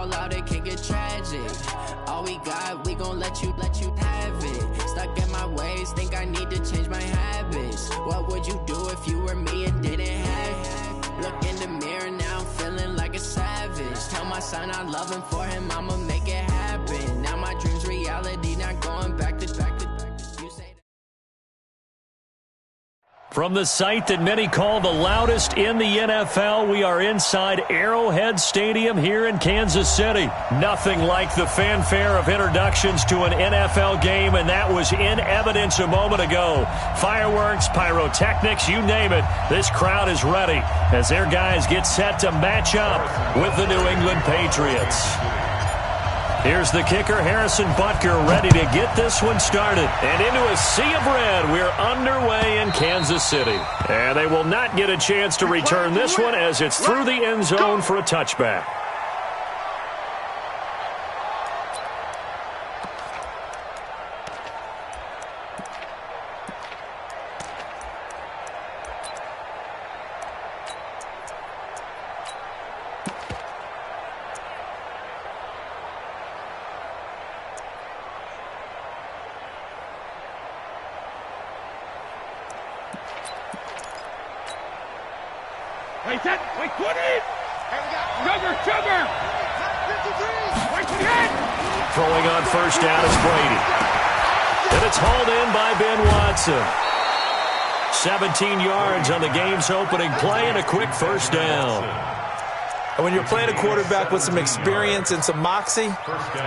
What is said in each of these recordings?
fall out, it can get tragic. All we got, we gon' let you have it. Stuck in my ways, think I need to change my habits. What would you do if you were me and didn't have it? Look in the mirror, now I'm feeling like a savage. Tell my son I love him, for him I'ma make it happen. Now my dream's reality, not going back to you say that. From the site that many call the loudest in the NFL, we are inside Arrowhead Stadium here in Kansas City. Nothing like the fanfare of introductions to an NFL game, and that was in evidence a moment ago. Fireworks, pyrotechnics, you name it. This crowd is ready as their guys get set to match up with the New England Patriots. Here's the kicker, Harrison Butker, ready to get this one started. And into a sea of red, we're underway in Kansas City. And they will not get a chance to return this one as it's through the end zone for a touchback. Throwing on first down is Brady. And it's hauled in by Ben Watson. 17 yards on the game's opening play and a quick first down. And when you're playing a quarterback with some experience and some moxie,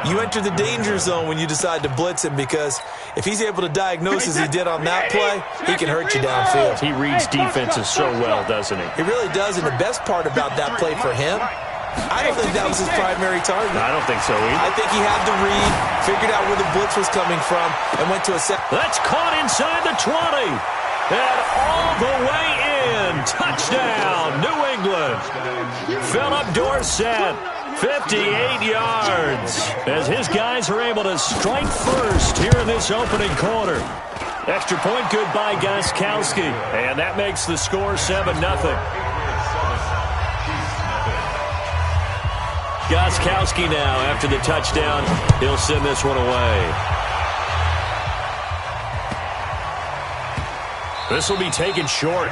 you enter the danger zone when you decide to blitz him, because if he's able to diagnose as he did on that play, he can hurt you downfield. He reads defenses so well, doesn't he? He really does, and the best part about that play for him, I don't think that was his primary target. I don't think so either. I think he had the read, figured out where the blitz was coming from, and went to a set. That's caught inside the 20. And all the way in. Touchdown, New England. Philip Dorsett, 58 yards. As his guys are able to strike first here in this opening quarter. Extra point good by Gostkowski. And that makes the score 7-0. Gostkowski now, after the touchdown, he'll send this one away. This will be taken short.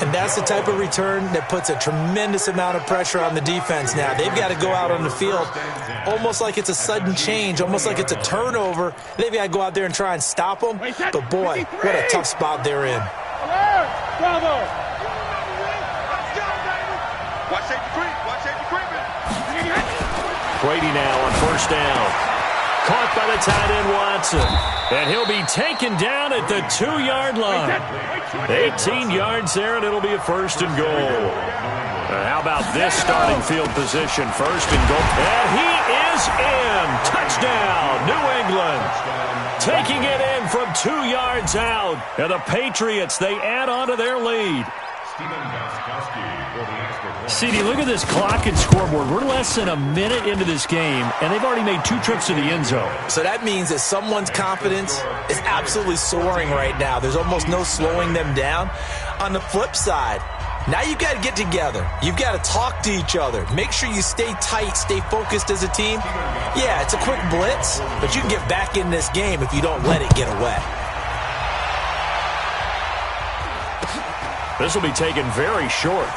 And that's the type of return that puts a tremendous amount of pressure on the defense now. They've got to go out on the field almost like it's a sudden change, almost like it's a turnover. They've got to go out there and try and stop them. But, boy, what a tough spot they're in. Bravo! Brady now on first down. Caught by the tight end Watson. And he'll be taken down at the 2-yard line. 18 yards there, and it'll be a first and goal. How about this starting field position? First and goal. And he is in. Touchdown, New England. Taking it in from 2 yards out. And the Patriots, they add on to their lead. CD, look at this clock and scoreboard. We're less than a minute into this game, and they've already made 2 trips to the end zone. So that means that someone's confidence is absolutely soaring right now. There's almost no slowing them down. On the flip side, now you've got to get together. You've got to talk to each other. Make sure you stay tight, stay focused as a team. Yeah, it's a quick blitz, but you can get back in this game if you don't let it get away. This will be taken very short.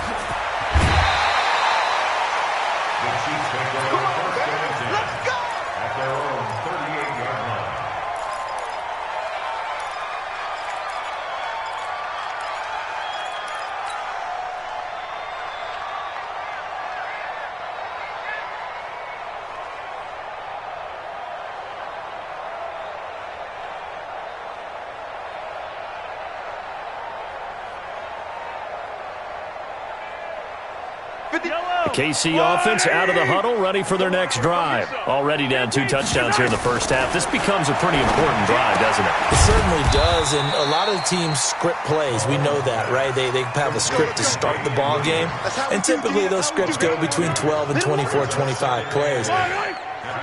The KC offense out of the huddle, ready for their next drive. Already down 2 touchdowns here in the first half. This becomes a pretty important drive, doesn't it? It certainly does, and a lot of teams script plays. We know that, right? They have a script to start the ball game, and typically those scripts go between 12 and 24, 25 plays.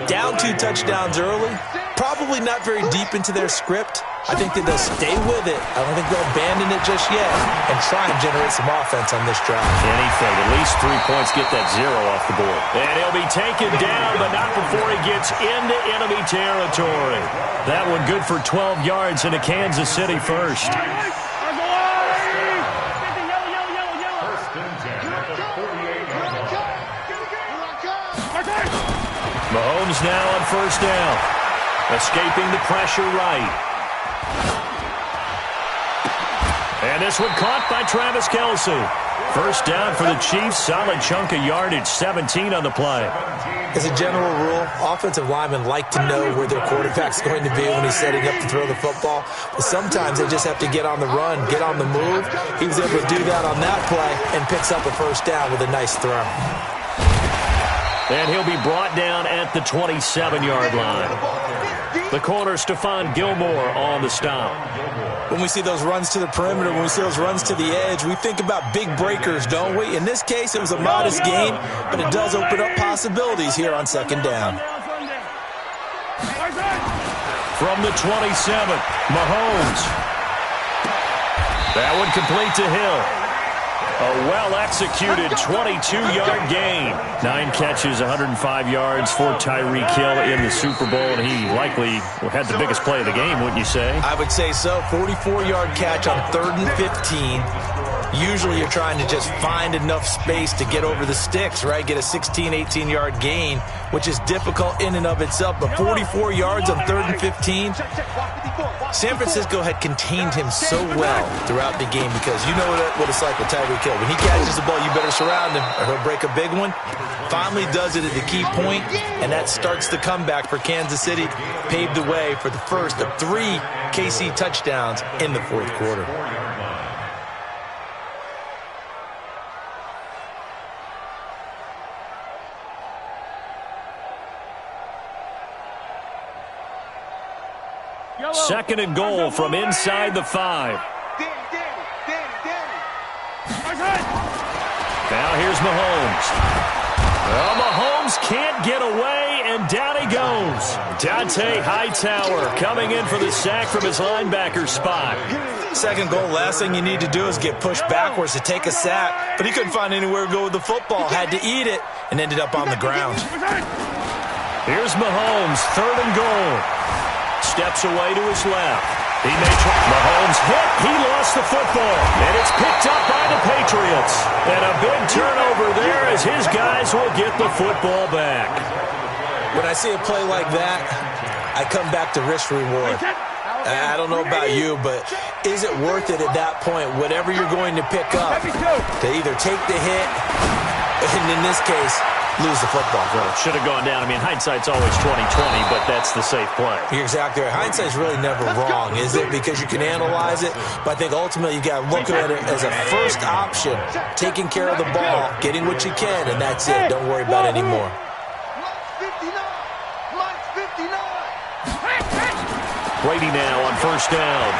Down 2 touchdowns early, Probably not very deep into their script. I think that they'll stay with it. I don't think they'll abandon it just yet and try and generate some offense on this drive. Anything. At least 3 points, get that 0 off the board. And he'll be taken down, but not before he gets into enemy territory. That one good for 12 yards into Kansas City first. Mahomes now on first down. Escaping the pressure right. And this one caught by Travis Kelce. First down for the Chiefs. Solid chunk of yardage, 17 on the play. As a general rule, offensive linemen like to know where their quarterback's going to be when he's setting up to throw the football. But sometimes they just have to get on the run, get on the move. He was able to do that on that play and picks up a first down with a nice throw. And he'll be brought down at the 27-yard line. The corner, Stephon Gilmore, on the stop. When we see those runs to the perimeter, when we see those runs to the edge, we think about big breakers, don't we? In this case, it was a modest gain, but it does open up possibilities here on second down. From the 27, Mahomes. That one complete to Hill. A well-executed 22-yard gain. 9 catches, 105 yards for Tyreek Hill in the Super Bowl, and he likely had the biggest play of the game, wouldn't you say? I would say so. 44-yard catch on 3rd and 15. Usually you're trying to just find enough space to get over the sticks, right? Get a 16, 18-yard gain, which is difficult in and of itself. But 44 yards on 3rd and 15, San Francisco had contained him so well throughout the game because you know what it's like with Tyreek Hill. When he catches the ball, you better surround him or he'll break a big one. Finally does it at the key point, and that starts the comeback for Kansas City. Paved the way for the first of 3 KC touchdowns in the 4th quarter. Second and goal from inside the 5. Now here's Mahomes. Well, Mahomes can't get away, and down he goes. Dante Hightower coming in for the sack from his linebacker spot. Second goal, last thing you need to do is get pushed backwards to take a sack, but he couldn't find anywhere to go with the football. Had to eat it and ended up on the ground. Here's Mahomes, 3rd and goal. Steps away to his left. He may try. Mahomes hit. He lost the football. And it's picked up by the Patriots. And a big turnover there as his guys will get the football back. When I see a play like that, I come back to risk reward. I don't know about you, but is it worth it at that point, whatever you're going to pick up, to either take the hit, and in this case, lose the football? Well, it should have gone down. I mean, hindsight's always 20/20, but that's the safe play. You're exactly right. Hindsight's really never wrong, is it? Because you can analyze it, but I think ultimately you got to look at it as a first option, taking care of the ball, getting what you can, and that's it. Don't worry about it anymore. Brady now on first down.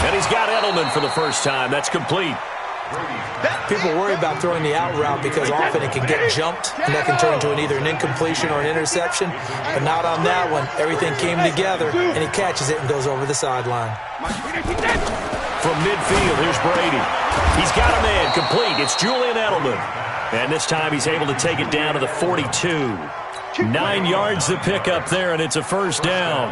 And he's got Edelman for the first time. That's complete. People worry about throwing the out route because often it can get jumped, and that can turn into either an incompletion or an interception. But not on that one. Everything came together, and he catches it and goes over the sideline. From midfield, here's Brady. He's got a man complete. It's Julian Edelman. And this time he's able to take it down to the 42. 9 yards to pick up there, and it's a first down.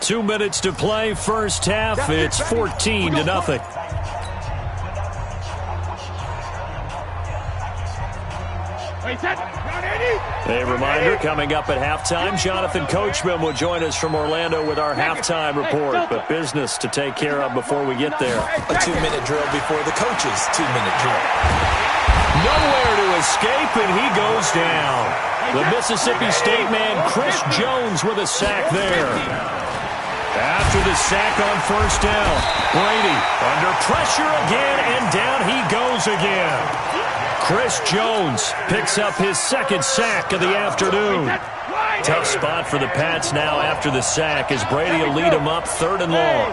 2 minutes to play, first half. It's 14-0. A reminder, coming up at halftime, Jonathan Coachman will join us from Orlando with our halftime report, but business to take care of before we get there. A 2-minute drill before the coach's 2-minute drill. Nowhere to escape, and he goes down. The Mississippi State man, Chris Jones, with a sack there. After the sack on first down, Brady under pressure again, and down he goes again. Chris Jones picks up his second sack of the afternoon. Tough spot for the Pats now after the sack as Brady will lead them up 3rd and long.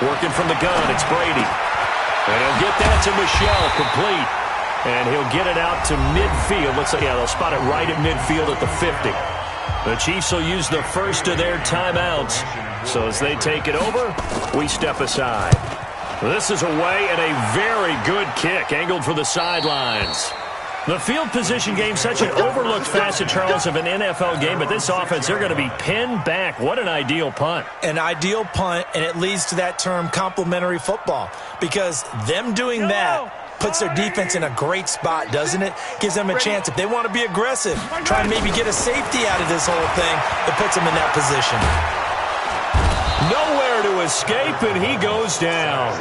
Working from the gun, it's Brady. And he'll get that to Michelle, complete. And he'll get it out to midfield. Looks like, yeah, they'll spot it right at midfield at the 50. The Chiefs will use the first of their timeouts. So as they take it over, we step aside. This is away and a very good kick, angled for the sidelines. The field position game, such an overlooked facet, Charles, of an NFL game, but this offense, they're going to be pinned back. What an ideal punt. An ideal punt, and it leads to that term complementary football, because them doing that puts their defense in a great spot, doesn't it? Gives them a chance. If they want to be aggressive, try and maybe get a safety out of this whole thing, it puts them in that position. Nowhere to escape, and he goes down.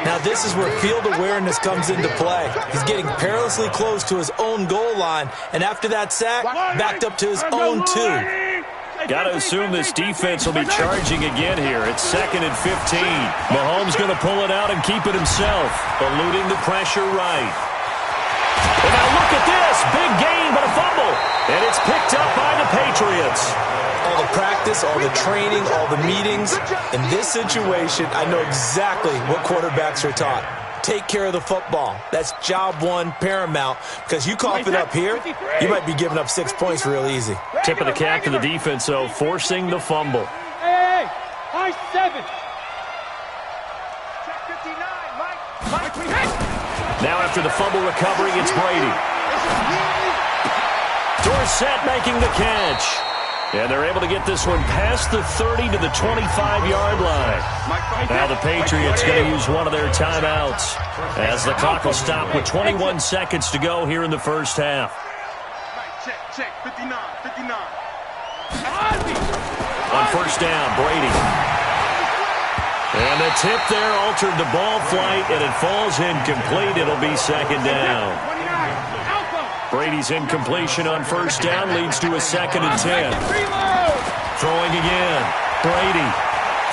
Now this is where field awareness comes into play. He's getting perilously close to his own goal line, and after that sack, backed up to his own 2. Got to assume this defense will be charging again here. It's 2nd and 15. Mahomes going to pull it out and keep it himself, eluding the pressure right. And now look at this. Big gain, but a fumble. And it's picked up by the Patriots. All the practice, all the training, all the meetings. In this situation, I know exactly what quarterbacks are taught. Take care of the football. That's job one, paramount. Because you cough it up here, you might be giving up 6 points real easy. Tip of the cap to the defense, though, forcing the fumble. Hey, high 7. Check 59, Mike. Now after the fumble recovery, it's Brady. Dorsett making the catch. And they're able to get this one past the 30 to the 25-yard line. Now the Patriots going to use one of their timeouts as the clock will stop with 21 seconds to go here in the first half. Check, 59. On first down, Brady. And the tip there altered the ball flight, and it falls incomplete. It'll be 2nd down. Brady's incompletion on first down leads to a 2nd and 10. Throwing again. Brady.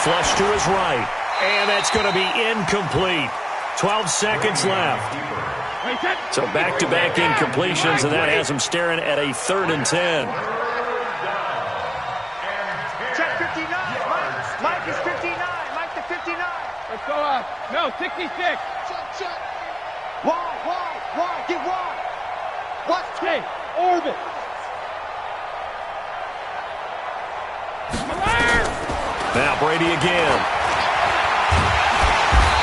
Flush to his right. And that's going to be incomplete. 12 seconds left. So back-to-back incompletions, and that has him staring at a 3rd and 10. Check 59. Mike is 59. Mike to 59. Let's go up. No, 66. Check. Why? Get wide. What? Hey, orbit. Now Brady again.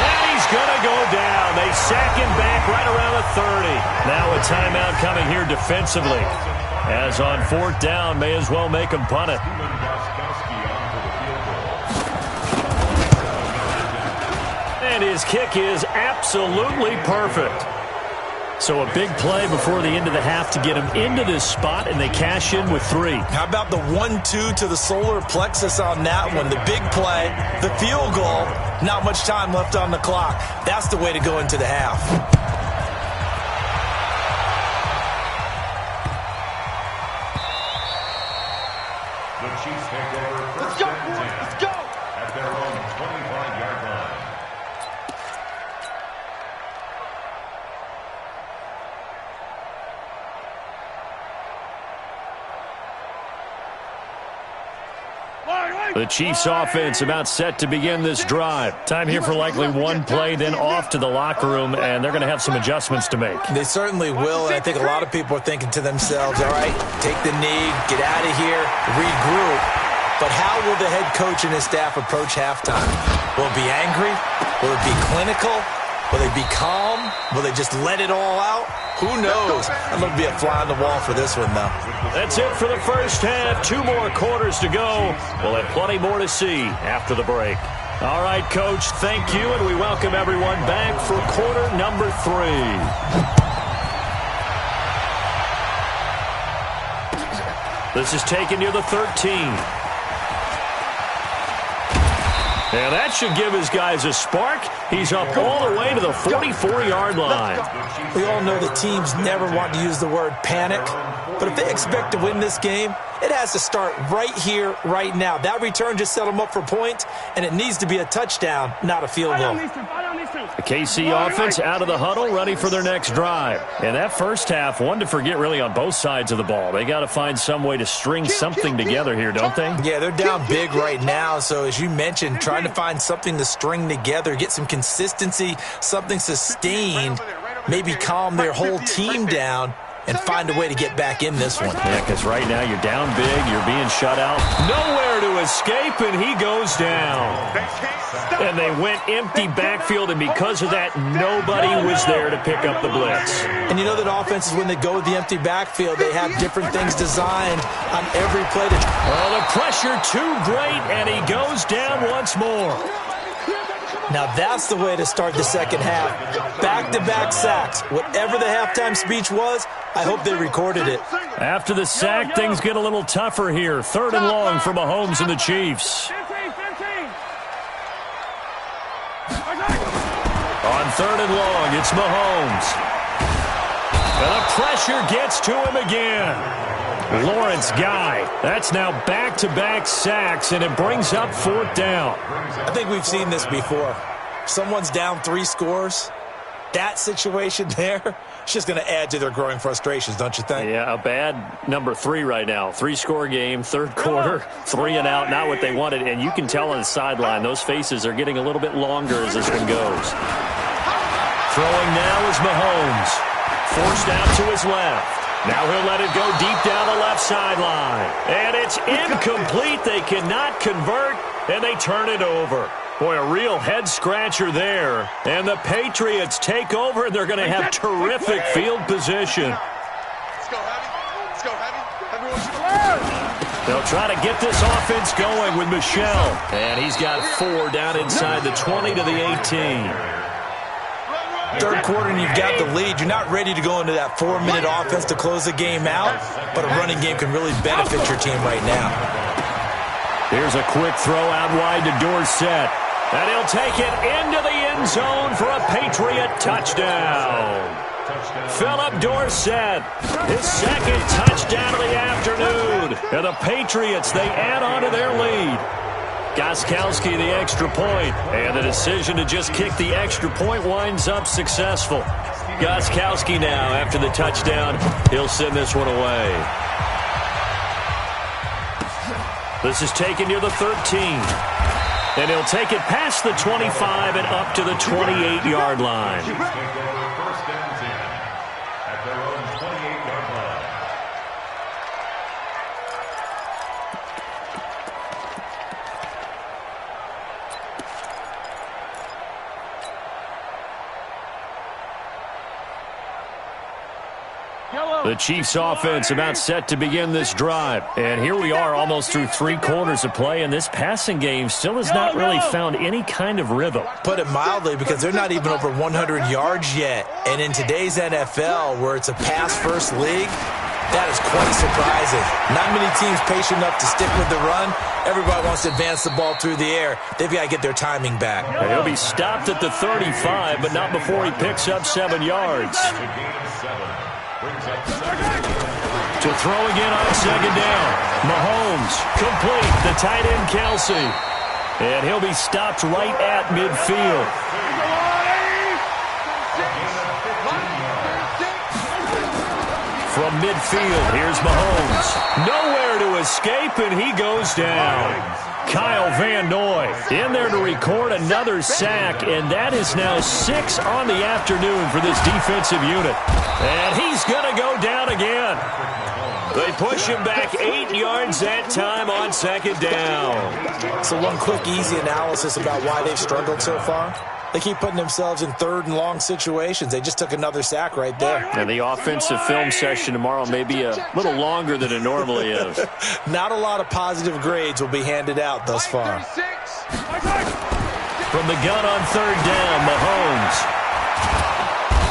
And he's going to go down. They sack him back right around the 30. Now a timeout coming here defensively. As on 4th down, may as well make him punt it. And his kick is absolutely perfect. So a big play before the end of the half to get him into this spot, and they cash in with 3. How about the 1-2 to the solar plexus on that one? The big play, the field goal, not much time left on the clock. That's the way to go into the half. The Chiefs take over first and 10 at their own 25-yard line. The Chiefs offense about set to begin this drive. Time here for likely one play, then off to the locker room, and they're going to have some adjustments to make. They certainly will, and I think a lot of people are thinking to themselves, all right, take the knee, get out of here, regroup. But how will the head coach and his staff approach halftime? Will it be angry? Will it be clinical? Will they be calm? Will they just let it all out? Who knows? I'm going to be a fly on the wall for this one, though. That's it for the first half. 2 more quarters to go. We'll have plenty more to see after the break. All right, Coach, thank you, and we welcome everyone back for quarter number 3. This is taken near the 13. And that should give his guys a spark. He's up all the way to the 44-yard line. We all know that teams never want to use the word panic, but if they expect to win this game, it has to start right here, right now. That return just set them up for points, and it needs to be a touchdown, not a field goal. The KC offense out of the huddle, ready for their next drive. And that first half, one to forget really on both sides of the ball. They got to find some way to string something together here, don't they? Yeah, they're down big right now. So as you mentioned, trying to find something to string together, get some consistency, something sustained, maybe calm their whole team down and find a way to get back in this one. Yeah, because right now you're down big, you're being shut out. Nowhere to escape, and he goes down. And they went empty backfield, and because of that, nobody was there to pick up the blitz. And you know that offenses, when they go with the empty backfield, they have different things designed on every play. Oh, the pressure too great, and he goes down once more. Now that's the way to start the second half. Back-to-back sacks. Whatever the halftime speech was, I hope they recorded it. After the sack, things get a little tougher here. 3rd and long for Mahomes and the Chiefs. On 3rd and long, it's Mahomes. And the pressure gets to him again. Lawrence Guy. That's now back-to-back sacks, and it brings up 4th down. I think we've seen this before. Someone's down 3 scores. That situation there, it's just going to add to their growing frustrations, don't you think? Yeah, a bad number 3 right now. 3-score game, 3rd quarter, 3 and out, not what they wanted. And you can tell on the sideline, those faces are getting a little bit longer as this one goes. Throwing now is Mahomes. Forced out to his left. Now he'll let it go deep down the left sideline. And it's incomplete. They cannot convert, and they turn it over. Boy, a real head-scratcher there. And the Patriots take over, and they're going to have terrific field position. Let's go, Heavy. Let's go, Heavy. They'll try to get this offense going with Michel. And he's got 4 down inside the 20 to the 18. 3rd quarter and you've got the lead. You're not ready to go into that 4-minute offense to close the game out, but a running game can really benefit your team right now. Here's a quick throw out wide to Dorsett. And he'll take it into the end zone for a Patriot touchdown. Philip Dorsett, his 2nd touchdown of the afternoon. And the Patriots, they add on to their lead. Gostkowski the extra point, and the decision to just kick the extra point winds up successful. Gostkowski now, after the touchdown, he'll send this one away. This is taken near the 13. And he'll take it past the 25 and up to the 28-yard line. First and 10 at their own 28-yard line. The Chiefs offense about set to begin this drive. And here we are almost through 3 quarters of play, and this passing game still has not really found any kind of rhythm. Put it mildly, because they're not even over 100 yards yet. And in today's NFL, where it's a pass-first league, that is quite surprising. Not many teams patient enough to stick with the run. Everybody wants to advance the ball through the air. They've got to get their timing back. And he'll be stopped at the 35, but not before he picks up 7 yards. To throw again on 2nd down. Mahomes, complete, the tight end Kelsey. And he'll be stopped right at midfield. From midfield, here's Mahomes. Nowhere to escape, and he goes down. Kyle Van Noy in there to record another sack, and that is now 6 on the afternoon for this defensive unit. And he's going to go down again. They push him back 8 yards that time on 2nd down. So one quick, easy analysis about why they've struggled so far. They keep putting themselves in 3rd and long situations. They just took another sack right there. And the offensive film session tomorrow may be a little longer than it normally is. Not a lot of positive grades will be handed out thus far. From the gun on 3rd down, Mahomes.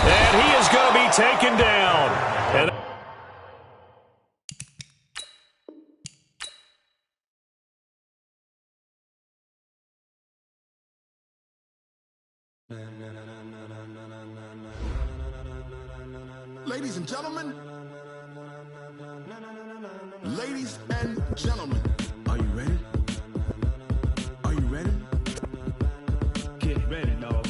And he is going to be taken down. And ladies and gentlemen, are you ready? Are you ready? Get ready, dog.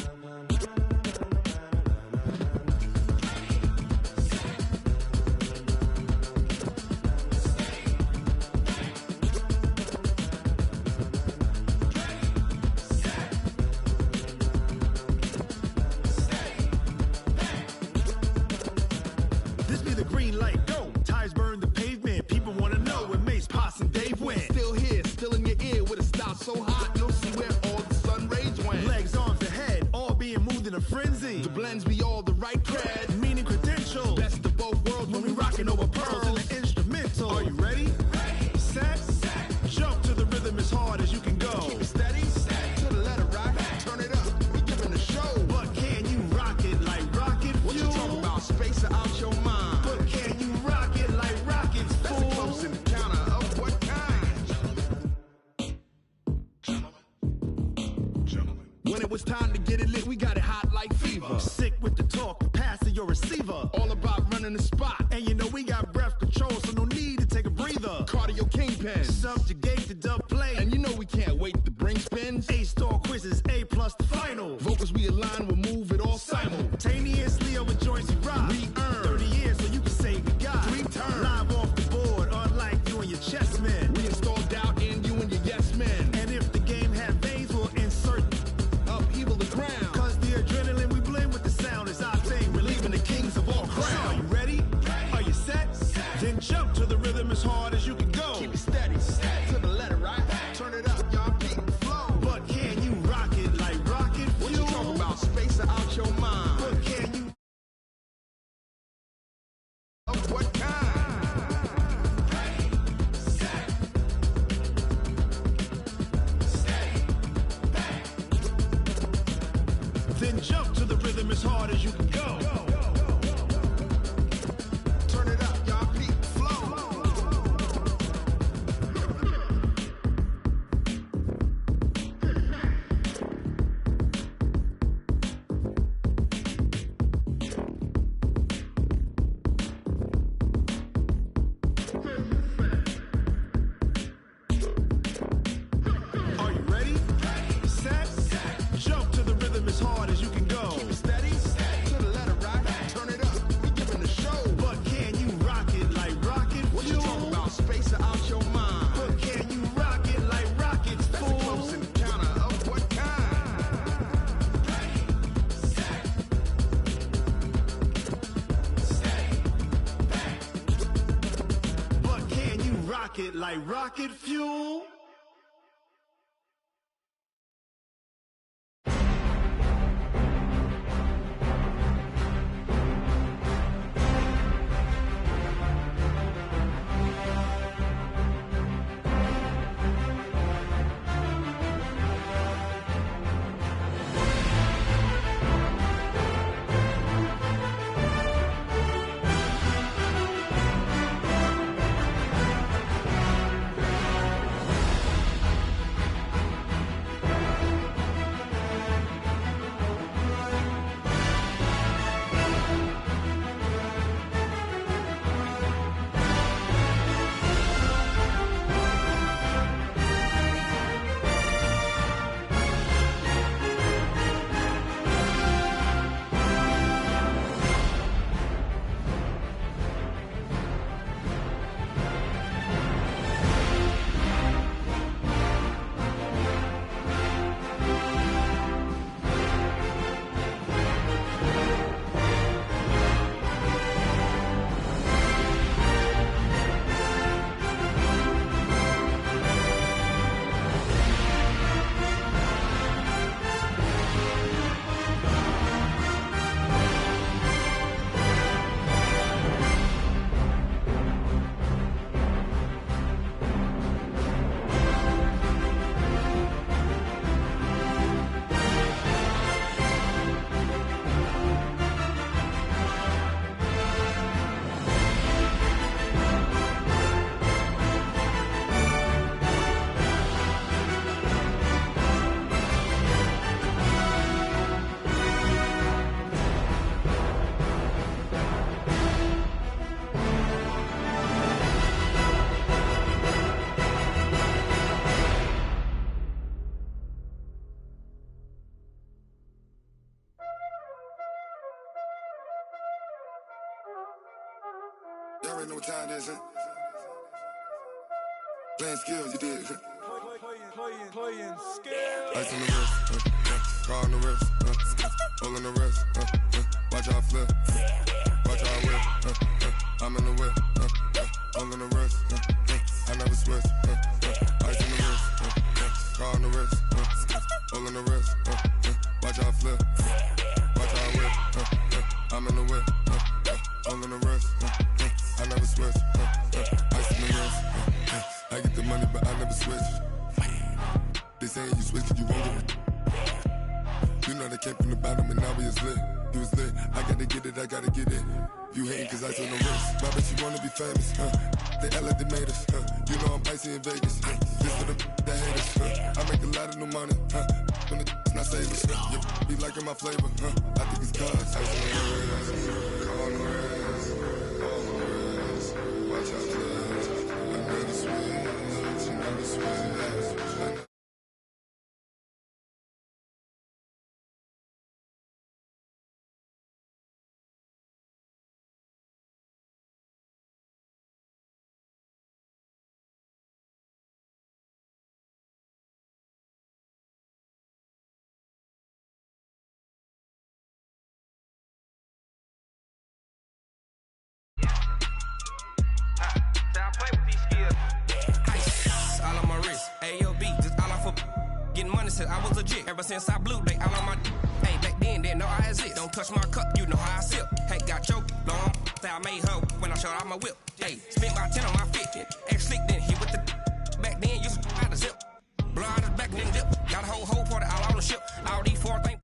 it's time to get it lit. We got it hot like fever. Sick with the talk, passing your receiver. All about running the spot. And you know we got breath control, so no need to take a breather. Cardio kingpin, subjugate the dub play. And you know we can't wait to bring spins. A-star quizzes, A+ the final. Vocals we align, we'll move it all simultaneously over joints we ride. We earn 30 years, so you can say we got 3 turns. Live off the board, unlike you and your chess men. We install doubt in you and your yes men. And if the game had veins, we'll insert upheaval the ground. Cause the adrenaline we blend with the sound is our thing, relieving the kings of all crowns. So are you ready? Are you set? Then jump to the rhythm as hard as you can go. Keep it steady, to the letter, right? Turn it up, y'all, beat the flow. But can you rock it like rocket fuel? What you talking about? Space out your mind. But can you? Of what kind? Then jump to the rhythm as hard as you can go. Turn it up, y'all, beat the flow. Are you ready? Set? Jump to the rhythm as hard as you can go. Keep it steady, to the letter, right? Turn it up, we giving the show. But can you rock it like rocket fuel? What you talking about? Space out your mind. But can you rock it like rockets, fool? That's a close encounter of what kind? But can you rock it like rocket fuel? Y'all already know what time it is, huh? Playing skills, you did. Playing skills. Ice on the wrist, car on the wrist, hole in the wrist, watch out flip, watch out whip, I'm in the whip, hole in the wrist, I never switch, ice on the wrist, car on the wrist, hole in the wrist, watch out flip, watch out whip, I'm in the whip, hole in the wrist, I never switch, ice on the wrist, I get the money but I never switch. They saying you switch cause you won't get it. You know they came from the bottom and now we is lit. You was lit, I gotta get it, I gotta get it. You hating cause I told no wrist. Why bet you wanna be famous, They act like they made us, You know I'm icy in Vegas, This for the that hate us, I make a lot of new money, when the not saving. Yeah, be liking my flavor, huh? I think it's cause. Ice on the wrist, car on the wrist, all on the wrist. Watch out, twist. I never switch, never switch. I play with these skills. Ice, all on my wrist. AOB, just all off of getting money since I was legit. Ever since I blew, they all on my hey, back then, didn't know I exist. Don't touch my cup, you know how I sip. Hey, got choked, long. Say I made her when I showed out my whip. Hey, spent about 10 on my 50. Ex-slick, then hit with the back then, used to out the zip. Blow out his back, then dip. Got a whole party all on the ship. All these four things.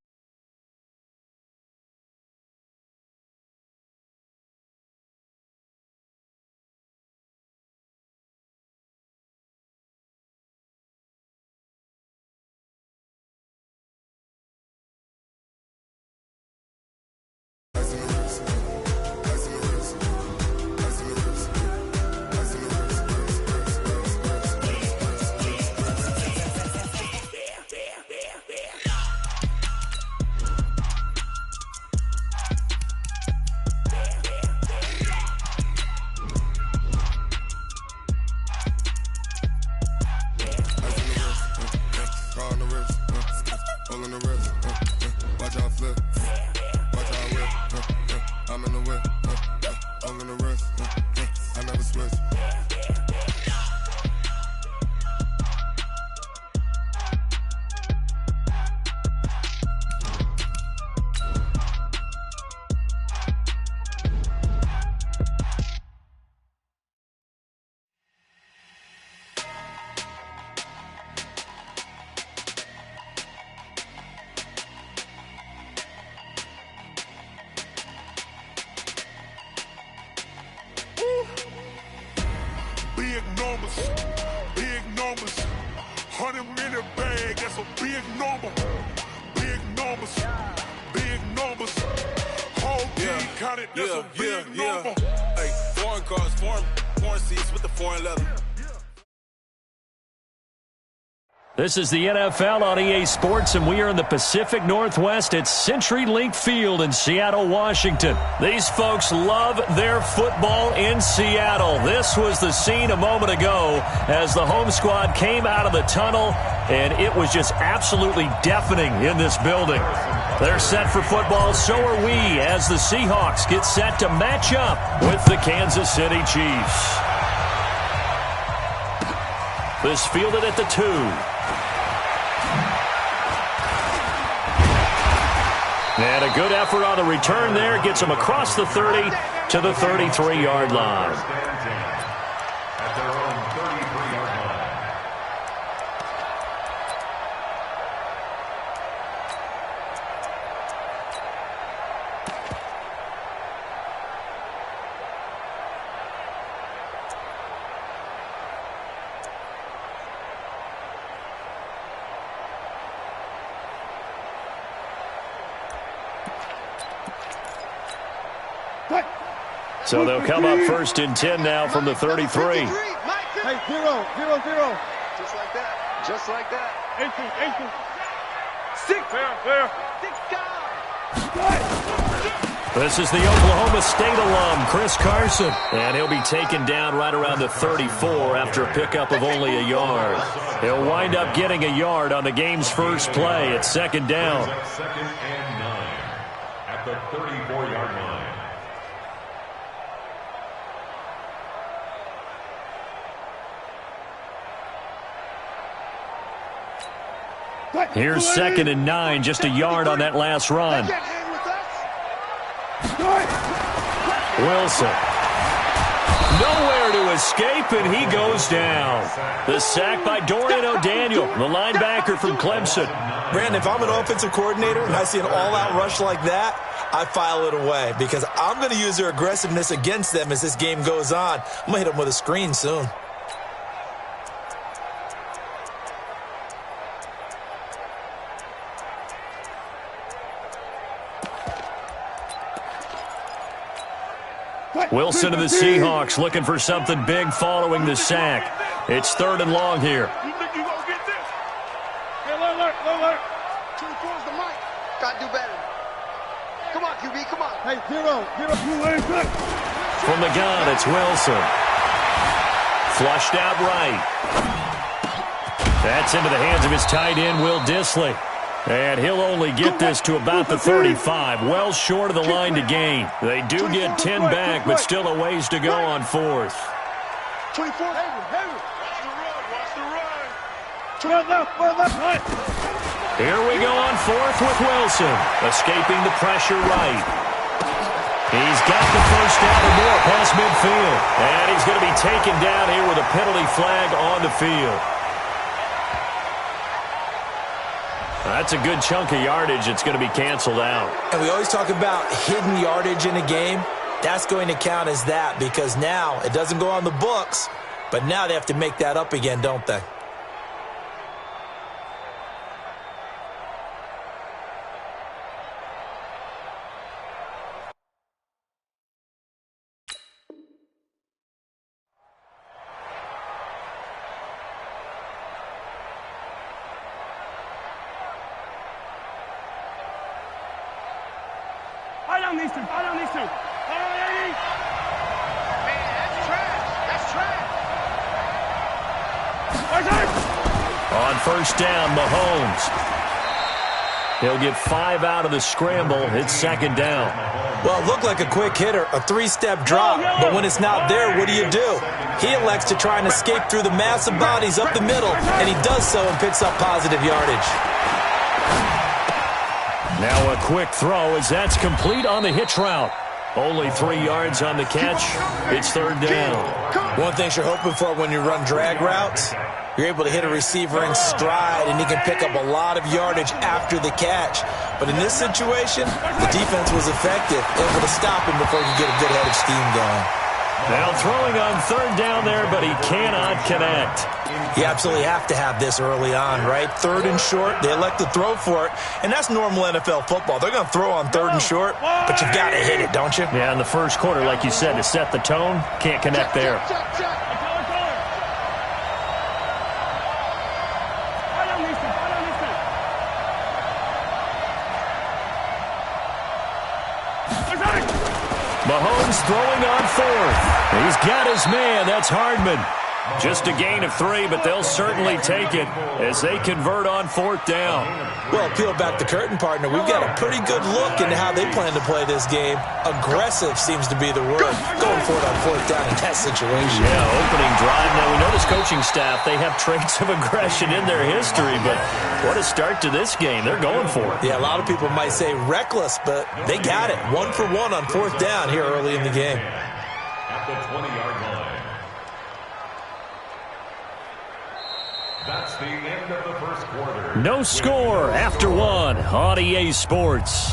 Watch out flip, watch out whip, I'm in the whip, all in the wrist, I never switch. Big numbers, 100-minute bag, that's a big number. Big numbers, whole team counted, that's a big number. Hey, foreign cars, foreign seats with the foreign leather. This is the NFL on EA Sports, and we are in the Pacific Northwest at CenturyLink Field in Seattle, Washington. These folks love their football in Seattle. This was the scene a moment ago as the home squad came out of the tunnel, and it was just absolutely deafening in this building. They're set for football, so are we, as the Seahawks get set to match up with the Kansas City Chiefs. This fielded at the 2. And a good effort on the return there. Gets him across the 30 to the 33-yard line. At their own 33-yard So they'll come up first and 10 now from the 33. Hey, 0-0-0. Just like that. Just like that. 18. 6. Fair. 6 guys. This is the Oklahoma State alum, Chris Carson. And he'll be taken down right around the 34 after a pickup of only a yard. He'll wind up getting a yard on the game's first play at second down. Second and 9 at the 34-yard line. Here's second and 9, just a yard on that last run. Wilson. Nowhere to escape, and he goes down. The sack by Dorian O'Daniel, the linebacker from Clemson. Brandon, if I'm an offensive coordinator and I see an all-out rush like that, I file it away because I'm going to use their aggressiveness against them as this game goes on. I'm going to hit them with a screen soon. Wilson to the Seahawks looking for something big following the sack. It's 3rd and long here. You think you gonna get this? Hey, alert. 24's the mic. Gotta do better. Come on, QB, come on. Hey, zero. From the gun, it's Wilson. Flushed out right. That's into the hands of his tight end, Will Dissly. And he'll only get this to about the 35, well short of the line to gain. They do get 10 back, but still a ways to go on 4th. 24, heavy. Watch the run. Here we go on 4th with Wilson, escaping the pressure right. He's got the first down or more past midfield. And he's going to be taken down here with a penalty flag on the field. That's a good chunk of yardage. It's going to be canceled out. And we always talk about hidden yardage in a game. That's going to count as that because now it doesn't go on the books, but now they have to make that up again, don't they? Down these two. Man, that's trash. On 1st down, Mahomes. He'll get 5 out of the scramble. It's 2nd down. Well, it looked like a quick hitter, a 3-step drop, but when it's not there, what do? He elects to try and escape through the massive bodies up the middle, and he does so and picks up positive yardage. Now a quick throw as that's complete on the hitch route. Only 3 yards on the catch. It's 3rd down. One thing you're hoping for when you run drag routes, you're able to hit a receiver in stride, and he can pick up a lot of yardage after the catch. But in this situation, the defense was effective, able to stop him before he could get a good head of steam going. Now throwing on 3rd down there, but he cannot connect. You absolutely have to have this early on, right? 3rd and short, they elect to throw for it, and that's normal NFL football. They're going to throw on 3rd and short, but you've got to hit it, don't you? Yeah, in the first quarter, like you said, to set the tone, can't connect there. Mahomes throwing on 4th. He's got his man. That's Hardman. Just a gain of 3, but they'll certainly take it as they convert on 4th down. Well, peel back the curtain, partner. We've got a pretty good look into how they plan to play this game. Aggressive seems to be the word. Going for it on 4th down in that situation. Yeah, opening drive. Now, we know this coaching staff, they have traits of aggression in their history, but what a start to this game. They're going for it. Yeah, a lot of people might say reckless, but they got it. 1 for 1 on 4th down here early in the game. At the 20-yard line. That's the end of the first quarter. No score after 1 on EA Sports.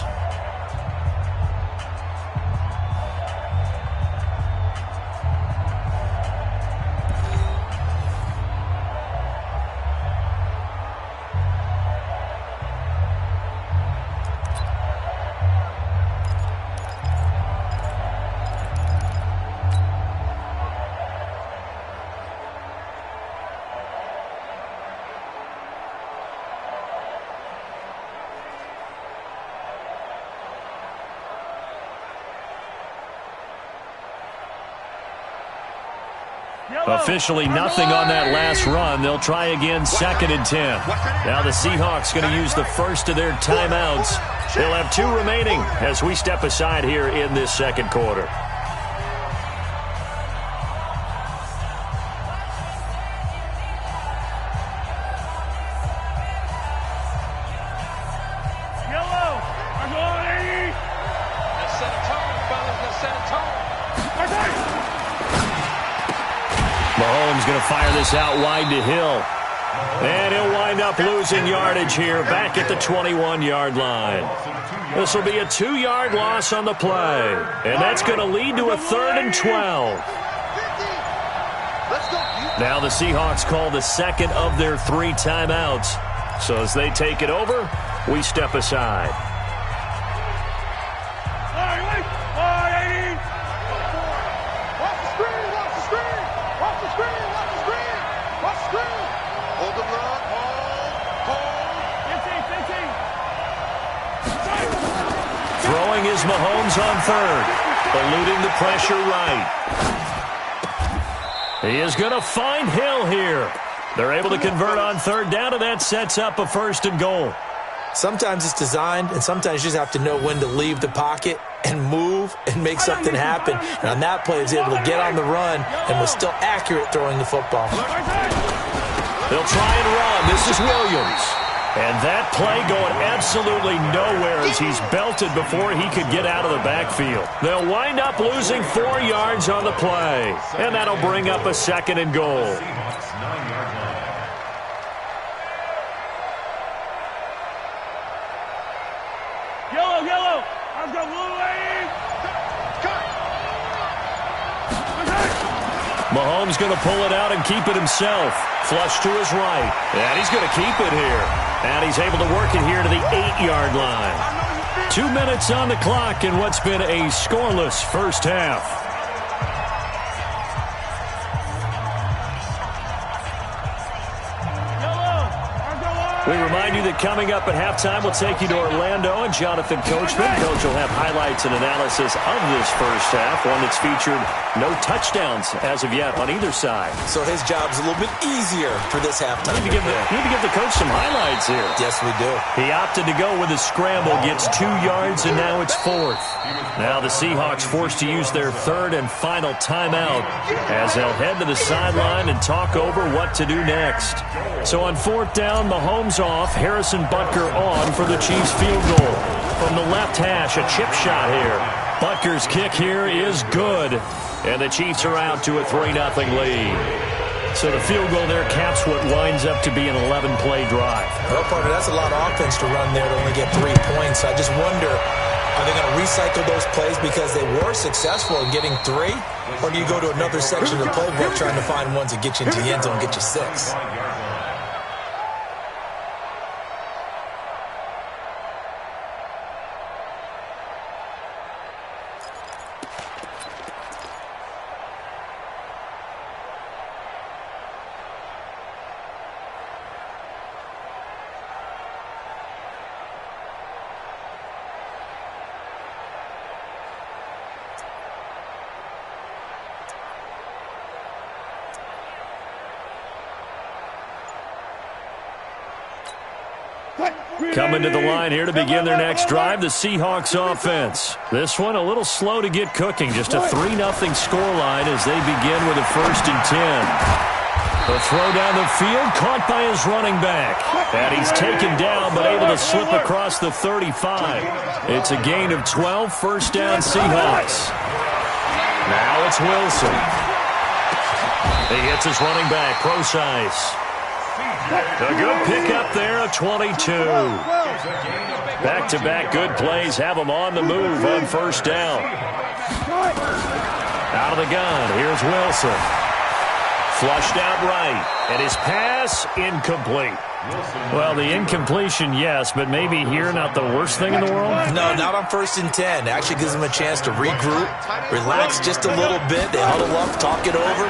Officially nothing on that last run. They'll try again 2nd and 10. Now the Seahawks going to use the first of their timeouts. They'll have 2 remaining as we step aside here in this 2nd quarter. Mahomes going to fire this out wide to Hill. And he'll wind up losing yardage here back at the 21-yard line. This will be a 2-yard loss on the play. And that's going to lead to a 3rd and 12. Now the Seahawks call the 2nd of their 3 timeouts. So as they take it over, we step aside. Throwing is Mahomes on third. Eluding the pressure right. He is going to find Hill here. They're able to convert on third down, and that sets up a 1st and goal. Sometimes it's designed, and sometimes you just have to know when to leave the pocket and move and make something happen. And on that play, he was able to get on the run and was still accurate throwing the football. They'll try and run. This is Williams. And that play going absolutely nowhere as he's belted before he could get out of the backfield. They'll wind up losing 4 yards on the play. And that'll bring up a 2nd and goal. Yellow. I've got one lane. Mahomes going to pull it out and keep it himself. Flush to his right. And he's going to keep it here. And he's able to work it here to the 8-yard line. 2 minutes on the clock in what's been a scoreless first half. We remind you that coming up at halftime, we'll take you to Orlando and Jonathan Coachman. Coach will have highlights and analysis of this first half, one that's featured no touchdowns as of yet on either side. So his job's a little bit easier for this halftime. You need to give the coach some highlights here. Yes, we do. He opted to go with a scramble, gets 2 yards, and now it's 4th. Now the Seahawks forced to use their 3rd and final timeout as they'll head to the sideline and talk over what to do next. So on 4th down, Mahomes off, Harrison Butker on for the Chiefs field goal. From the left hash, a chip shot here. Butker's kick here is good, and the Chiefs are out to a 3-0 lead. So the field goal there caps what winds up to be an 11-play drive. Well, partner, that's a lot of offense to run there to only get 3 points. I just wonder, are they going to recycle those plays because they were successful in getting 3? Or do you go to another section of the playbook trying to find ones that get you into the end zone and get you 6? Coming to the line here to begin their next drive, the Seahawks offense. This one a little slow to get cooking. Just a 3-0 scoreline as they begin with a 1st and 10. The throw down the field, caught by his running back. And he's taken down, but able to slip across the 35. It's a gain of 12, 1st down Seahawks. Now it's Wilson. He hits his running back, Procise. A good pickup there of 22. Back-to-back good plays have them on the move on 1st down. Out of the gun, here's Wilson. Flushed out right, and his pass incomplete. Well, the incompletion, yes, but maybe here not the worst thing in the world? No, not on 1st and 10. It actually gives them a chance to regroup, relax just a little bit. They huddle up, talk it over.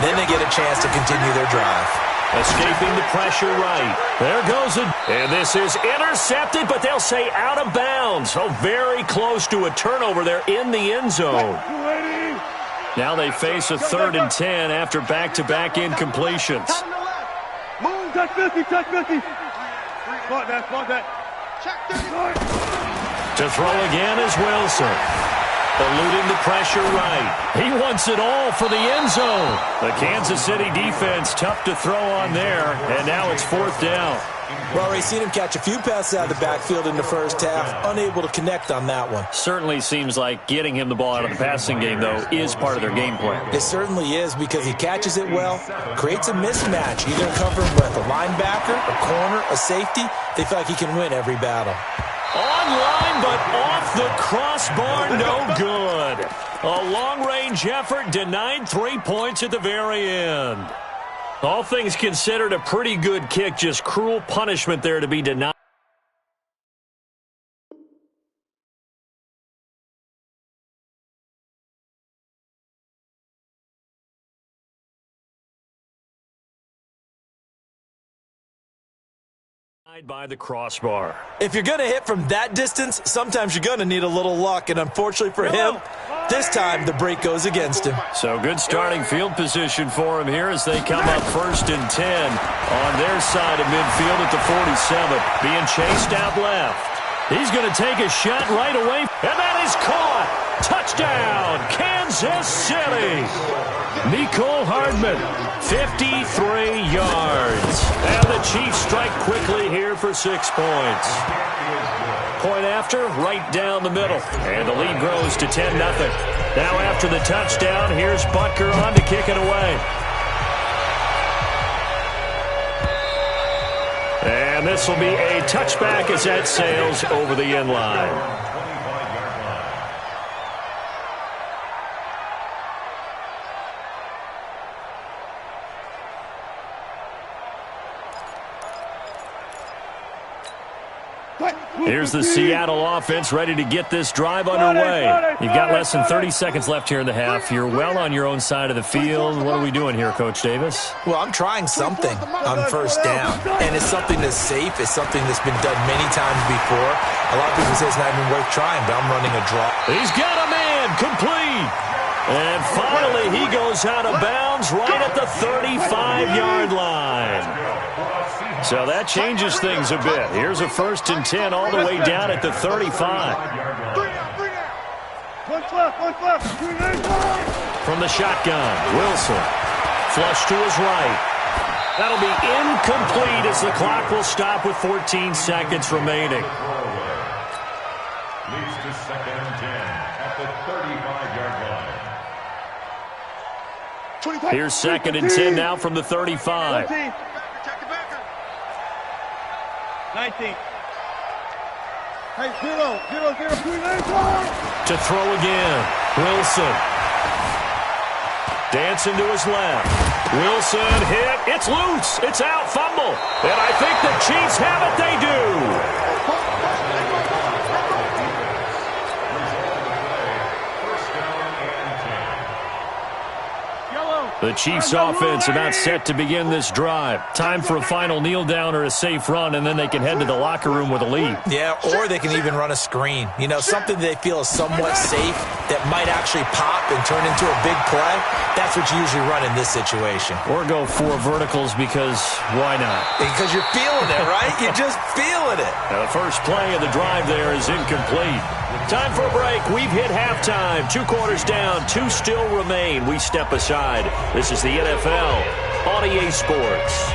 Then they get a chance to continue their drive. Escaping the pressure right. There goes it. And this is intercepted, but they'll say out of bounds. So very close to a turnover there in the end zone. Now they face a 3rd and 10 after back-to-back incompletions. Move, touch 50, touch 50. Spot that. Check 30. To throw again is Wilson. Eluding the pressure right. He wants it all for the end zone. The Kansas City defense tough to throw on there, and now it's 4th down. Well, we've seen him catch a few passes out of the backfield in the first half, unable to connect on that one. Certainly seems like getting him the ball out of the passing game, though, is part of their game plan. It certainly is because he catches it well, creates a mismatch, either covering with a linebacker, a corner, a safety. They feel like he can win every battle. Online, but off the crossbar, no good. A long-range effort denied 3 points at the very end. All things considered, a pretty good kick, just cruel punishment there to be denied. By the crossbar. If you're going to hit from that distance, sometimes you're going to need a little luck, and unfortunately for him, this time the break goes against him. So good starting field position for him here as they come up 1st and 10 on their side of midfield at the 47, being chased out left. He's going to take a shot right away, and that is caught. Touchdown, Kansas City. Nicole Hardman, 53 yards. And the Chiefs strike quickly here for 6 points. Point after, right down the middle. And the lead grows to 10-0. Now after the touchdown, here's Butker on to kick it away. And this will be a touchback as that sails over the end line. Here's the Seattle offense ready to get this drive underway. You've got less than 30 seconds left here in the half. You're well on your own side of the field. What are we doing here, Coach Davis? Well, I'm trying something on 1st down, and it's something that's safe. It's something that's been done many times before. A lot of people say it's not even worth trying, but I'm running a draw. He's got a man, complete. And finally, he goes out of bounds right at the 35-yard line. So that changes things a bit. Here's a 1st and 10 all the way down at the 35. From the shotgun, Wilson. Flush to his right. That'll be incomplete as the clock will stop with 14 seconds remaining. Leads to 2nd and 10 at the 35-yard line. Here's 2nd and 10 now from the 35. 19. Hey, 0. To throw again. Wilson. Dancing to his left. Wilson hit. It's loose. It's out. Fumble. And I think the Chiefs have it. They do. The Chiefs' offense about set to begin this drive. Time for a final kneel down or a safe run, and then they can head to the locker room with a lead. Yeah, or they can even run a screen. You know, something they feel is somewhat safe that might actually pop and turn into a big play. That's what you usually run in this situation. Or go 4 verticals because why not? Because you're feeling it, right? You're just feeling it. Now the first play of the drive there is incomplete. Time for a break. We've hit halftime. 2 quarters down. 2 still remain. We step aside. This is the NFL on EA Sports.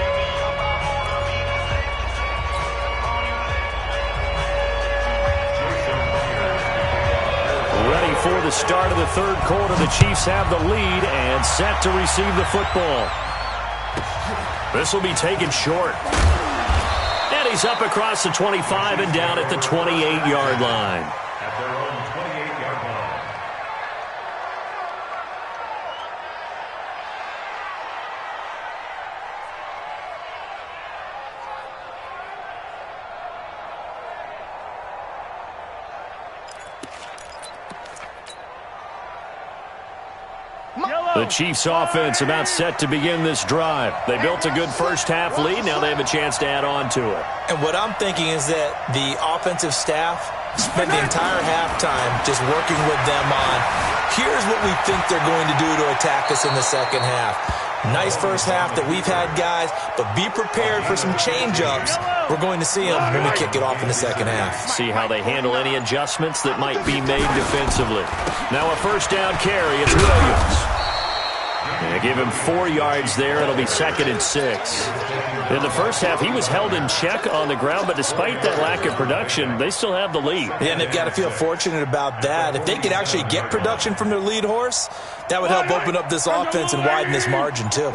Ready for the start of the 3rd quarter. The Chiefs have the lead and set to receive the football. This will be taken short. And he's up across the 25 and down at the 28-yard line. At their own 28-yard line. The Chiefs offense about set to begin this drive. They built a good first half lead. Now they have a chance to add on to it. And what I'm thinking is that the offensive staff spent the entire halftime just working with them on, here's what we think they're going to do to attack us in the second half. Nice first half that we've had, guys, but be prepared for some change-ups. We're going to see them when we kick it off in the second half. See how they handle any adjustments that might be made defensively. Now a first down carry. It's Williams. And give him 4 yards there. It'll be 2nd and 6. In the first half, he was held in check on the ground, but despite that lack of production, they still have the lead. Yeah, and they've got to feel fortunate about that. If they could actually get production from their lead horse, that would help open up this offense and widen this margin, too.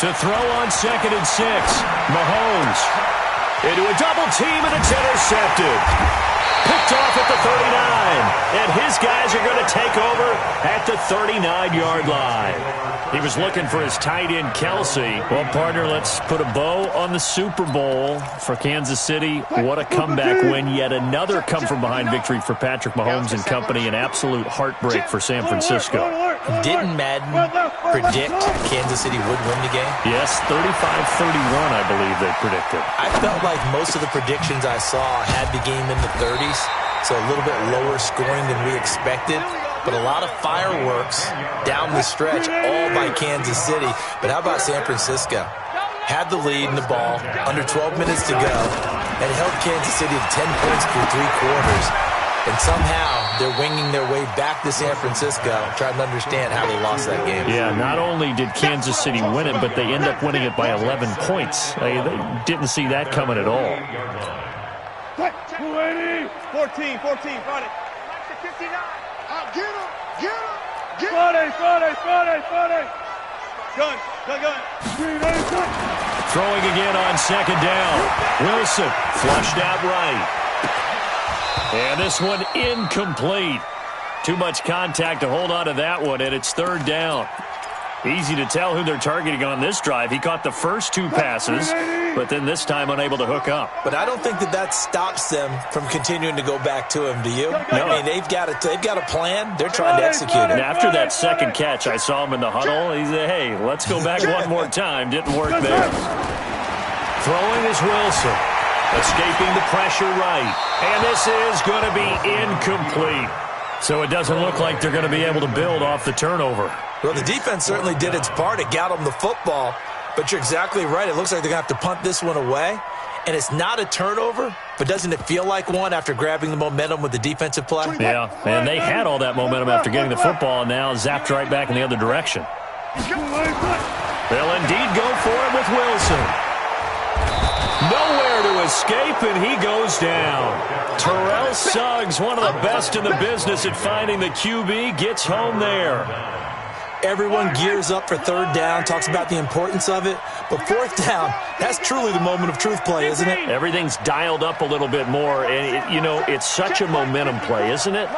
To throw on 2nd and 6, Mahomes into a double team, and it's intercepted. Picked off at the 39. And his guys are going to take over at the 39-yard line. He was looking for his tight end, Kelsey. Well, partner, let's put a bow on the Super Bowl for Kansas City. What a comeback win. Yet another come-from-behind victory for Patrick Mahomes and company. An absolute heartbreak for San Francisco. Didn't Madden predict Kansas City would win the game? Yes, 35-31, I believe they predicted. I felt like most of the predictions I saw had the game in the 30s, so a little bit lower scoring than we expected. But a lot of fireworks down the stretch, all by Kansas City. But how about San Francisco? Had the lead in the ball, under 12 minutes to go, and held Kansas City to 10 points through 3 quarters. And somehow they're winging their way back to San Francisco, trying to understand how they lost that game. Yeah, not only did Kansas City win it, but they end up winning it by 11 points. They didn't see that coming at all. 280. 14, Friday. 59. Get him. Friday. Gun. Throwing again on second down. Wilson flushed out right. And this one incomplete. Too much contact to hold on to that one, and it's third down. Easy to tell who they're targeting on this drive. He caught the first 2 passes, but then this time unable to hook up. But I don't think that stops them from continuing to go back to him, do you? No. I mean, they've got a plan. They're trying to execute it. And after that second catch, I saw him in the huddle. He said, hey, let's go back one more time. Didn't work there. Throwing is Wilson. Escaping the pressure right. And this is going to be incomplete. So it doesn't look like they're going to be able to build off the turnover. Well, the defense certainly did its part. It got them the football. But you're exactly right. It looks like they're going to have to punt this one away. And it's not a turnover, but doesn't it feel like one after grabbing the momentum with the defensive play? Yeah, and they had all that momentum after getting the football, and now zapped right back in the other direction. They'll indeed go for it with Wilson. Nowhere to escape, and he goes down. Terrell Suggs, one of the best in the business at finding the QB, gets home there. Everyone gears up for third down, talks about the importance of it. But fourth down, that's truly the moment of truth play, isn't it? Everything's dialed up a little bit more, and, it's such a momentum play, isn't it?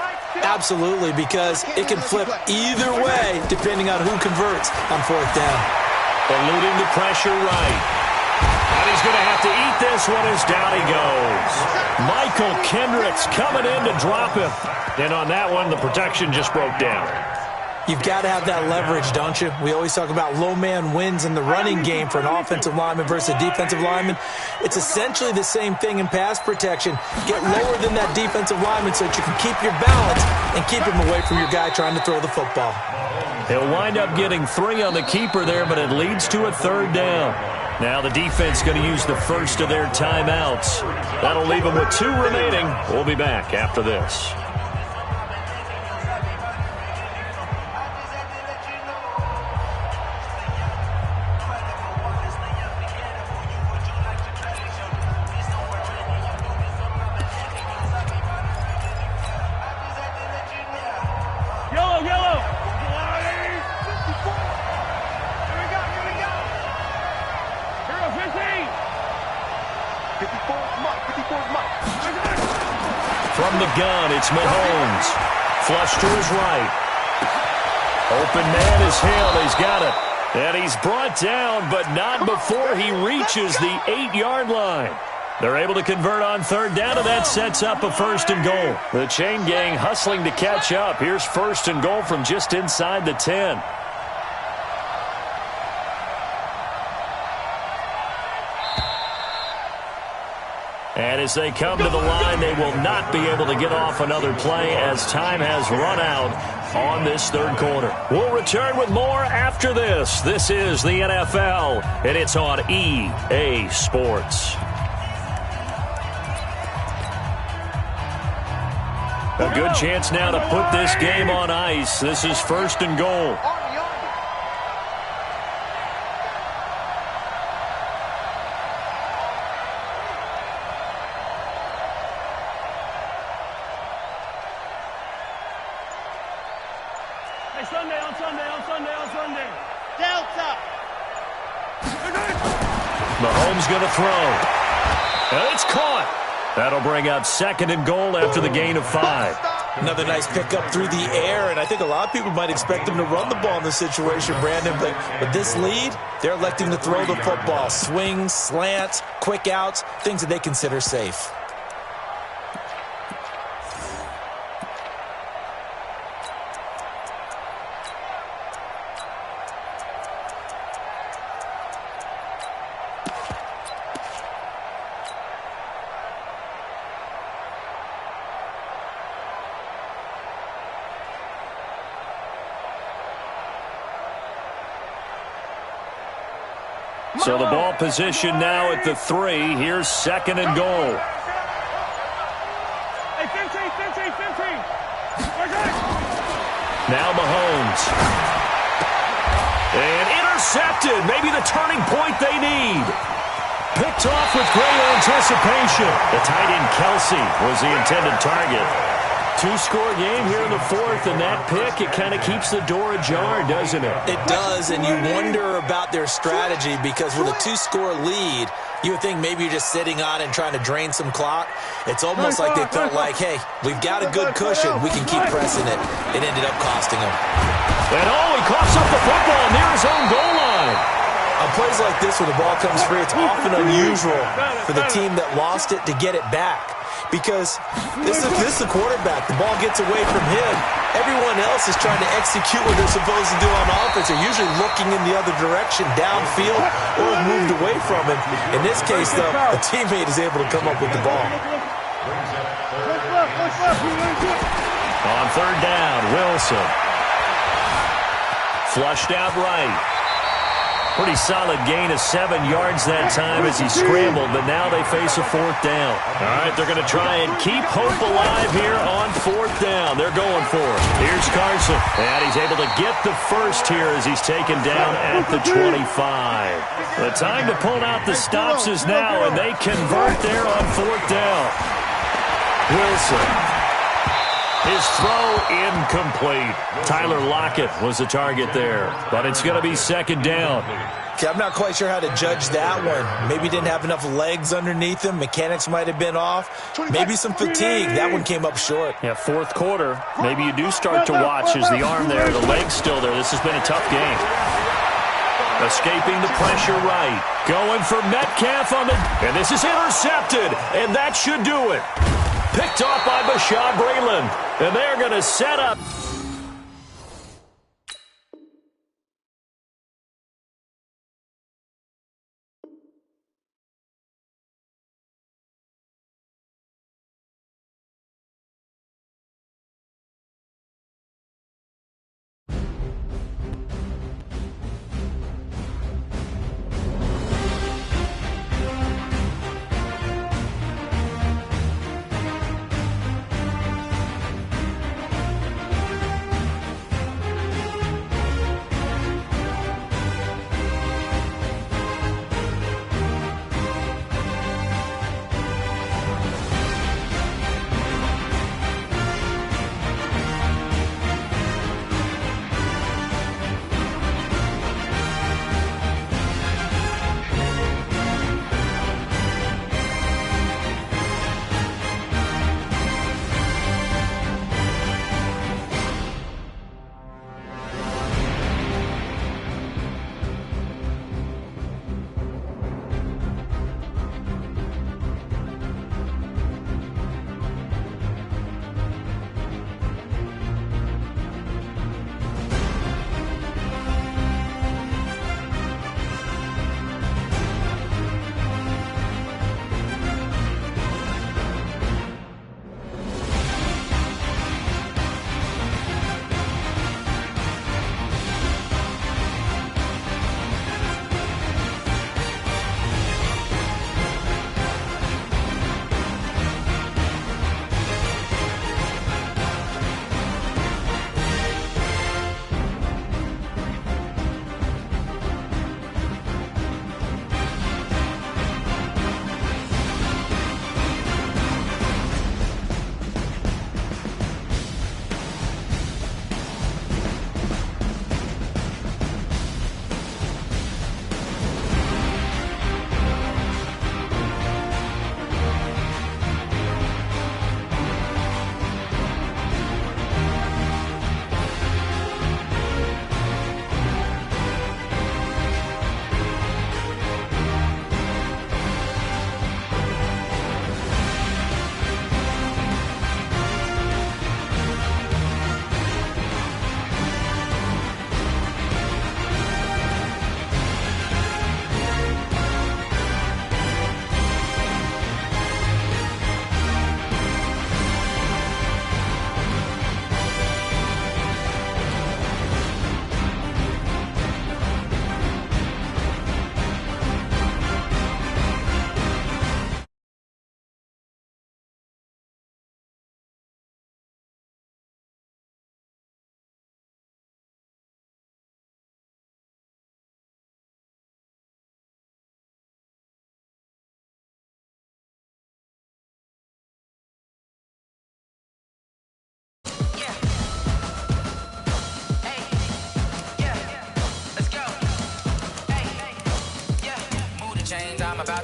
Absolutely, because it can flip either way depending on who converts on fourth down. Eluding the pressure right. And he's going to have to eat this one as down he goes. Michael Kendricks coming in to drop him. And on that one, the protection just broke down. You've got to have that leverage, don't you? We always talk about low man wins in the running game for an offensive lineman versus a defensive lineman. It's essentially the same thing in pass protection. Get lower than that defensive lineman so that you can keep your balance and keep him away from your guy trying to throw the football. He'll wind up getting 3 on the keeper there, but it leads to a third down. Now the defense going to use the first of their timeouts. That'll leave them with 2 remaining. We'll be back after this. From the gun, it's Mahomes. Flush to his right. Open man is Hill. He's got it. And he's brought down, but not before he reaches the 8-yard line. They're able to convert on third down, and that sets up a first and goal. The chain gang hustling to catch up. Here's first and goal from just inside the 10. And as they come to the line, they will not be able to get off another play as time has run out on this third quarter. We'll return with more after this. This is the NFL, and it's on EA Sports. A good chance now to put this game on ice. This is first and goal. Sunday. Delta. Mahomes going to throw. And it's caught. That'll bring up 2nd and goal after the gain of 5. Another nice pickup through the air, and I think a lot of people might expect them to run the ball in this situation, Brandon. But with this lead, they're electing to throw the football. Swings, slants, quick outs, things that they consider safe. So the ball position now at the 3. Here's 2nd and goal. Hey, 15. Now Mahomes. And intercepted. Maybe the turning point they need. Picked off with great anticipation. The tight end Kelsey was the intended target. 2-score game here in the 4th, and that pick, it kind of keeps the door ajar, doesn't it? It does, and you wonder about their strategy because with a 2-score lead, you would think maybe you're just sitting on it and trying to drain some clock. It's almost like they felt like, hey, we've got a good cushion. We can keep pressing it. It ended up costing them. And he coughs up the football near his own goal line. On plays like this where the ball comes free, it's often unusual for the team that lost it to get it back. Because this is the quarterback. The ball gets away from him. Everyone else is trying to execute what they're supposed to do on offense. They're usually looking in the other direction, downfield, or moved away from him. In this case, though, a teammate is able to come up with the ball. On 3rd down, Wilson. Flushed out right. Pretty solid gain of 7 yards that time as he scrambled, but now they face a 4th down. All right, they're going to try and keep hope alive here on 4th down. They're going for it. Here's Carson, and he's able to get the first here as he's taken down at the 25. The time to pull out the stops is now, and they convert there on 4th down. Wilson. His throw incomplete. Tyler Lockett was the target there, but it's going to be 2nd down. Okay, I'm not quite sure how to judge that one. Maybe didn't have enough legs underneath him. Mechanics might have been off. Maybe some fatigue. That one came up short. Yeah, 4th quarter. Maybe you do start to watch as the arm there, the leg's still there. This has been a tough game. Escaping the pressure right. Going for Metcalf on the... And this is intercepted, and that should do it. Picked off by Bashaud Breeland. And they're going to set up.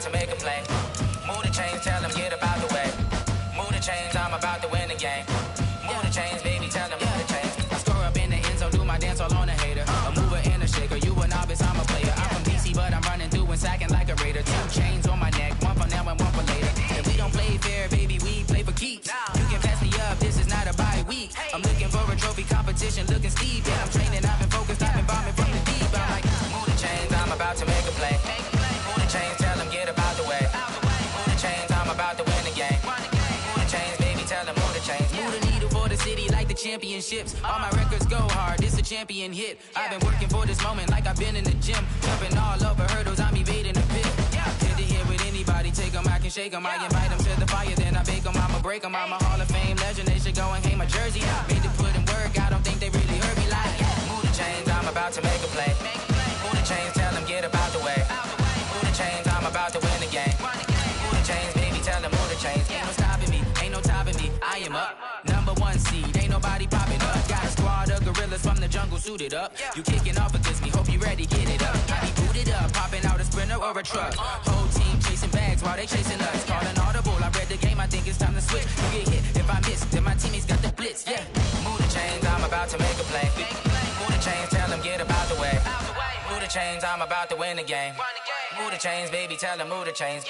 about to make a play. Move the chains, tell them get about the way. Move the chains, I'm about to win the game. Move the chains, baby, tell them move the chains. I score up in the end zone, do my dance all on a hater. A mover and a shaker, you a novice, I'm a player. I'm from DC, but I'm running through and sacking like a raider. 2 chains on my neck, one for now and one for later. If we don't play fair, baby, we play for keeps. You can pass me up, this is not a bye week. I'm looking for a trophy competition, looking steep. Yeah, I'm training, I've been focused, I've been bombing from the deep. I'm like, move the chains, I'm about to make a play. Move the chains, tell them get about the way. Move the chains, I'm about to win the game. Move the chains, baby, tell them move the chains. Move the needle for the city like the championships. All my records go hard, it's a champion hit. I've been working for this moment like I've been in the gym. Jumping all over hurdles, I'm evading the pit. Hit the hit with anybody, take them, I can shake them. I invite them to the fire, then I bake them, I'ma break them. I'm a Hall of Fame legend, they should go and hang my jersey. Made to put in work, I don't think they really heard me like, move the chains, I'm about to make a play. Move the chains, tell them get about the way. Move the chains, I'm about to win the game. Move the chains, baby, tell them move the chains. Ain't no stopping me, ain't no topping me, I am up. Number 1 seed, ain't nobody popping up. Got a squad of gorillas from the jungle suited up. You kicking off against me, hope you ready, get it up. I be booted up, popping out a sprinter or a truck. Whole team chasing bags while they chasing us. Calling audible, I read the game, I think it's time to switch. You get hit, if I miss, then my teammates got the blitz, yeah. Move the chains, I'm about to make a play. Move the chains, tell them get about the way. Move the chains, I'm about to win the game. Move the chains, baby, tell them move the chains.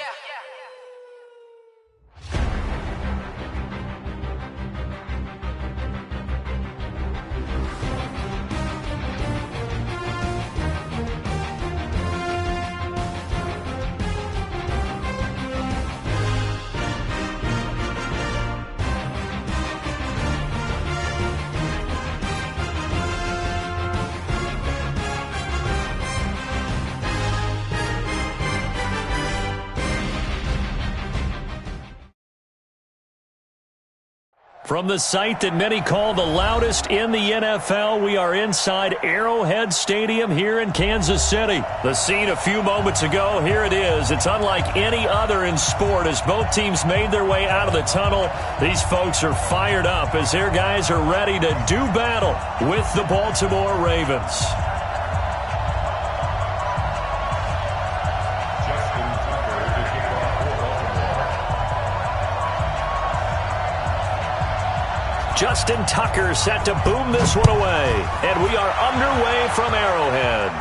From the site that many call the loudest in the NFL, we are inside Arrowhead Stadium here in Kansas City. The scene a few moments ago, here it is. It's unlike any other in sport as both teams made their way out of the tunnel. These folks are fired up as their guys are ready to do battle with the Baltimore Ravens. Justin Tucker set to boom this one away. And we are underway from Arrowhead.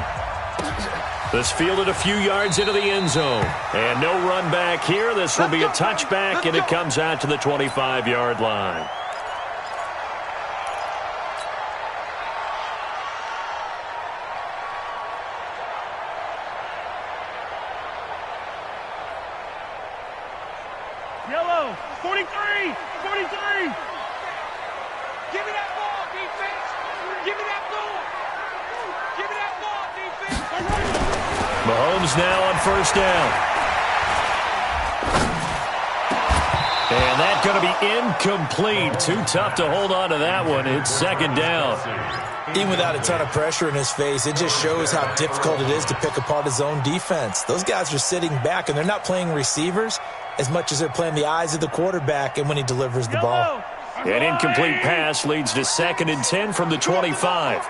This fielded a few yards into the end zone. And no run back here. This will be a touchback, and it comes out to the 25-yard line. Yellow, 43, 43. Give me that ball, defense! Give me that ball! Give me that ball, defense! Mahomes now on first down. And that's going to be incomplete. Too tough to hold on to that one. It's second down. Even without a ton of pressure in his face, it just shows how difficult it is to pick apart his own defense. Those guys are sitting back, and they're not playing receivers as much as they're playing the eyes of the quarterback and when he delivers the ball. An incomplete pass leads to 2nd and 10 from the 25.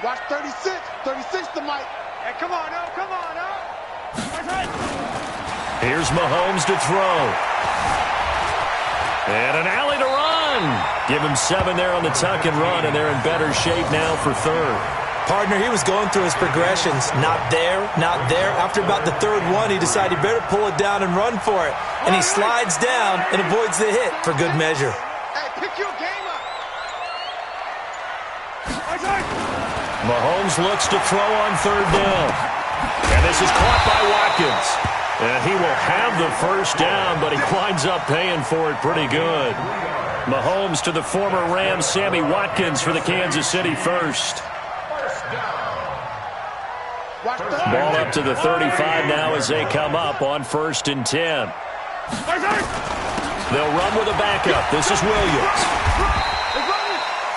Watch 36. 36 to Mike. Hey, come on, now. Come on, now. Here's Mahomes to throw. And an alley to run. Give him 7 there on the tuck and run, and they're in better shape now for third. Partner, he was going through his progressions. Not there, not there. After about the third one, he decided he better pull it down and run for it. And he slides down and avoids the hit for good measure. Hey, pick your game up. Mahomes looks to throw on third down. And this is caught by Watkins. And he will have the first down, but he winds up paying for it pretty good. Mahomes to the former Rams, Sammy Watkins, for the Kansas City first. Ball up to the 35 now as they come up on 1st and 10. They'll run with a backup. This is Williams.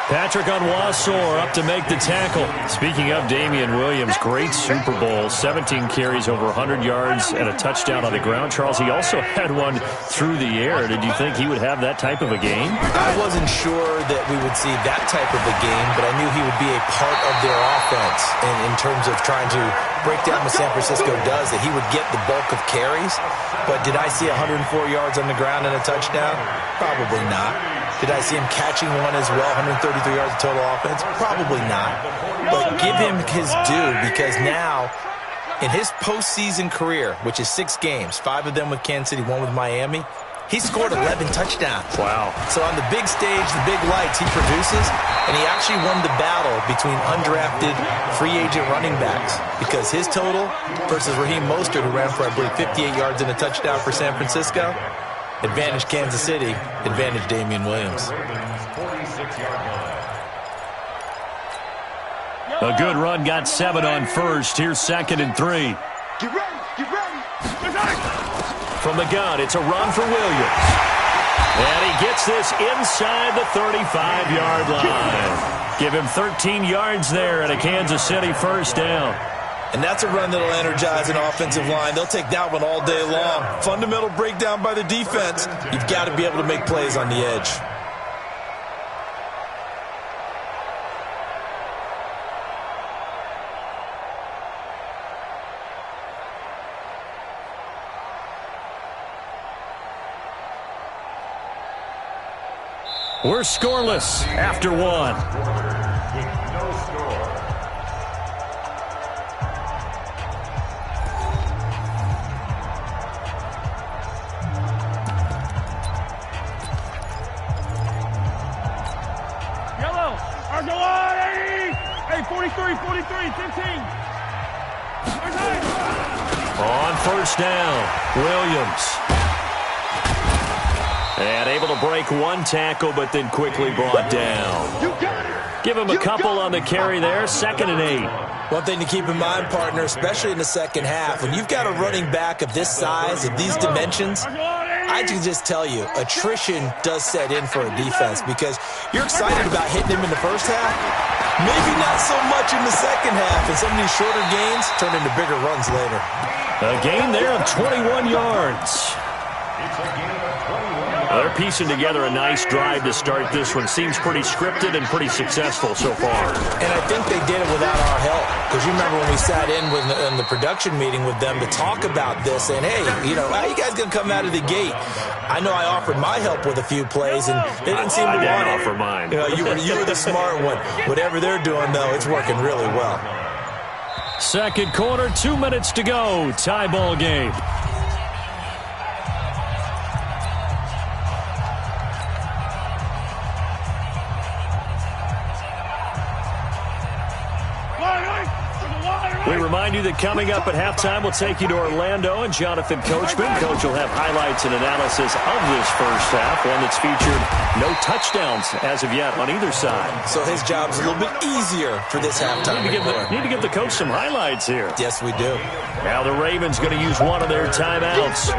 Patrick Onwuasor up to make the tackle. Speaking of Damian Williams, great Super Bowl, 17 carries, over 100 yards, and a touchdown on the ground. Charles, he also had one through the air. Did you think he would have that type of a game? I wasn't sure that we would see that type of a game, but I knew he would be a part of their offense in terms of trying to break down what San Francisco does, that he would get the bulk of carries. But did I see 104 yards on the ground and a touchdown? Probably not. Did I see him catching one as well, 133 yards of total offense? Probably not. But give him his due, because now, in his postseason career, which is 6 games, 5 of them with Kansas City, 1 with Miami, he scored 11 touchdowns. Wow. So on the big stage, the big lights, he produces, and he actually won the battle between undrafted free agent running backs, because his total versus Raheem Mostert, who ran for, I believe, 58 yards and a touchdown for San Francisco, advantage Kansas City, advantage Damian Williams. A good run, got 7 on first. Here's 2nd and 3. Get ready, get ready. From the gun, it's a run for Williams. And he gets this inside the 35-yard line. Give him 13 yards there and a Kansas City first down. And that's a run that'll energize an offensive line. They'll take that one all day long. Fundamental breakdown by the defense. You've got to be able to make plays on the edge. We're scoreless after 1. No score. Yellow. Argolani. Hey, 43, 43, 15. On first down, Williams. And able to break 1 tackle, but then quickly brought down. Give him a couple on the carry there, 2nd and 8. One thing to keep in mind, partner, especially in the second half, when you've got a running back of this size, of these dimensions, I can just tell you, attrition does set in for a defense, because you're excited about hitting him in the first half, maybe not so much in the second half, and some of these shorter gains turn into bigger runs later. A gain there of 21 yards. It's a gain of 21. They're piecing together a nice drive to start this one. Seems pretty scripted and pretty successful so far. And I think they did it without our help. Because you remember when we sat in the production meeting with them to talk about this, and hey, you know, how you guys going to come out of the gate? I know I offered my help with a few plays, and they didn't seem to want it. I didn't offer mine. You know, you were the smart one. Whatever they're doing, though, it's working really well. Second quarter, 2 minutes to go. Tie ball game. We remind you that coming up at halftime, we'll take you to Orlando and Jonathan Coachman. Coach will have highlights and analysis of this first half, one that's featured no touchdowns as of yet on either side. So his job's a little bit easier for this halftime. Need to give the coach some highlights here. Yes, we do. Now the Ravens going to use one of their timeouts.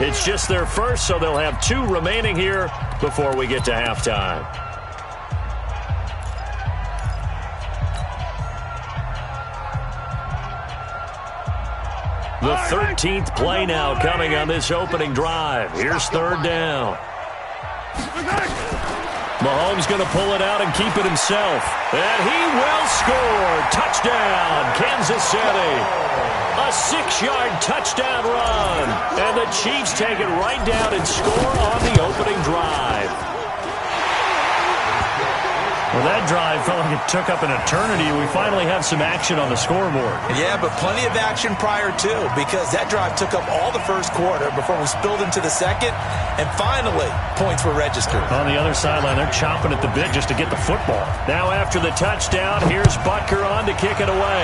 It's just their first, so they'll have 2 remaining here before we get to halftime. The 13th play now coming on this opening drive. Here's 3rd down. Mahomes going to pull it out and keep it himself. And he will score. Touchdown, Kansas City. A 6-yard touchdown run. And the Chiefs take it right down and score on the opening drive. Well, that drive felt like it took up an eternity. We finally have some action on the scoreboard. Yeah, but plenty of action prior to, because that drive took up all the first quarter before we spilled into the second, and finally, points were registered. On the other sideline, they're chomping at the bit just to get the football. Now after the touchdown, here's Butker on to kick it away.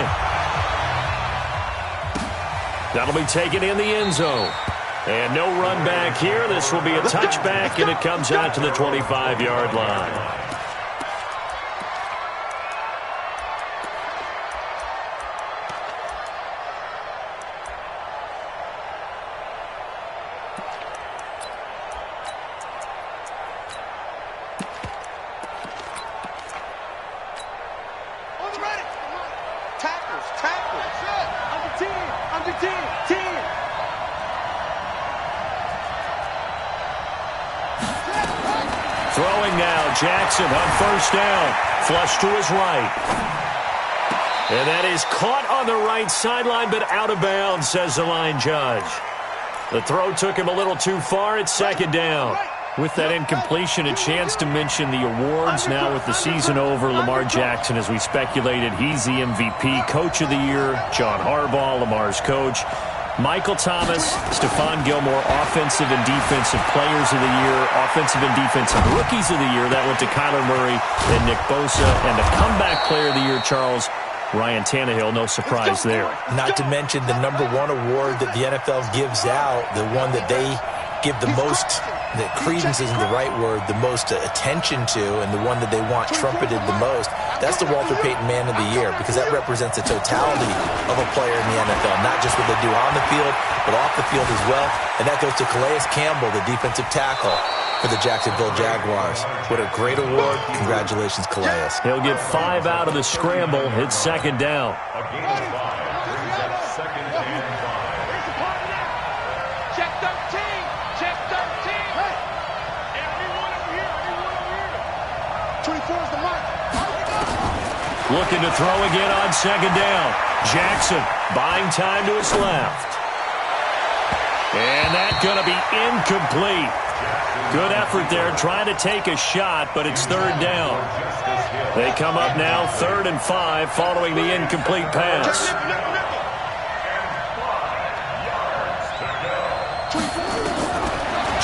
That'll be taken in the end zone. And no run back here. This will be a touchback, and it comes out to the 25-yard line. Tackles. Under 10. Under 10. 10. Throwing now, Jackson on first down. Flush to his right. And that is caught on the right sideline, but out of bounds, says the line judge. The throw took him a little too far. It's second down. With that incompletion, a chance to mention the awards. Now with the season over, Lamar Jackson, as we speculated, he's the MVP. Coach of the Year, John Harbaugh, Lamar's coach. Michael Thomas, Stephon Gilmore, Offensive and Defensive Players of the Year, Offensive and Defensive Rookies of the Year. That went to Kyler Murray and Nick Bosa. And the Comeback Player of the Year, Charles, Ryan Tannehill. No surprise there. Not to mention the #1 award that the NFL gives out, the one that they give the most, that credence isn't the right word, the most attention to, and the one that they want trumpeted the most. That's the Walter Payton Man of the Year, because that represents the totality of a player in the NFL, not just what they do on the field, but off the field as well. And that goes to Calais Campbell, the defensive tackle for the Jacksonville Jaguars. What a great award. Congratulations, Calais. He'll get 5 out of the scramble. It's second down. Check 13. Check 13. Hey. Everyone over here. Everyone over here. 24 is the mark. Looking to throw again on second down. Jackson buying time to his left. And that's going to be incomplete. Good effort there trying to take a shot, but it's third down. They come up now 3rd and 5 following the incomplete pass.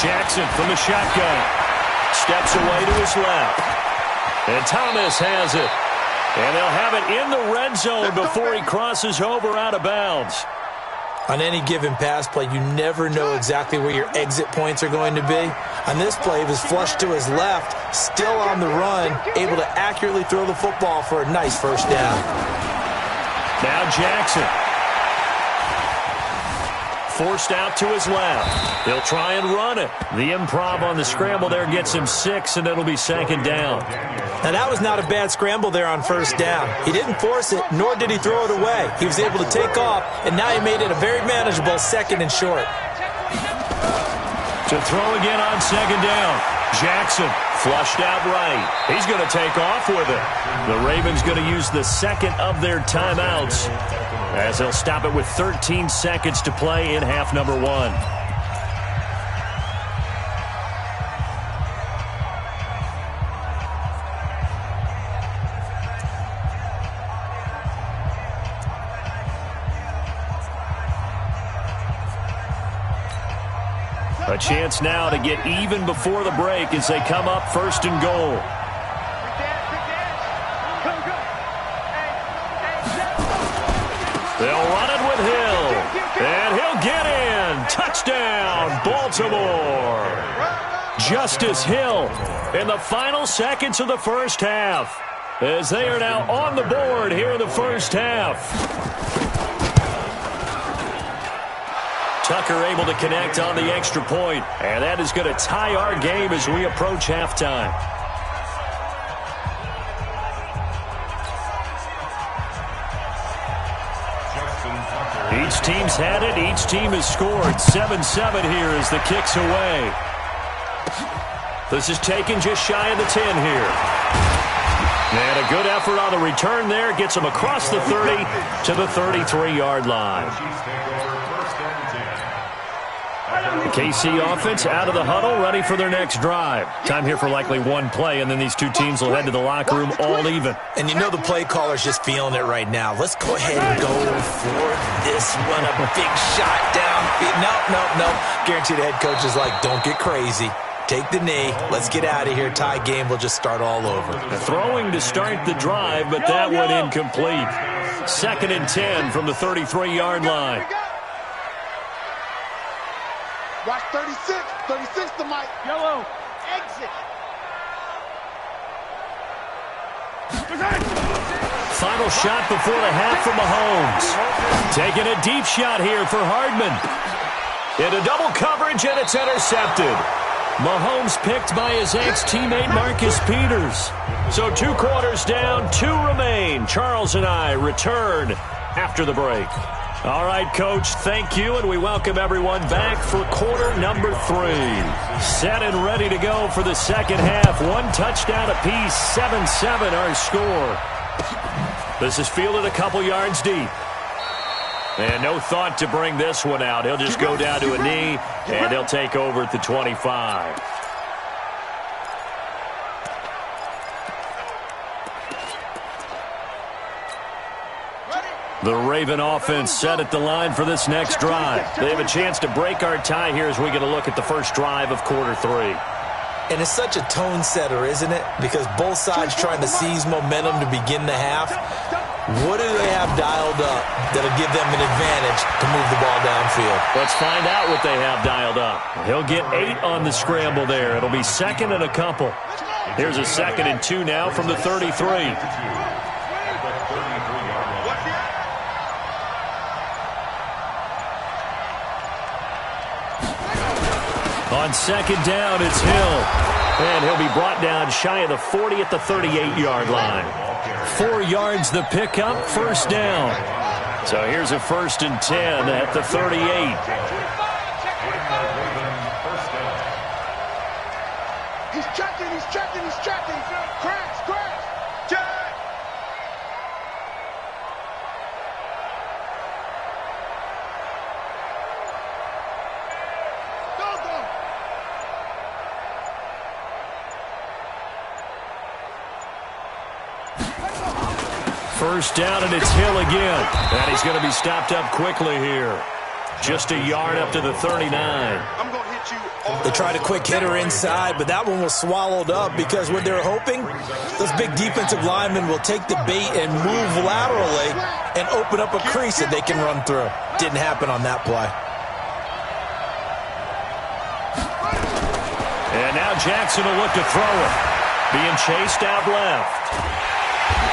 Jackson from the shotgun. Steps away to his left. And Thomas has it. And they'll have it in the red zone before he crosses over out of bounds. On any given pass play, you never know exactly where your exit points are going to be. On this play, he was flushed to his left, still on the run, able to accurately throw the football for a nice first down. Now Jackson. Forced out to his left. They'll try and run it. The improv on the scramble there gets him 6, and it'll be second down. Now, that was not a bad scramble there on first down. He didn't force it, nor did he throw it away. He was able to take off, and now he made it a very manageable 2nd and short. To throw again on second down. Jackson flushed out right. He's going to take off with it. The Ravens going to use the second of their timeouts, as they'll stop it with 13 seconds to play in half number 1. A chance now to get even before the break as they come up 1st and goal. They'll run it with Hill. And he'll get in. Touchdown, Baltimore. Justice Hill in the final seconds of the first half, as they are now on the board here in the first half. Tucker able to connect on the extra point, and that is going to tie our game as we approach halftime. Each team's had it. Each team has scored. 7-7 here as the kick's away. This is taken just shy of the 10 here. And a good effort on the return there. Gets them across the 30 to the 33-yard line. The KC offense out of the huddle, ready for their next drive. Time here for likely one play, and then these two teams will head to the locker room all even. And you know the play caller's just feeling it right now. Let's go ahead and go for this one. A big shot down. No. Guaranteed the head coach is like, don't get crazy. Take the knee. Let's get out of here. Tie game. We'll just start all over. Throwing to start the drive, but that one incomplete. 2nd and 10 from the 33-yard line. Watch 36. 36 to Mike. Yellow. Exit. Final shot before the half from Mahomes. Taking a deep shot here for Hardman. Into double coverage, and it's intercepted. Mahomes picked by his ex-teammate Marcus Peters. So 2 quarters down, 2 remain. Charles and I return after the break. All right, Coach, thank you, and we welcome everyone back for quarter number 3. Set and ready to go for the second half. 1 touchdown apiece, 7-7 our score. This is fielded a couple yards deep. And no thought to bring this one out. He'll just go down to a knee, and he'll take over at the 25. The Raven offense set at the line for this next drive. They have a chance to break our tie here as we get a look at the first drive of quarter 3. And it's such a tone setter, isn't it? Because both sides trying to seize momentum to begin the half. What do they have dialed up that'll give them an advantage to move the ball downfield? Let's find out what they have dialed up. He'll get 8 on the scramble there. It'll be second and a couple. Here's a 2nd and 2 now from the 33. On 2nd down, it's Hill. And he'll be brought down shy of the 40 at the 38-yard line. 4 yards the pickup, 1st down. So here's a 1st and 10 at the 38. He's checking, he's checking, he's checking. Crash, crash. Check. Go. 1st down, and it's Hill again. And he's going to be stopped up quickly here. Just a yard up to the 39. I'm going to hit you. They tried a quick hitter inside, but that one was swallowed up because what they're hoping, those big defensive linemen will take the bait and move laterally and open up a crease that they can run through. Didn't happen on that play. And now Jackson will look to throw it. Being chased out left.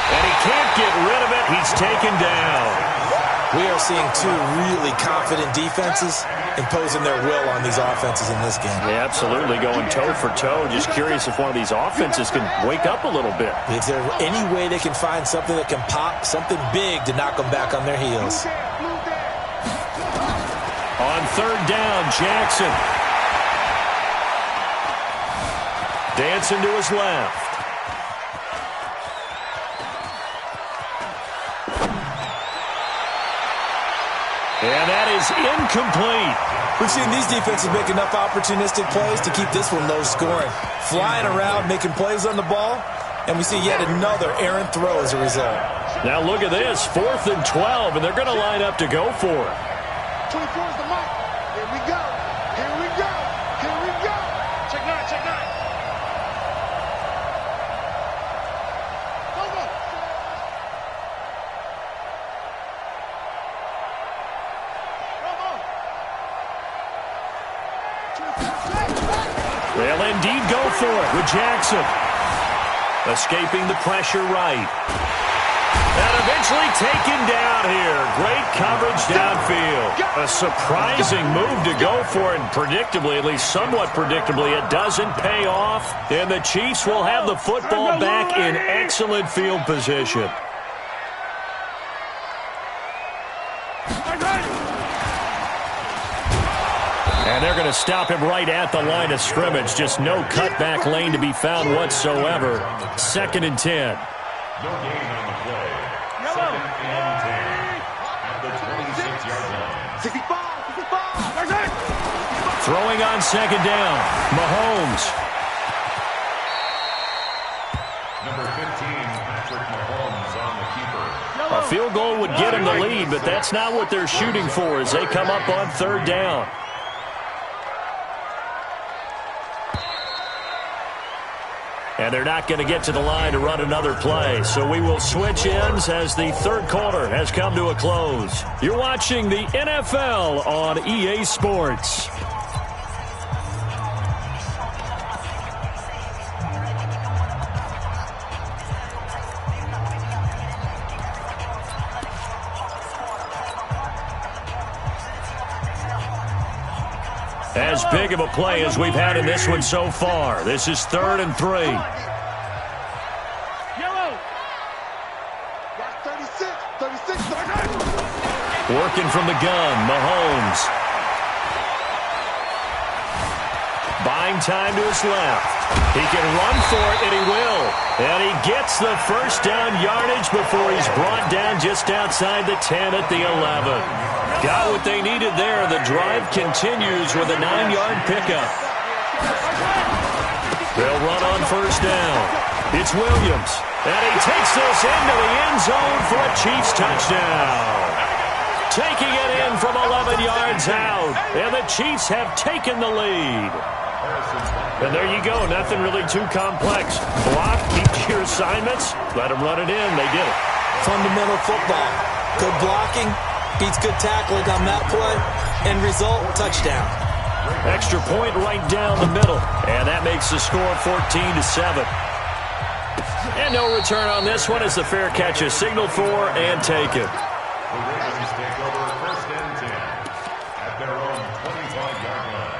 And he can't get rid of it. He's taken down. We are seeing 2 really confident defenses imposing their will on these offenses in this game. Yeah, absolutely, going toe for toe. Just curious if one of these offenses can wake up a little bit. Is there any way they can find something that can pop, something big to knock them back on their heels? On 3rd down, Jackson. Dancing to his left. And that is incomplete. We've seen these defenses make enough opportunistic plays to keep this one low scoring. Flying around, making plays on the ball, and we see yet another errant throw as a result. Now look at this, 4th and 12, and they're going to line up to go for it. 24 is the mark. Here we go. Here we go. Here we go. Check 9, check 9. Go. They'll indeed go for it with Jackson. Escaping the pressure right. And eventually taken down here. Great coverage downfield. A surprising move to go for it. And predictably, at least somewhat predictably, it doesn't pay off. And the Chiefs will have the football back in excellent field position. And they're going to stop him right at the line of scrimmage. Just no cutback lane to be found whatsoever. 2nd and 10. No gain on the play. 2nd and 10 at the 26-yard line. 65. Throwing on 2nd down. Mahomes. Number 15, Patrick Mahomes on the keeper. A field goal would get him the lead, but that's not what they're shooting for as they come up on 3rd down. And they're not going to get to the line to run another play. So we will switch ends as the 3rd quarter has come to a close. You're watching the NFL on EA Sports. As big of a play as we've had in this one so far. This is 3rd and 3. Working from the gun, Mahomes. Buying time to his left. He can run for it, and he will. And he gets the first down yardage before he's brought down just outside the 10 at the 11. Got what they needed there. The drive continues with a 9-yard pickup. They'll run on first down. It's Williams. And he takes this into the end zone for a Chiefs touchdown. Taking it in from 11 yards out. And the Chiefs have taken the lead. And there you go. Nothing really too complex. Block, keep your assignments, let them run it in. They did it. Fundamental football. Good blocking beats good tackling on that play. End result, touchdown. Extra point right down the middle. And that makes the score 14-7. And no return on this one as the fair catch is signaled for and taken. The Ravens take over 1st and 10 at their own 25-yard line.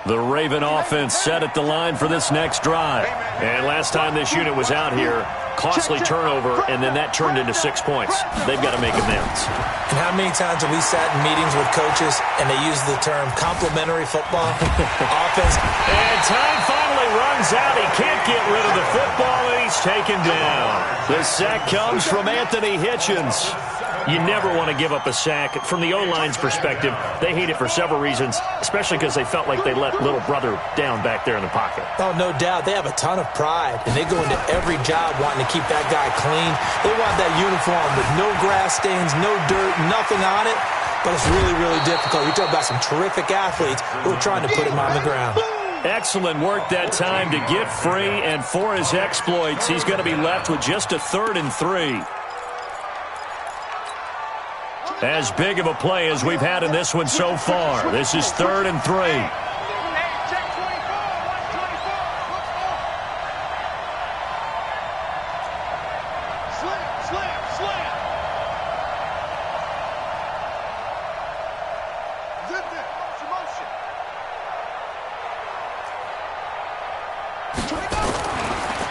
The Raven offense set at the line for this next drive. And last time this unit was out here, costly turnover, and then that turned into 6 points. They've got to make amends. And how many times have we sat in meetings with coaches and they use the term complementary football offense? And time finally runs out. He can't get rid of the football, and he's taken down. The sack comes from Anthony Hitchens. You never want to give up a sack. From the O-line's perspective, they hate it for several reasons, especially because they felt like they let little brother down back there in the pocket. Oh, no doubt. They have a ton of pride, and they go into every job wanting to keep that guy clean. They want that uniform with no grass stains, no dirt, nothing on it. But it's really, really difficult. You're talking about some terrific athletes who are trying to put him on the ground. Excellent work that time to get free, and for his exploits, he's going to be left with just a 3rd and 3. As big of a play as we've had in this one so far. This is 3rd and 3.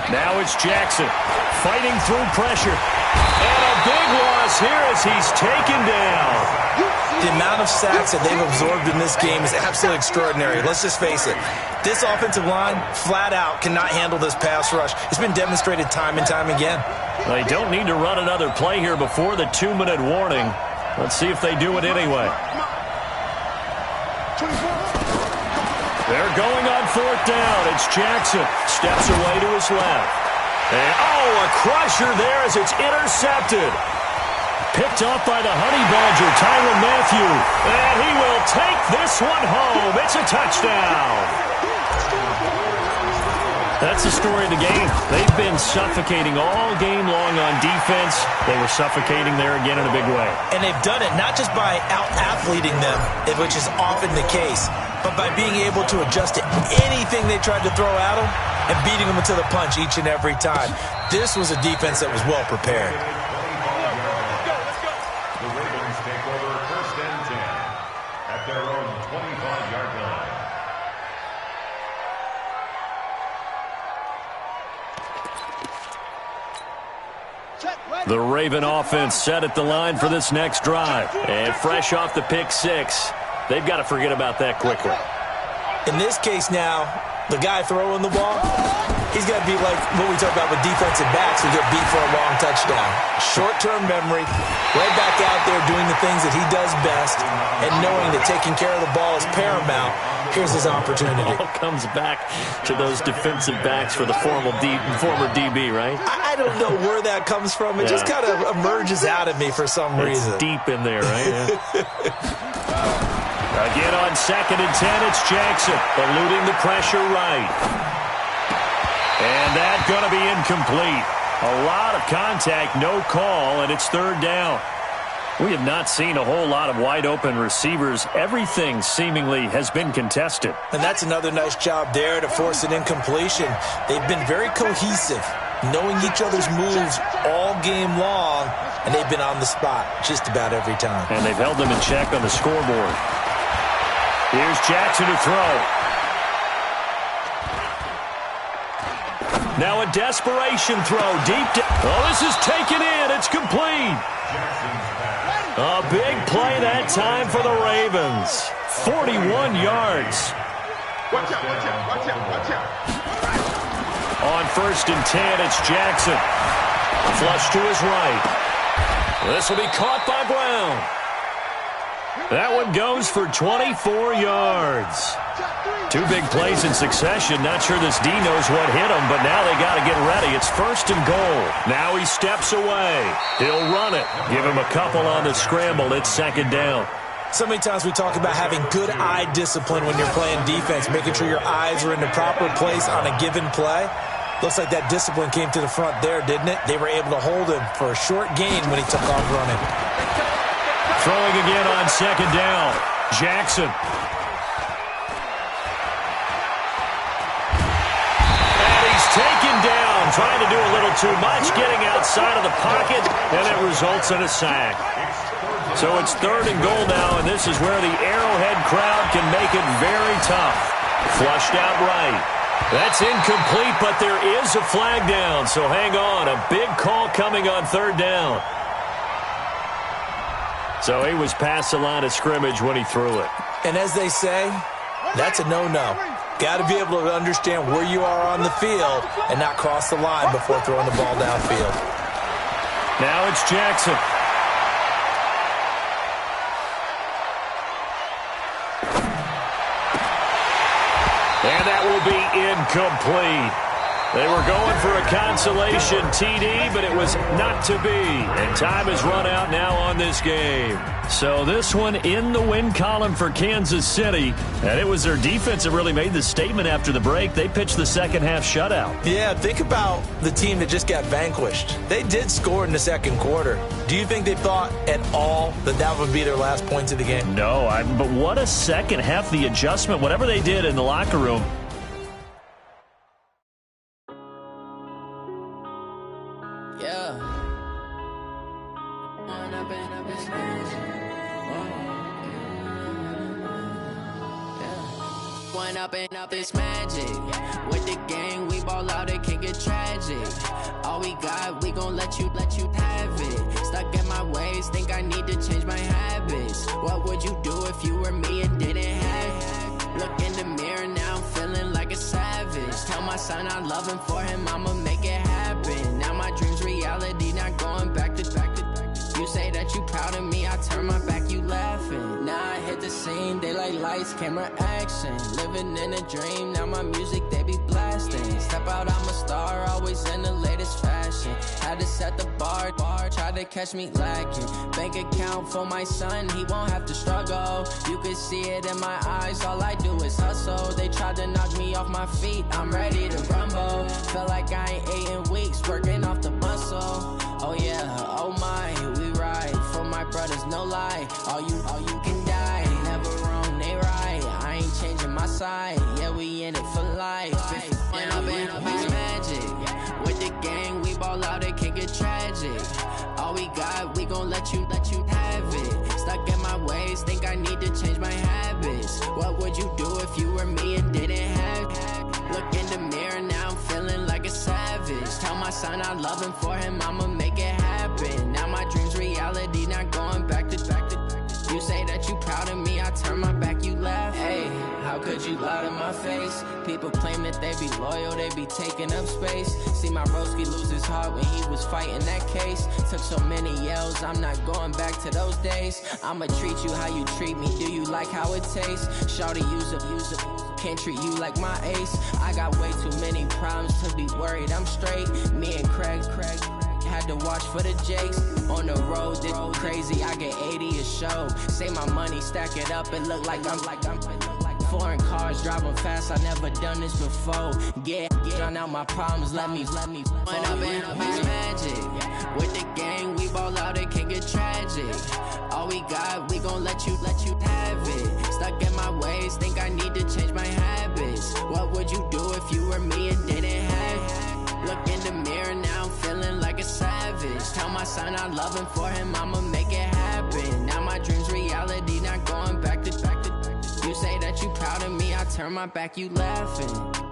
Now it's Jackson fighting through pressure. And a big loss here as he's taken down. The amount of sacks that they've absorbed in this game is absolutely extraordinary. Let's just face it. This offensive line, flat out, cannot handle this pass rush. It's been demonstrated time and time again. They don't need to run another play here before the 2-minute warning. Let's see if they do it anyway. They're going on 4th down. It's Jackson. Steps away to his left. And, a crusher there as it's intercepted. Picked off by the Honey Badger, Tyrann Mathieu. And he will take this one home. It's a touchdown. That's the story of the game. They've been suffocating all game long on defense. They were suffocating there again in a big way. And they've done it not just by out-athleting them, which is often the case, but by being able to adjust to anything they tried to throw at them and beating them to the punch each and every time. This was a defense that was well prepared. The Ravens take over 1st and 10 at their own 25-yard line. The Raven offense set at the line for this next drive. And fresh off the pick 6, they've got to forget about that quickly. In this case now, the guy throwing the ball, he's got to be like what we talk about with defensive backs who get beat for a long touchdown. Short-term memory, right back out there doing the things that he does best, and knowing that taking care of the ball is paramount. Here's his opportunity. It all comes back to those defensive backs for the former DB, right? I don't know where that comes from. It just kind of emerges out of me for some reason. It's deep in there, right? Yeah. Again on 2nd and 10, it's Jackson eluding the pressure right. And that's going to be incomplete. A lot of contact, no call, and it's 3rd down. We have not seen a whole lot of wide-open receivers. Everything seemingly has been contested. And that's another nice job there to force an incompletion. They've been very cohesive. knowing each other's moves all game long, and they've been on the spot just about every time. And they've held them in check on the scoreboard. Here's Jackson to throw. Now a desperation throw deep down. Oh, this is taken in. It's complete. A big play that time for the Ravens. 41 yards. Watch out, watch out, watch out, watch out. On 1st and 10, it's Jackson. Flush to his right. This will be caught by Brown. That one goes for 24 yards. 2 big plays in succession. Not sure this D knows what hit him, but now they got to get ready. It's 1st and goal. Now he steps away. He'll run it. Give him a couple on the scramble. It's 2nd down. So many times we talk about having good eye discipline when you're playing defense, making sure your eyes are in the proper place on a given play. Looks like that discipline came to the front there, didn't it? They were able to hold him for a short gain when he took off running. Throwing again on 2nd down. Jackson. And he's taken down, trying to do a little too much, getting outside of the pocket, and it results in a sack. So it's 3rd and goal now, and this is where the Arrowhead crowd can make it very tough. Flushed out right. That's incomplete, but there is a flag down, so hang on. A big call coming on 3rd down. So he was past the line of scrimmage when he threw it. And as they say, that's a no-no. Got to be able to understand where you are on the field and not cross the line before throwing the ball downfield. Now it's Jackson. And that will be incomplete. They were going for a consolation TD, but it was not to be. And time has run out now on this game. So this one in the win column for Kansas City. And it was their defense that really made the statement after the break. They pitched the second half shutout. Yeah, think about the team that just got vanquished. They did score in the second quarter. Do you think they thought at all that that would be their last points of the game? No, but what a second half, the adjustment, whatever they did in the locker room. Up this magic with the gang, we ball out, it can get tragic. All we got, we gon' let you have it. Stuck in my ways, think I need to change my habits. What would you do if you were me and didn't have it? Look in the mirror now, I'm feeling like a savage. Tell my son I love him, for him I'ma make it happen. Now my dream's reality, not going back to. You say that you proud of me, I turn my back, you laughing. Now I hit the scene, they like lights, camera, action. Living in a dream, now my music, they be blasting. Step out, I'm a star, always in the latest fashion. Had to set the bar, try to catch me lacking. Bank account for my son, he won't have to struggle. You can see it in my eyes, all I do is hustle. They tried to knock me off my feet, I'm ready to rumble. Felt like I ain't ate in weeks, working off the muscle. Oh yeah, oh my, we ride for my brothers, no lie. All you can die, never wrong, they right. I ain't changing my side, yeah, we in it for life. When up in magic, with the gang, we ball out, it can get tragic. All we got, we gon' let you have it. Stuck in my ways, think I need to change my habits. What would you do if you were me and didn't have it? Look in the mirror, now I'm feeling like a savage. Tell my son I love him, for him I'ma make it happen. Now my dream's reality, not going back to. You say that you proud of me, I turn my back, you laugh. Hey, how could you lie to my face? People claim that they be loyal, they be taking up space. See my broski lose his heart when he was fighting that case. Took so many yells, I'm not going back to those days. I'ma treat you how you treat me, do you like how it tastes? Shawty, use it. Can't treat you like my ace. I got way too many problems to be worried, I'm straight. Me and Craig had to watch for the Jakes. On the road, this crazy, I get 80 a show. Say my money, stack it up, it look like I'm foreign cars, driving fast, I never done this before. Get drown out my problems, let me When up in magic, with the gang, we ball out, it can get tragic. All we got, we gon' let you have it. Stuck in my ways, think I need to change my habits. What would you do if you were me and didn't have it? Look in the mirror son, I love him. For him, I'ma make it happen. Now my dream's reality, not going back to. You say that you proud of me, I turn my back, you laughing.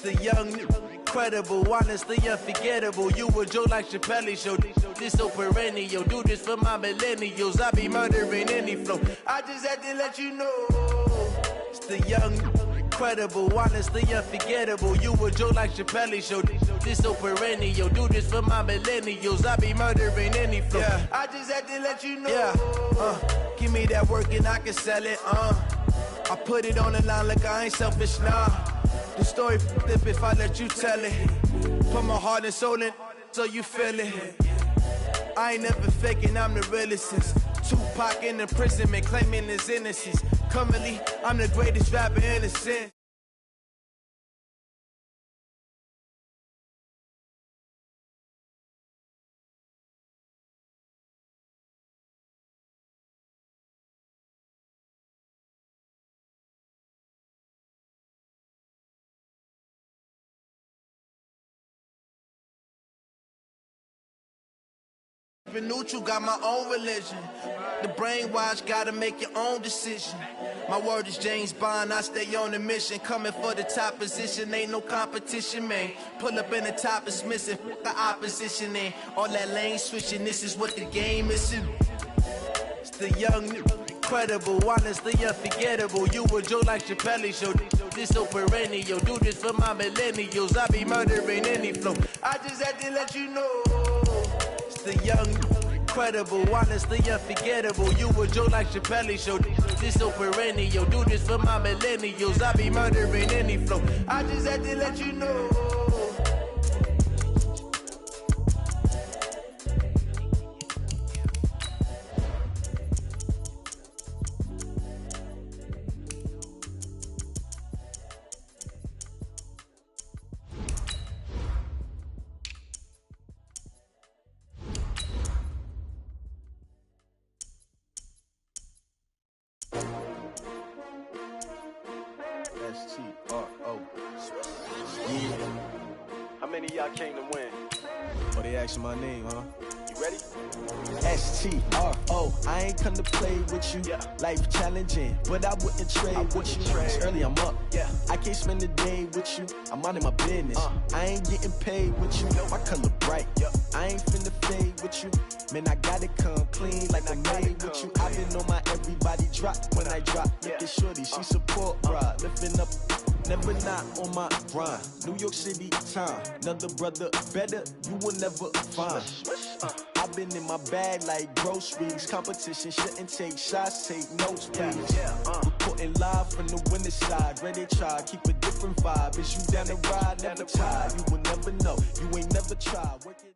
The young, incredible, honestly unforgettable. You a Joe like Chappelle show. This so perennial. Do this for my millennials. I be murdering any flow. I just had to let you know. It's the young, incredible, honestly unforgettable. You a Joe like Chappelle show. This so perennial. Do this for my millennials. I be murdering any flow. Yeah. I just had to let you know. Yeah. Give me that work and I can sell it. I put it on the line like I ain't selfish, nah. The story flip if I let you tell it. Put my heart and soul in so you feel it. I ain't never faking, I'm the realest since Tupac in imprisonment, claiming his innocence. Currently, I'm the greatest rapper in a sense. Neutral, got my own religion. The brainwash, gotta make your own decision. My word is James Bond, I stay on the mission. Coming for the top position, ain't no competition, man. Pull up in the top is missing, the opposition in. All that lane switching, this is what the game is. It's the young, incredible, honestly unforgettable. You a Joe like Chappelle show. This so perennial. Do this for my millennials. I be murdering any flow. I just had to let you know. The young, incredible, honestly unforgettable. You a Joe like Chappelle show. This so perennial. Do this for my millennials. I be murdering any flow. I just had to let you know. S-T-R-O. Yeah. How many of y'all came to win? Oh, they asking my name, huh? You ready? S-T-R-O. I ain't come to play with you. Yeah. Life challenging, but I wouldn't trade with you. It's early, I'm up. Yeah. I can't spend the day with you. I'm minding my business. I ain't getting paid with you. My color bright. I ain't finna fade with you. Man, I gotta come clean like I made with you. I been on my everybody drop when I drop. Look at shorty, she support, bruh. Lifting up, never not on my grind. New York City time, another brother better, you will never find. I've been in my bag like groceries. Competition shouldn't take shots, take notes, please. Reporting live from the winning side. Ready to try, keep a different vibe. Is you down the ride, never tired. You will never know, you ain't never tried. Work it.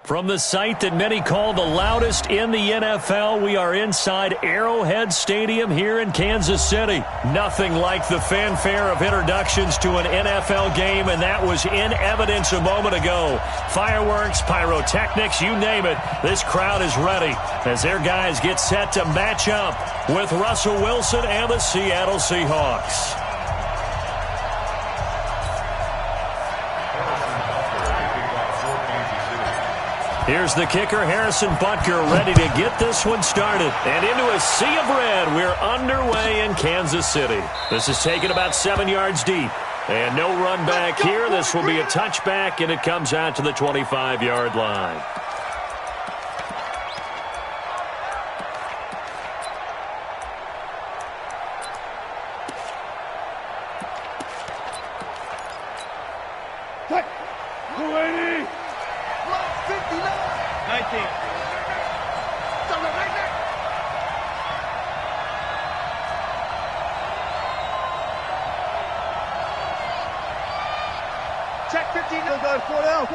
From the site that many call the loudest in the NFL, we are inside Arrowhead Stadium here in Kansas City. Nothing like the fanfare of introductions to an NFL game, and that was in evidence a moment ago. Fireworks, pyrotechnics, you name it. This crowd is ready as their guys get set to match up with Russell Wilson and the Seattle Seahawks. Here's the kicker, Harrison Butker, ready to get this one started. And into a sea of red, we're underway in Kansas City. This is taken about 7 yards deep. And no run back here. This will be a touchback, and it comes out to the 25-yard line. Check 59. 4 down.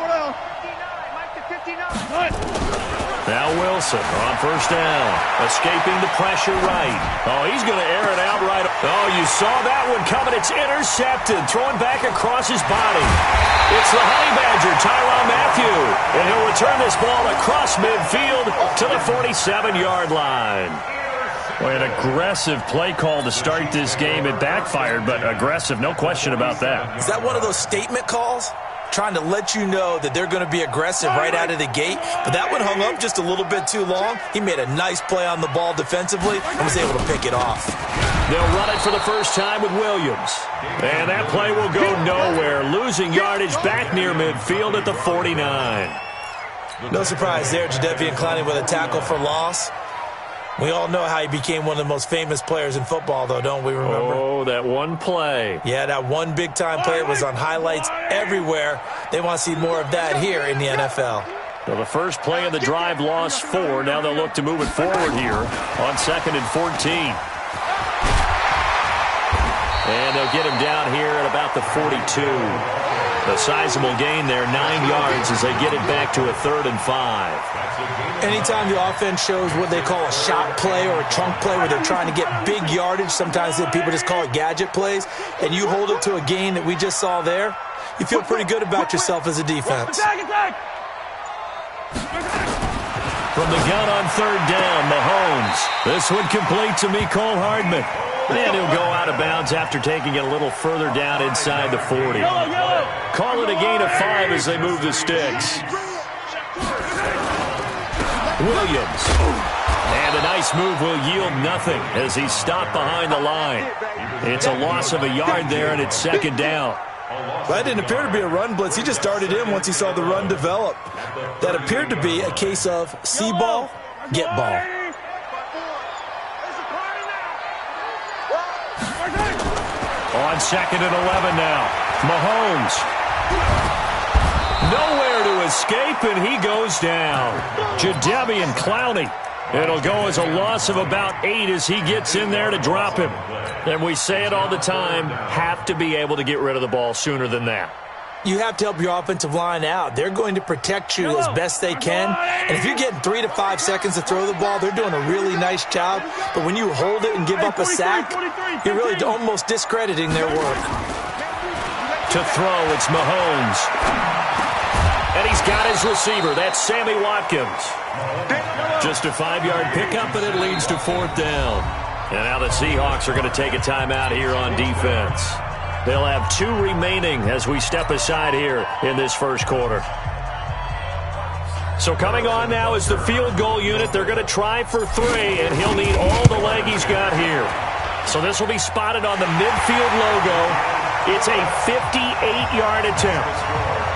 Now Wilson on first down. Escaping the pressure right. Oh, he's going to air it out right. Oh, you saw that one coming. It's intercepted. Throwing back across his body. It's the Honey Badger, Tyrann Mathieu. And he'll return this ball across midfield to the 47-yard line. Boy, an aggressive play call to start this game. It backfired, but aggressive, no question about that. Is that one of those statement calls? Trying to let you know that they're going to be aggressive right out of the gate. But that one hung up just a little bit too long. He made a nice play on the ball defensively and was able to pick it off. They'll run it for the first time with Williams. And that play will go nowhere. Losing yardage back near midfield at the 49. No surprise there, Jadeveon Clowney with a tackle for loss. We all know how he became one of the most famous players in football, though, don't we remember? Oh, that one play. Yeah, that one big-time play was on highlights everywhere. They want to see more of that here in the NFL. So the first play of the drive lost 4. Now they'll look to move it forward here on 2nd and 14. And they'll get him down here at about the 42. A sizable gain there, 9 yards as they get it back to a 3rd and 5. Anytime the offense shows what they call a shot play or a chunk play where they're trying to get big yardage, sometimes people just call it gadget plays, and you hold it to a gain that we just saw there, you feel pretty good about yourself as a defense. From the gun on 3rd down, Mahomes. This one complete to Mecole Hardman. And he'll go out of bounds after taking it a little further down inside the 40. Call it a gain of 5 as they move the sticks. Williams. And a nice move will yield nothing as he's stopped behind the line. It's a loss of a yard there, and it's 2nd down. That didn't appear to be a run blitz. He just darted in once he saw the run develop. That appeared to be a case of see ball, get ball. On 2nd and 11 now. Mahomes. Nowhere to escape, and he goes down. Jadeveon Clowney. It'll go as a loss of about 8 as he gets in there to drop him. And we say it all the time, have to be able to get rid of the ball sooner than that. You have to help your offensive line out. They're going to protect you as best they can. And if you're getting 3 to 5 seconds to throw the ball, they're doing a really nice job. But when you hold it and give up a sack, you're really almost discrediting their work. To throw, it's Mahomes. And he's got his receiver. That's Sammy Watkins. Just a 5-yard pickup, and it leads to 4th down. And now the Seahawks are going to take a timeout here on defense. They'll have 2 remaining as we step aside here in this first quarter. So coming on now is the field goal unit. They're going to try for 3, and he'll need all the leg he's got here. So this will be spotted on the midfield logo. It's a 58-yard attempt.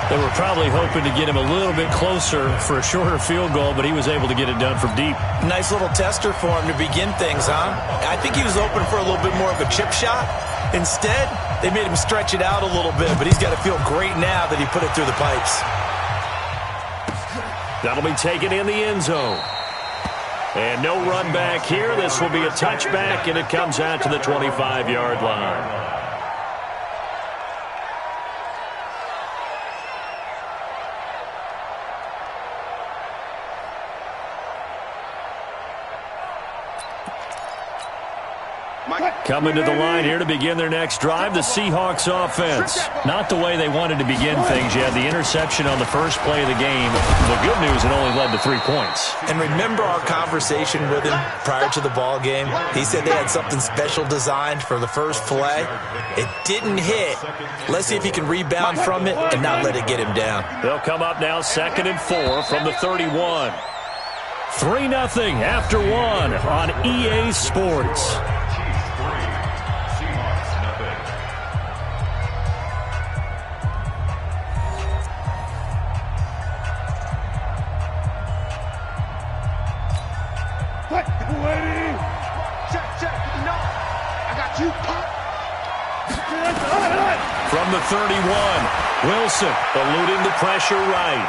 They were probably hoping to get him a little bit closer for a shorter field goal, but he was able to get it done from deep. Nice little tester for him to begin things, huh? I think he was open for a little bit more of a chip shot. Instead, they made him stretch it out a little bit, but he's got to feel great now that he put it through the pipes. That'll be taken in the end zone. And no run back here. This will be a touchback, and it comes out to the 25-yard line. Coming to the line here to begin their next drive, the Seahawks offense. Not the way they wanted to begin things. You had the interception on the first play of the game. The good news, it only led to 3 points. And remember our conversation with him prior to the ball game? He said they had something special designed for the first play. It didn't hit. Let's see if he can rebound from it and not let it get him down. They'll come up now 2nd and 4 from the 31. 3-0 after 1 on EA Sports. From the 31, Wilson eluding the pressure right.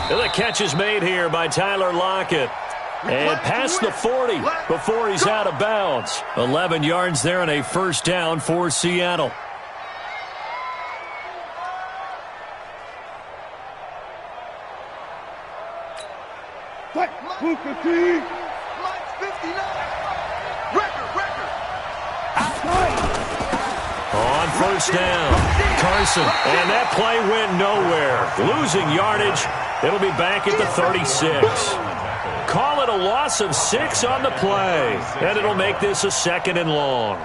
And the catch is made here by Tyler Lockett. And past the 40 before he's out of bounds. 11 yards there and a first down for Seattle. Who 15? Mike's 59. Record. On first down, Carson, and that play went nowhere. Losing yardage, it'll be back at the 36. Call it a loss of 6 on the play, and it'll make this a 2nd and long.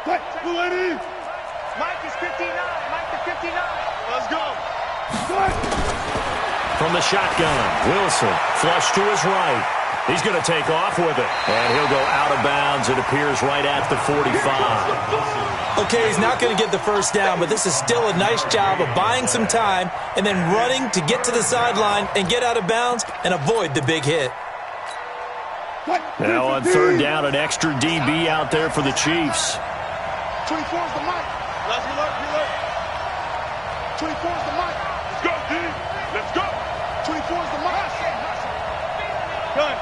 Mike is 59. Mike is 59. Let's go. From the shotgun, Wilson, flush to his right. He's going to take off with it, and he'll go out of bounds. It appears right at the 45. Okay, he's not going to get the first down, but this is still a nice job of buying some time and then running to get to the sideline and get out of bounds and avoid the big hit. Now on third down, an extra DB out there for the Chiefs. 24 is the mic. Let's alert. 24 is the mic. Let's go, D. Let's go. 24 is the mic. Gun.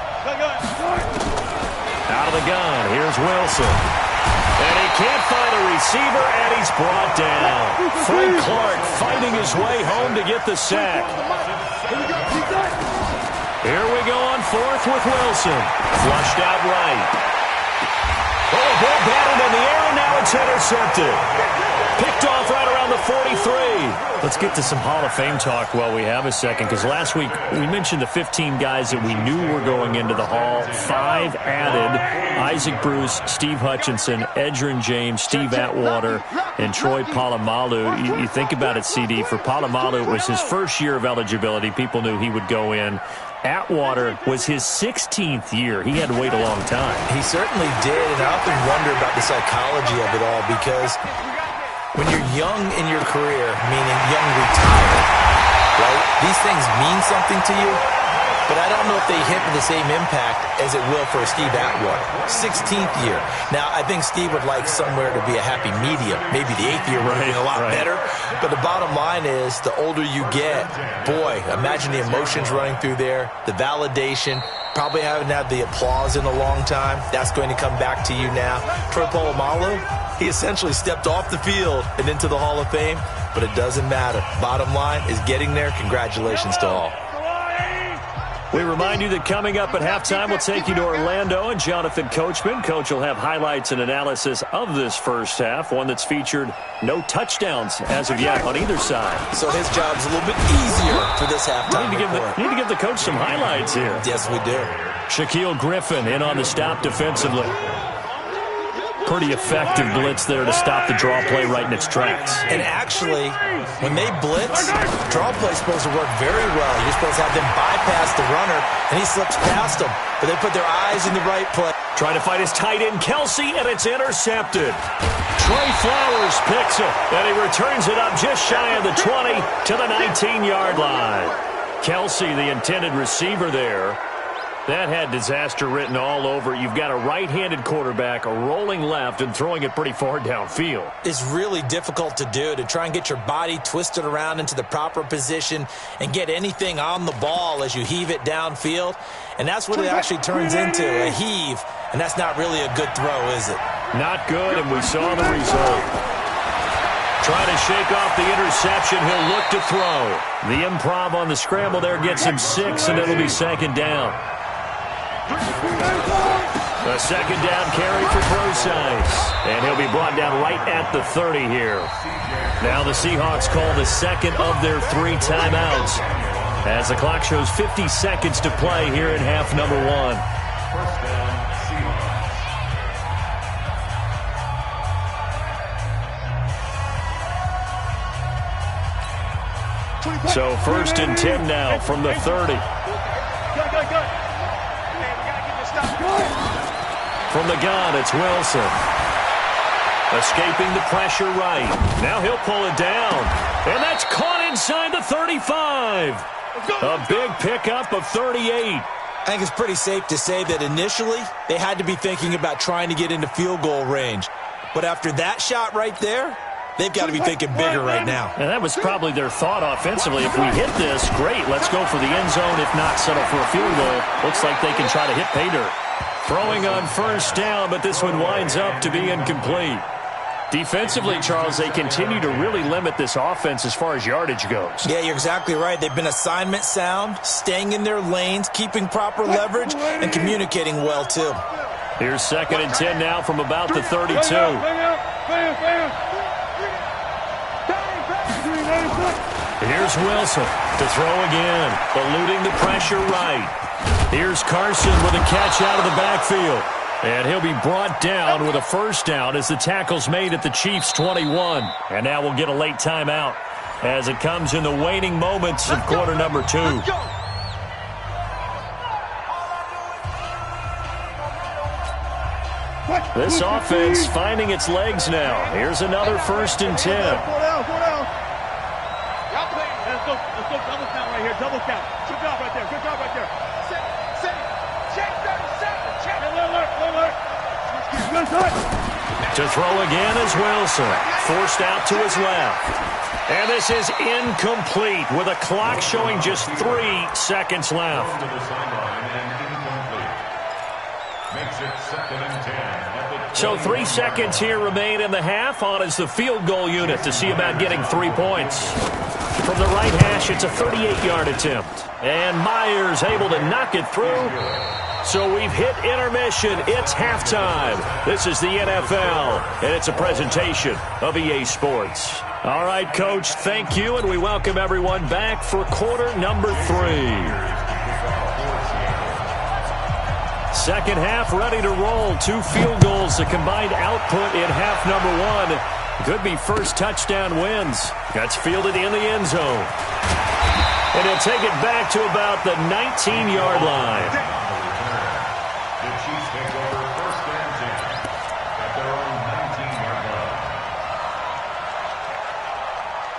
Out of the gun, here's Wilson. And he can't find a receiver, and he's brought down. Frank Clark fighting his way home to get the sack. Here we go on fourth with Wilson. Flushed out right. Oh, ball batted in the air, and now it's intercepted. Picked off right around the 43. Let's get to some Hall of Fame talk while we have a second, because last week we mentioned the 15 guys that we knew were going into the Hall. 5 added: Isaac Bruce, Steve Hutchinson, Edgerrin James, Steve Atwater, and Troy Polamalu. You think about it, CD. For Polamalu, it was his first year of eligibility. People knew he would go in. Atwater was his 16th year. He had to wait a long time. He certainly did, and I often wonder about the psychology of it all, because when you're young in your career, meaning young retired, right, these things mean something to you, but I don't know if they hit with the same impact as it will for Steve Atwater. 16th year. Now, I think Steve would like somewhere to be a happy medium. Maybe the 8th year would be a lot better. But the bottom line is, the older you get, boy, imagine the emotions running through there, the validation, probably haven't had the applause in a long time. That's going to come back to you now. Troy Polamalu, he essentially stepped off the field and into the Hall of Fame, but it doesn't matter. Bottom line is getting there. Congratulations to all. We remind you that coming up at halftime, we'll take you to Orlando and Jonathan Coachman. Coach will have highlights and analysis of this first half, one that's featured no touchdowns as of yet on either side. So his job's a little bit easier for this halftime. Need to give the coach some highlights here. Yes, we do. Shaquille Griffin in on the stop defensively. Pretty effective blitz there to stop the draw play right in its tracks. And actually, when they blitz, draw play is supposed to work very well. You're supposed to have them bypass the runner, and he slips past them. But they put their eyes in the right place. Trying to fight his tight end, Kelsey, and it's intercepted. Trey Flowers picks it, and he returns it up just shy of the 20 to the 19-yard line. Kelsey, the intended receiver there. That had disaster written all over it. You've got a right-handed quarterback, a rolling left, and throwing it pretty far downfield. It's really difficult to do, to try and get your body twisted around into the proper position and get anything on the ball as you heave it downfield. And that's what it actually turns into, a heave. And that's not really a good throw, is it? Not good, and we saw the result. Trying to shake off the interception, he'll look to throw. The improv on the scramble there gets him 6, and it'll be second down. A second down carry for Procise, and he'll be brought down right at the 30 here. Now the Seahawks call the second of their 3 timeouts as the clock shows 50 seconds to play here in half number 1. So first and 10 now from the 30. From the gun, it's Wilson. Escaping the pressure right. Now he'll pull it down. And that's caught inside the 35. A big pickup of 38. I think it's pretty safe to say that initially they had to be thinking about trying to get into field goal range. But after that shot right there, they've got to be thinking bigger right now. And that was probably their thought offensively. If we hit this, great. Let's go for the end zone. If not, settle for a field goal. Looks like they can try to hit pay dirt. Throwing on first down, but this one winds up to be incomplete. Defensively, Charles, they continue to really limit this offense as far as yardage goes. Yeah, you're exactly right. They've been assignment sound, staying in their lanes, keeping proper leverage, and communicating well, too. Here's 2nd and 10 now from about the 32. Here's Wilson to throw again, eluding the pressure right. Here's Carson with a catch out of the backfield. And he'll be brought down with a first down as the tackle's made at the Chiefs' 21. And now we'll get a late timeout as it comes in the waning moments of quarter number 2. This offense finding its legs now. Here's another 1st and 10. Y'all play. Let's go double count right here. Double count. Good job right there. Good job right there. Check 37. Check. Alert. To throw again is Wilson. Forced out to his left. And this is incomplete with a clock showing just 3 seconds left. Makes it 2nd and 10. So 3 seconds here remain in the half. On is the field goal unit to see about getting 3 points. From the right hash, it's a 38-yard attempt. And Myers able to knock it through. So we've hit intermission. It's halftime. This is the NFL, and it's a presentation of EA Sports. All right, Coach, thank you, and we welcome everyone back for quarter number 3. Second half ready to roll. 2 field goals, the combined output in half number 1. Could be first touchdown wins. That's fielded in the end zone. And he'll take it back to about the 19-yard line. The Chiefs take over 1st and 10 at their own 19-yard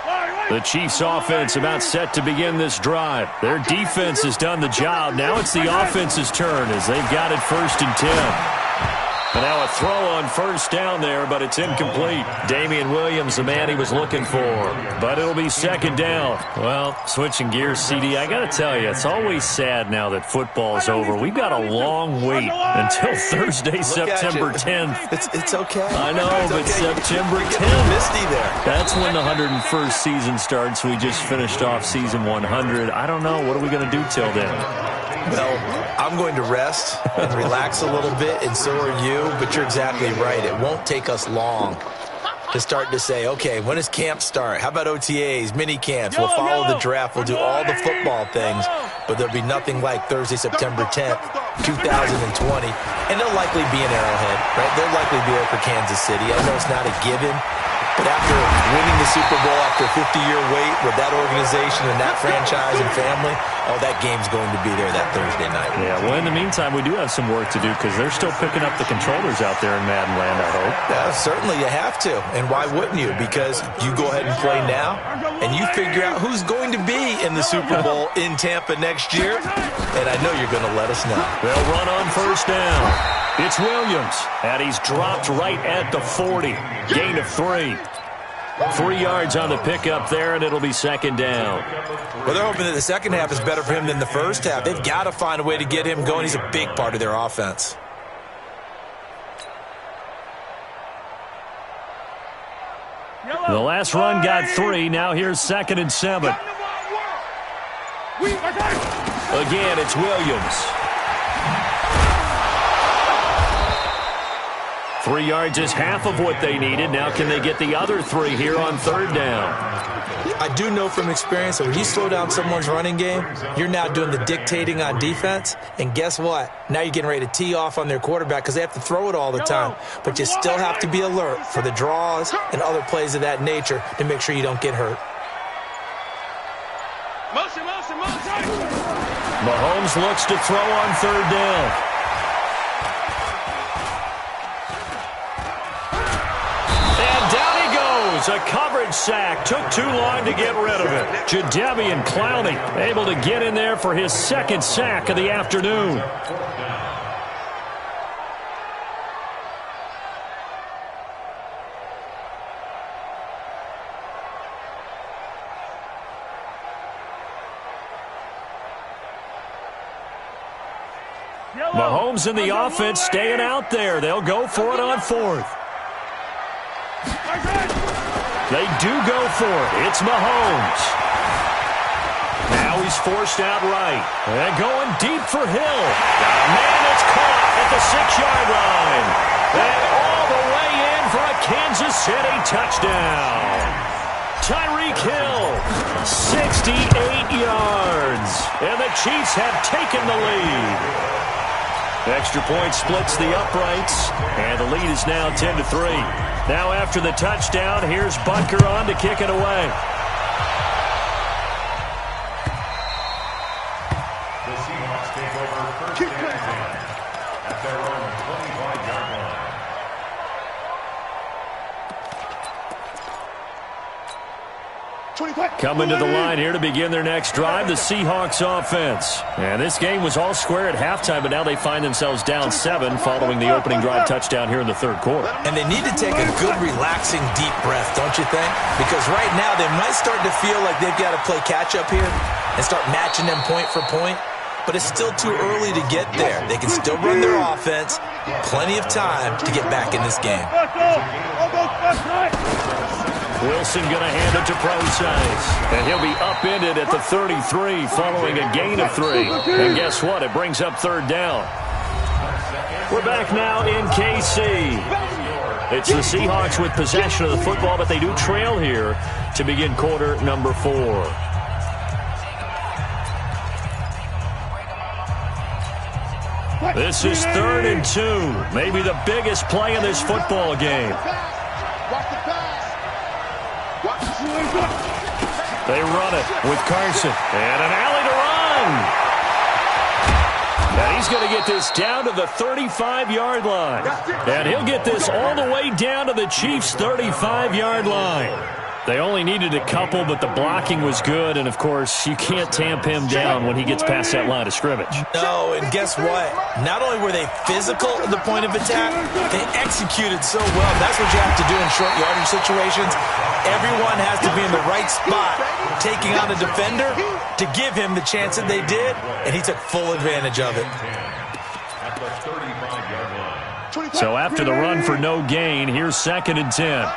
line. The Chiefs offense about set to begin this drive. Their defense has done the job. Now it's the offense's turn as they've got it 1st and 10. And now a throw on first down there, but it's incomplete. Damian Williams, the man he was looking for. But it'll be 2nd down. Well, switching gears, CD, I got to tell you, it's always sad now that football's over. We've got a long wait until Thursday, September 10th. It's okay. I know, but September 10th. Misty there. That's when the 101st season starts. We just finished off season 100. I don't know. What are we going to do till then? Well, I'm going to rest and relax a little bit, and so are you, but you're exactly right. It won't take us long to start to say, okay, when does camp start? How about OTAs, mini camps? We'll follow the draft. We'll do all the football things, but there'll be nothing like Thursday, September 10th, 2020, and they'll likely be in Arrowhead, right? They'll likely be there for Kansas City. I know it's not a given, but after winning the Super Bowl, after a 50-year wait with that organization and that franchise and family, that game's going to be there that Thursday night. Yeah, well, in the meantime, we do have some work to do because they're still picking up the controllers out there in Madden Land, I hope. Yeah, certainly you have to. And why wouldn't you? Because you go ahead and play now, and you figure out who's going to be in the Super Bowl in Tampa next year, and I know you're going to let us know. They'll run on first down. It's Williams, and he's dropped right at the 40. Gain of 3. 3 yards on the pickup there, and it'll be 2nd down. Well, they're hoping that the second half is better for him than the first half. They've got to find a way to get him going. He's a big part of their offense. The last run got 3. Now here's 2nd and 7. Again, it's Williams. 3 yards is half of what they needed. Now can they get the other 3 here on 3rd down? I do know from experience that when you slow down someone's running game, you're now doing the dictating on defense. And guess what? Now you're getting ready to tee off on their quarterback because they have to throw it all the time. But you still have to be alert for the draws and other plays of that nature to make sure you don't get hurt. Motion. Mahomes looks to throw on 3rd down. A coverage sack. Took too long to get rid of it. Jadeveon Clowney able to get in there for his 2nd sack of the afternoon. Mahomes and the offense staying out there. They'll go for it on 4th. They do go for it. It's Mahomes. Now he's forced out right. And going deep for Hill. Man, it's caught at the 6-yard line. And all the way in for a Kansas City touchdown. Tyreek Hill, 68 yards. And the Chiefs have taken the lead. Extra point splits the uprights. And the lead is now 10-3. Now after the touchdown, here's Butker on to kick it away. The Seahawks take over first and 10 at their own 25-yard line. Coming to the line here to begin their next drive, the Seahawks offense. And this game was all square at halftime, but now they find themselves down 7 following the opening drive touchdown here in the third quarter. And they need to take a good, relaxing, deep breath, don't you think? Because right now they might start to feel like they've got to play catch-up here and start matching them point for point. But it's still too early to get there. They can still run their offense. Plenty of time to get back in this game. Wilson going to hand it to Procise. And he'll be upended at the 33 following a gain of 3. And guess what? It brings up third down. We're back now in KC. It's the Seahawks with possession of the football, but they do trail here to begin quarter number 4. This is 3rd and 2. Maybe the biggest play in this football game. They run it with Carson. And an alley to run. And he's going to get this down to the 35-yard line. And he'll get this all the way down to the Chiefs' 35-yard line. They only needed a couple, but the blocking was good. And, of course, you can't tamp him down when he gets past that line of scrimmage. No, and guess what? Not only were they physical at the point of attack, they executed so well. That's what you have to do in short yardage situations. Everyone has to be in the right spot, taking on a defender to give him the chance that they did, and he took full advantage of it. So after the run for no gain, here's 2nd and 10.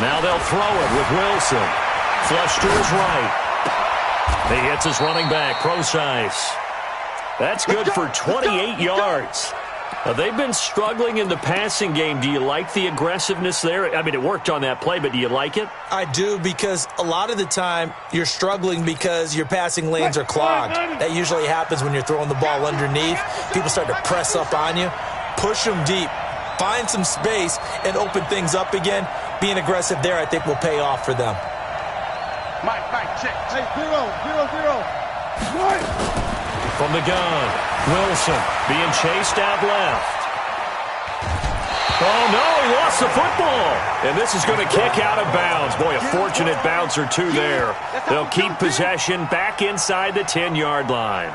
Now they'll throw it with Wilson. Flush to his right. He hits his running back, Procise. That's good for 28 yards. They've been struggling in the passing game. Do you like the aggressiveness there? I mean, it worked on that play, but do you like it? I do, because a lot of the time you're struggling because your passing lanes are clogged. That usually happens when you're throwing the ball underneath. People start to press up on you. Push them deep. Find some space and open things up again. Being aggressive there, I think, will pay off for them. Mike, check. Hey, 0. From the gun, Wilson being chased out left. Oh, no, he lost the football. And this is going to kick out of bounds. Boy, a fortunate bounce or two there. They'll keep possession back inside the 10-yard line.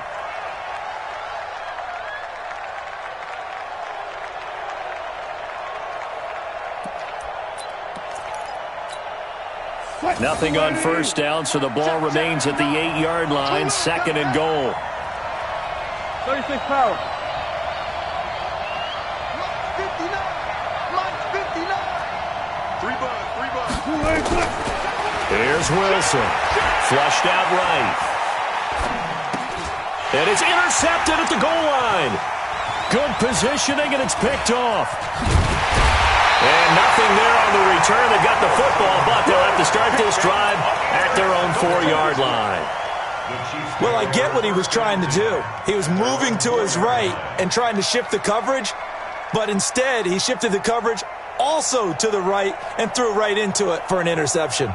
Nothing on first down, so the ball remains at the 8-yard line, 2nd and goal. 36 power. Here's Wilson. Flushed out right. And it's intercepted at the goal line. Good positioning, and it's picked off. And nothing there on the return. They got the football, but they'll have to start this drive at their own 4-yard line. Well, I get what he was trying to do. He was moving to his right and trying to shift the coverage, but instead he shifted the coverage also to the right and threw right into it for an interception.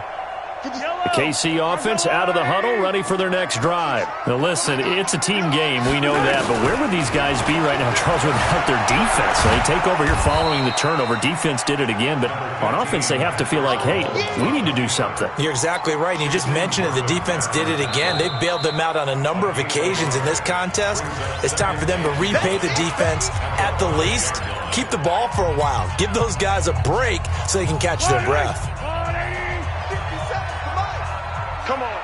The KC offense out of the huddle, ready for their next drive. Now listen, it's a team game, we know that, but where would these guys be right now, Charles, without their defense? They take over here following the turnover. Defense did it again, but on offense they have to feel like, hey, we need to do something. You're exactly right, and you just mentioned it. The defense did it again. They bailed them out on a number of occasions in this contest. It's time for them to repay the defense at the least. Keep the ball for a while. Give those guys a break so they can catch their breath. Come on.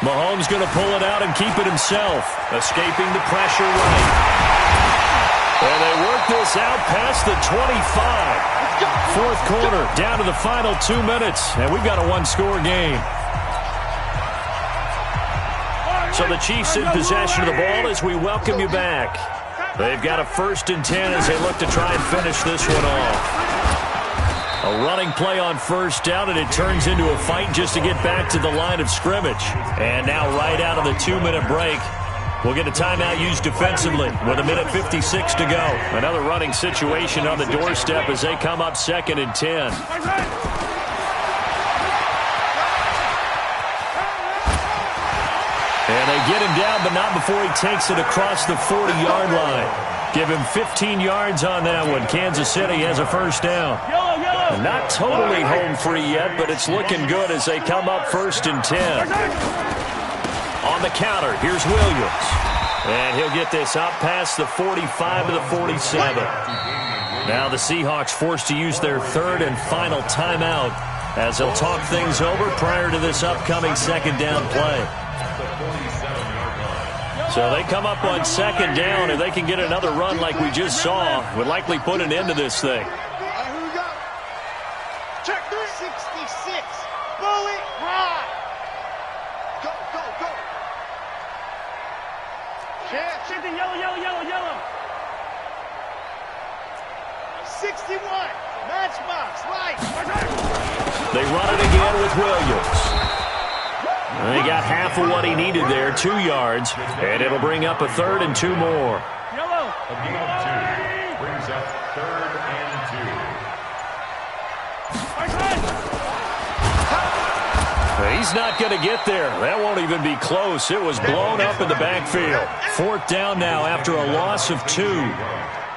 Mahomes going to pull it out and keep it himself. Escaping the pressure right. And they work this out past the 25. Fourth quarter, down to the final 2 minutes, and we've got a one-score game. So the Chiefs in possession of the ball as we welcome you back. They've got a 1st and 10 as they look to try and finish this one off. A running play on 1st down, and it turns into a fight just to get back to the line of scrimmage. And now right out of the 2-minute break, we'll get a timeout used defensively with 1:56 to go. Another running situation on the doorstep as they come up 2nd and 10. And they get him down, but not before he takes it across the 40-yard line. Give him 15 yards on that one. Kansas City has a 1st down. Not totally home free yet, but it's looking good as they come up 1st and 10. On the counter, here's Williams. And he'll get this up past the 45 to the 47. Now the Seahawks forced to use their 3rd and final timeout as they'll talk things over prior to this upcoming 2nd down play. So they come up on 2nd down, and they can get another run like we just saw. Would likely put an end to this thing. Here we go. Check 66. Bullet high. Go, go, go. Check the yellow. 61. Matchbox. Right. They run it again with Williams. He got half of what he needed there, 2 yards, and it'll bring up a 3rd and 2 more. A gain of 2 brings up 3rd and 2. He's not going to get there. That won't even be close. It was blown up in the backfield. 4th down now after a loss of 2.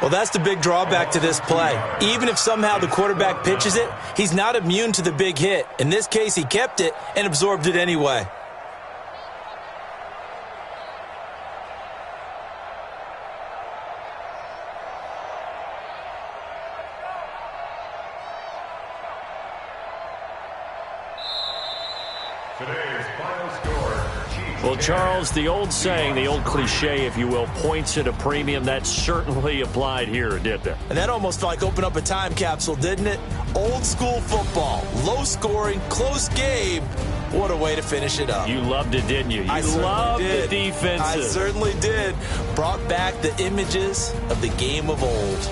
Well, that's the big drawback to this play. Even if somehow the quarterback pitches it, he's not immune to the big hit. In this case, he kept it and absorbed it anyway. Today's final score. Well, Charles, the old saying, the old cliche, if you will, points at a premium, that certainly applied here, didn't it? And that almost like opened up a time capsule, didn't it? Old school football, low scoring, close game. What a way to finish it up. You loved it, didn't you? You loved the defenses. I certainly did. Brought back the images of the game of old.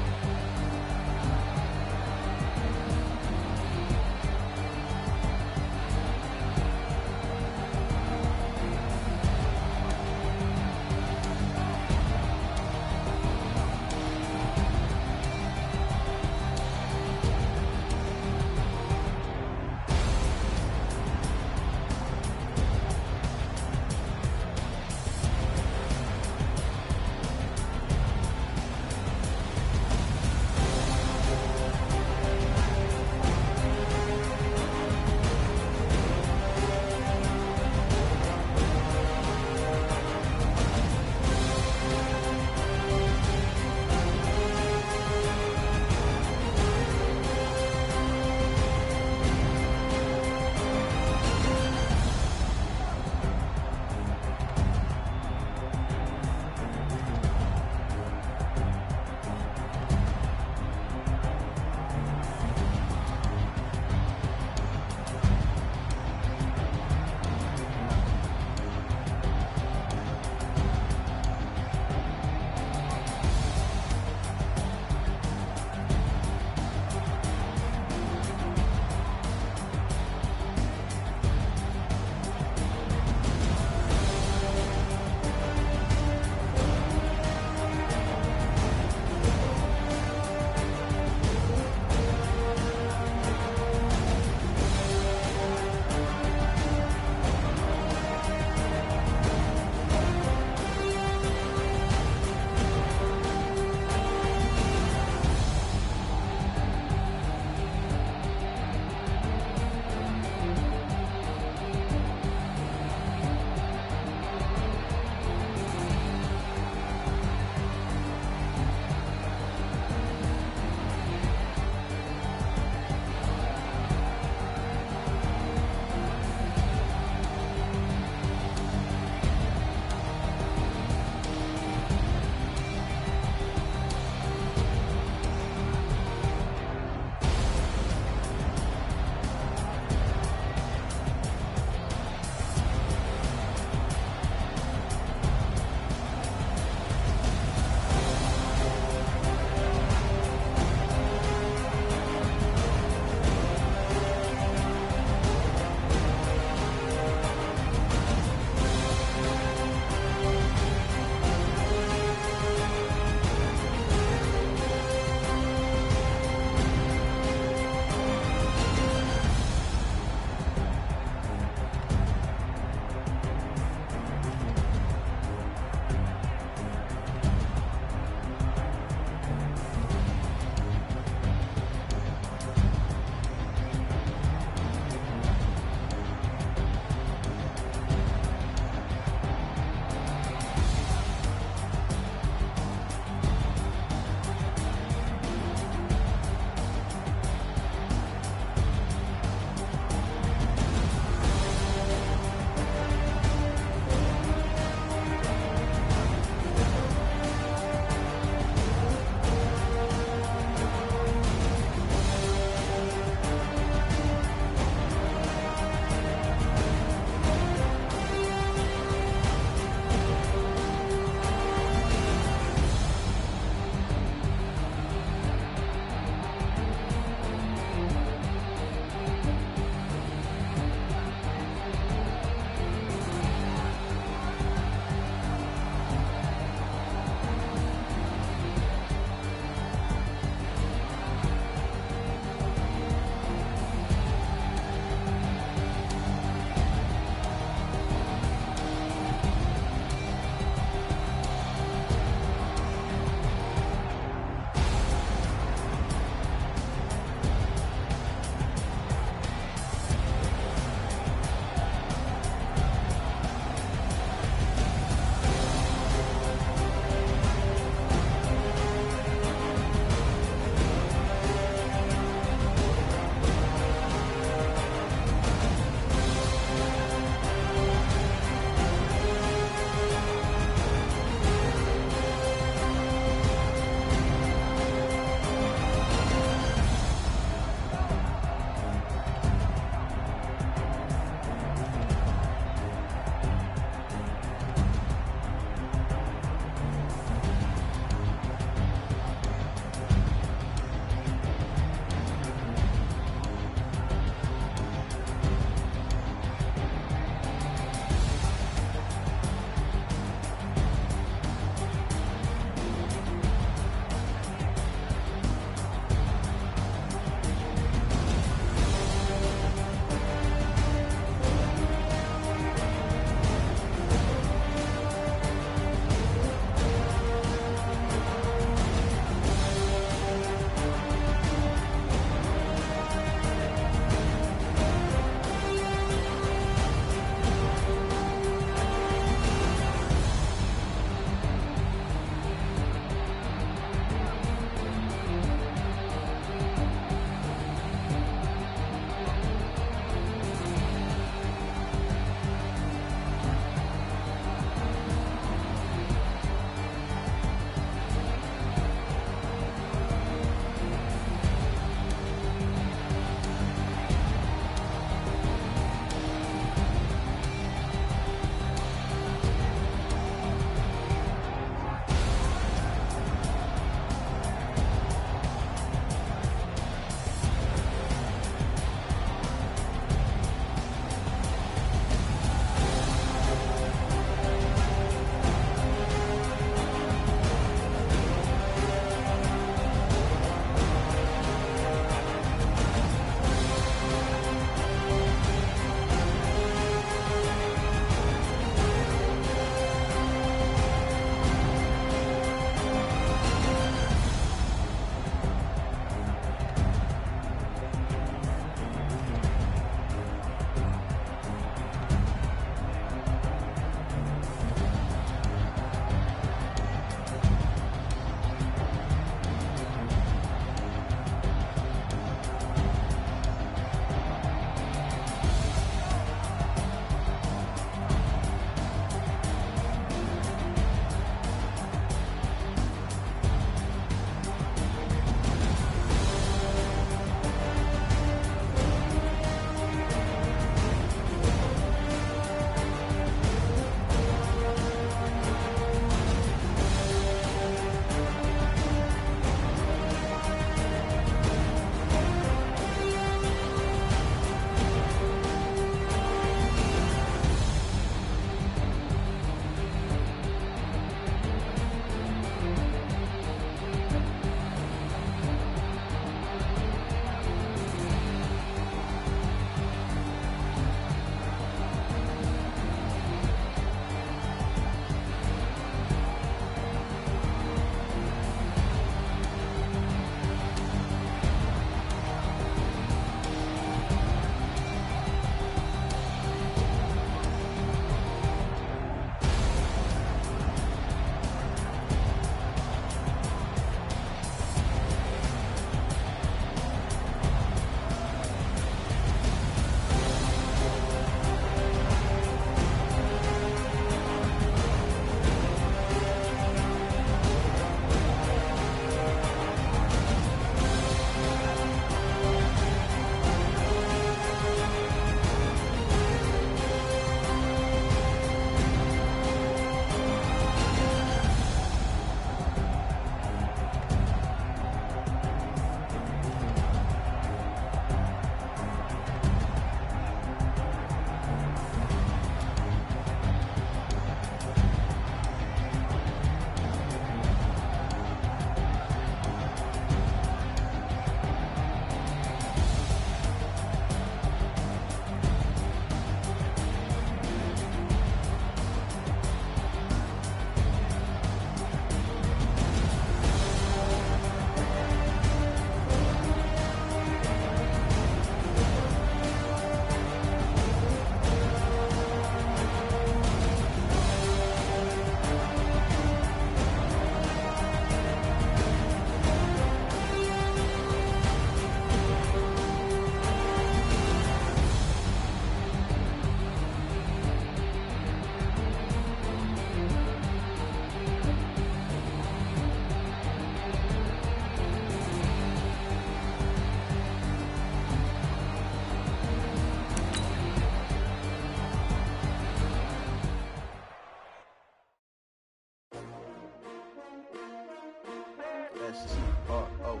S-T-R-O.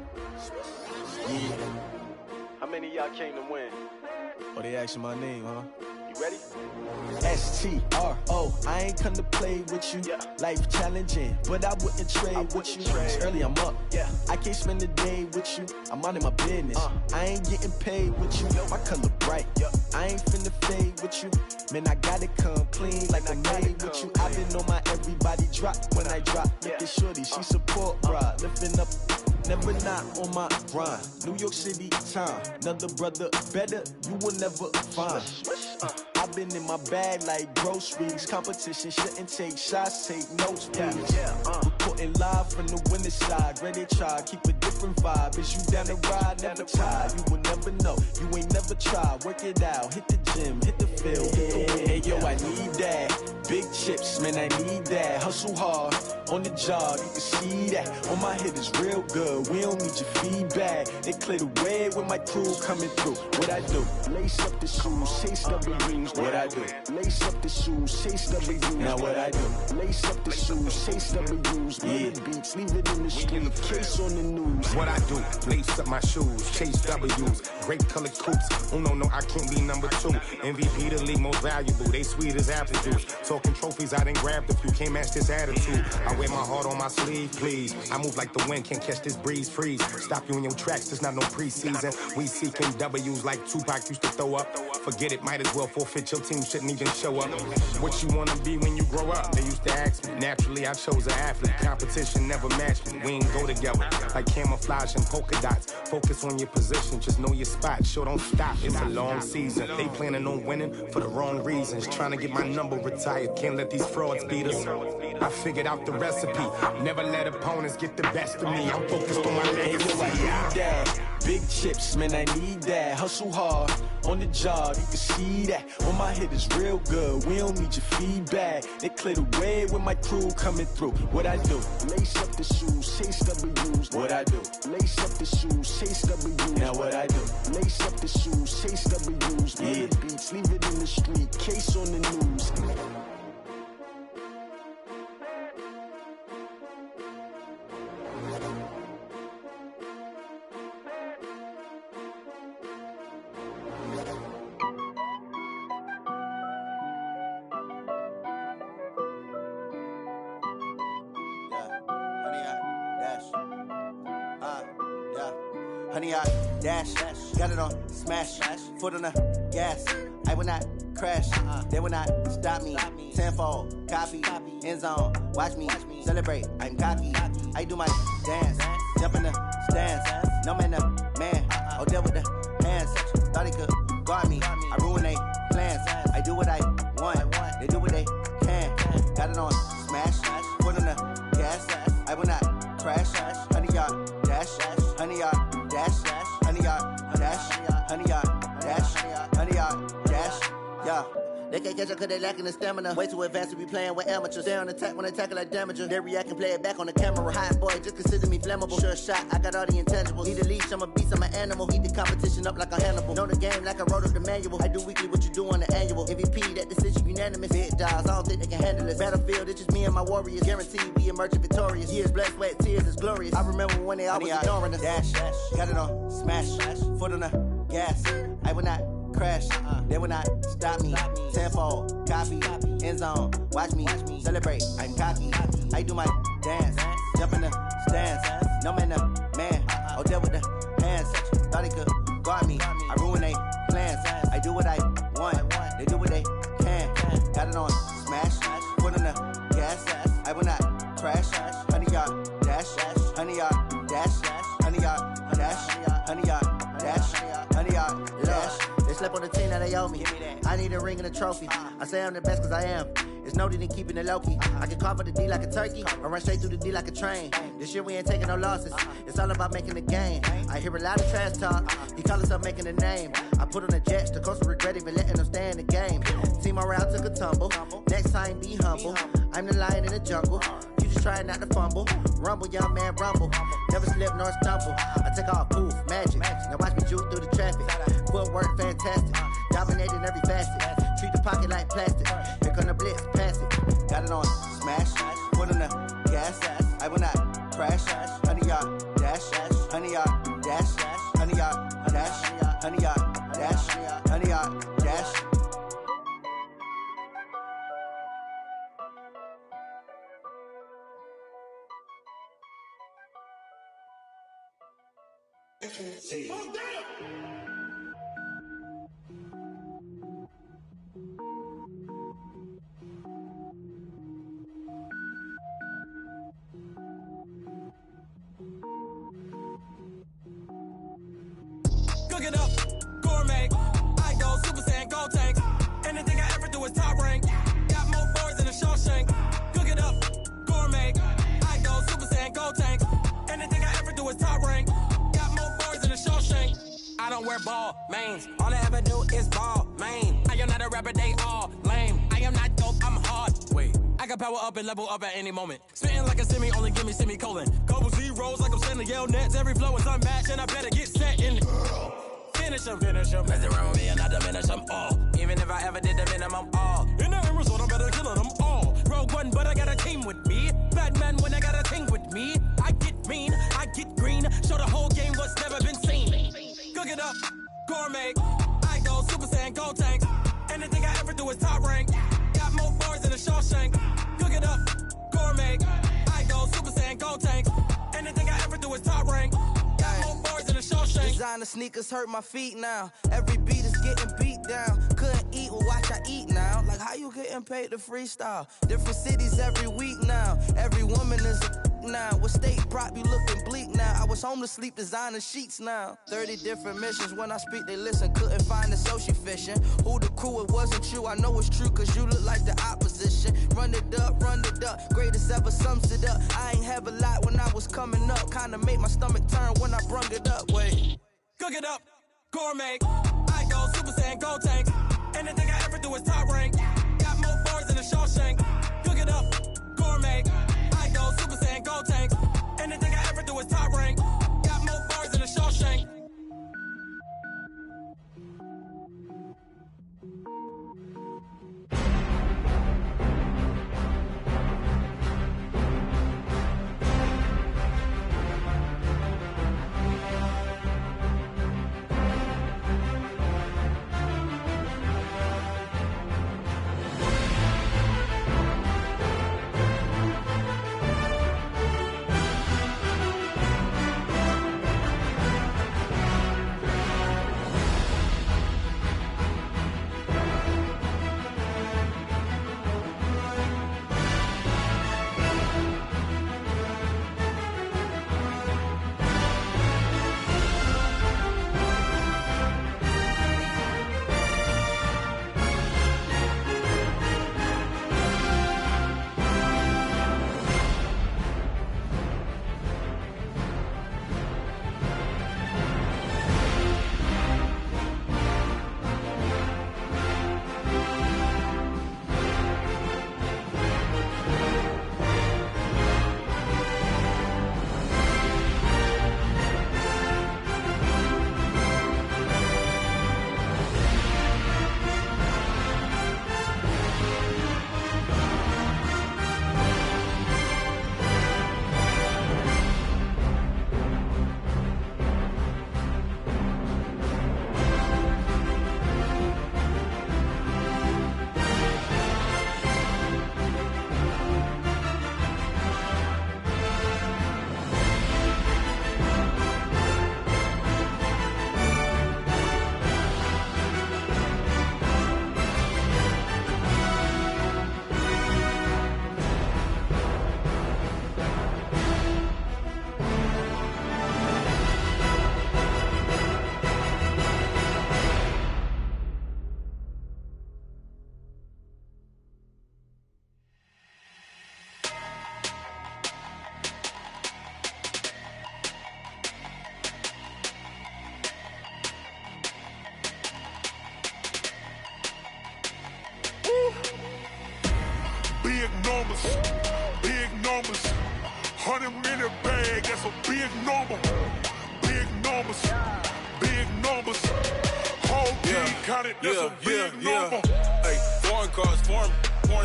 Yeah. How many of y'all came to win? Oh, they asking my name, huh? You ready? S-T-R-O. I ain't come to play with you. Yeah. Life challenging, but I wouldn't trade with you. It's early, I'm up. Yeah. I can't spend the day with you. I'm minding my business. I ain't getting paid with you. My color bright. I ain't finna fade with you. Man, I gotta come clean like I'm made with you. I've been on my everybody drop when I drop. Look at shorty, she support ride. Lifting up, never not on my grind. New York City time. Another brother better, you will never find. I've been in my bag like groceries. Competition shouldn't take shots, take notes, please. Reporting live from the winning side. Ready to try, keep a different vibe. Is you down the ride, never tired. You will never know, you ain't never tried. Work it out, hit the gym, hit the field, hit the wind. Hey yo, I need that. Big chips, man, I need that. Hustle hard, on the job, you can see that. On my head is real good, we don't need your feedback. They clear the way with my crew coming through. What I do? Lace up the shoes, chase W's. What I do? Lace up the shoes, chase W's. Now what I do? Lace up the shoes, chase W's. Yeah. Beats, leave it in the street, case on the news. What I do? Lace up my shoes, chase W's. Great colored coops. Oh no, I can't be number 2. MVP the league most valuable. They sweet as apple juice. Talking trophies, I didn't grab the few. Can't match this attitude. I wear my heart on my sleeve, please. I move like the wind, can't catch this breeze, freeze. Stop you in your tracks, there's not no preseason. We seeking W's like Tupac used to throw up. Forget it, might as well forfeit. Your team shouldn't even show up. What you wanna be when you grow up? They used to ask me. Naturally, I chose an athlete. Competition never matched me. We ain't go together like camouflage and polka dots. Focus on your position, just know your spot. Sure, don't stop. It's a long season. They planning on winning for the wrong reasons. Trying to get my number retired. Can't let these frauds beat us. I figured out the recipe. Never let opponents get the best of me. I'm focused on my legacy. Big chips, man, I need that. Hustle hard, on the job, you can see that. On my head is real good, we don't need your feedback. They clear the way with my crew coming through. What I do? Lace up the shoes, chase W's. What I do? Lace up the shoes, chase W's. Now what I do? Lace up the shoes, chase W's. Yeah. Beats, leave it in the street, case on the news. Honey, I dash, got it on smash, foot on the gas. I will not crash, they will not stop me. Tenfold, copy, end zone, watch me celebrate. I'm cocky, I do my dance, jump in the stands. No man, the man, oh deal with the hands. Thought he could guard me, I ruin they plans. I do what I want, they do what they can. Got it on smash, foot on the gas. I will not crash, honey, y'all dash, honey, y'all dash, honey, y'all dash, honey, y'all dash, honey, y'all dash, yeah. They can't catch up cause they lacking the stamina. Way too advanced to be playing with amateurs. Stay on attack when they tackle like damager. They react and play it back on the camera. Hot boy, just consider me flammable. Sure shot, I got all the intangibles. Need a leash, I'm a beast, I'm an animal. Heat the competition up like a Hannibal. Know the game like I wrote up the manual. I do weekly what you do on the annual. MVP, that decision unanimous. Big dogs, I don't think they can handle it. Battlefield, it's just me and my warriors. Guaranteed we emerging victorious. Years, blood, sweat, tears, it's glorious. I remember when they always ignoring us. Dash, got it on smash, foot on the gas. I will not crash, they will not stop me. Tenfold, copy, end zone, watch me celebrate. I'm cocky, I do my dance, jump in the stands. No man, the man, oh deal with the hands. Thought he could guard me, I ruin they plans. I do what I want, they do what they can. Got it on smash, foot on the gas. I will not crash, honey, y'all dash, honey, y'all dash, honey, y'all dash, honey, y'all dash, honey, y'all dash. They slept on the team that they owe me. I need a ring and a trophy. I say I'm the best cause I am. It's no need in keeping it low-key. I can carve up the D like a turkey or run straight through the D like a train. This year we ain't taking no losses. It's all about making the game. I hear a lot of trash talk. He call himself making a name. I put on the jets. The coach will regret even letting them stay in the game. Team around took a tumble. Next time be humble. I'm the lion in the jungle. You just trying not to fumble. Rumble, young man, rumble. Never slip nor stumble. I take off, poof, magic. Now watch me juke through the traffic. Footwork fantastic. Dominating every facet. Treat the pocket like plastic. Here come the blitz, pass it. Got it on smash. Foot on the gas. I will not crash. Honey, y'all Cook it up, gourmet. I go Super Saiyan, gold tank. Anything I ever do is top rank. Got more boys than a Shawshank. Cook it up, gourmet. I go Super Saiyan, gold tank. Anything I ever do is top rank. Got more boys than a Shawshank. I don't wear ball mains. All I ever do is ball main. I am not a rapper, they all lame. I am not dope, I'm hard. Wait, I can power up and level up at any moment. Spitting like a semi, only give me semicolon. Couple zeros like I'm sending yell nets. Every flow is unmatched and I better get set in. Finish them. Mess around with me and I diminish them all. Even if I ever did the minimum all. In the end result, I'm better killing them all. Rogue One, but I got a team with me. Batman when I got a team with me. I get mean, I get green. Show the whole game what's never been seen. Cook it up, gourmet. I go Super Saiyan, gold tank. Anything I ever do is top rank. Got more bars than a Shawshank. Cook it up, gourmet. I go Super Saiyan, gold tank. Anything I ever do is top rank. Got more bars than a Shawshank. Designer sneakers hurt my feet now. Every beat is getting beat down. Couldn't eat, well watch I eat now. Like how you getting paid to freestyle? Different cities every week now. Every woman is a now. With state prop, you looking bleak now. I was home to sleep, designer sheets now. 30 different missions. When I speak, they listen. Couldn't find it, so she fishing. Who the crew, it wasn't you. I know it's true, cause you look like the opposition. Run it up. Greatest ever sums it up. I ain't have a lot when I was coming up. Kinda made my stomach turn when I brung it up. Wait. Cook it up, gourmet. I go Super Saiyan, gold tank. Anything I ever do is top rank. Got more bars than a Shawshank. Cook it up, gourmet. I go Super Saiyan, gold tank. Anything I ever do is top rank. Got more bars than a Shawshank. Big numbers. 100-minute bag, that's a big number. Big numbers. Big numbers. Whole team counted, that's a big number. Hey, foreign cars, foreign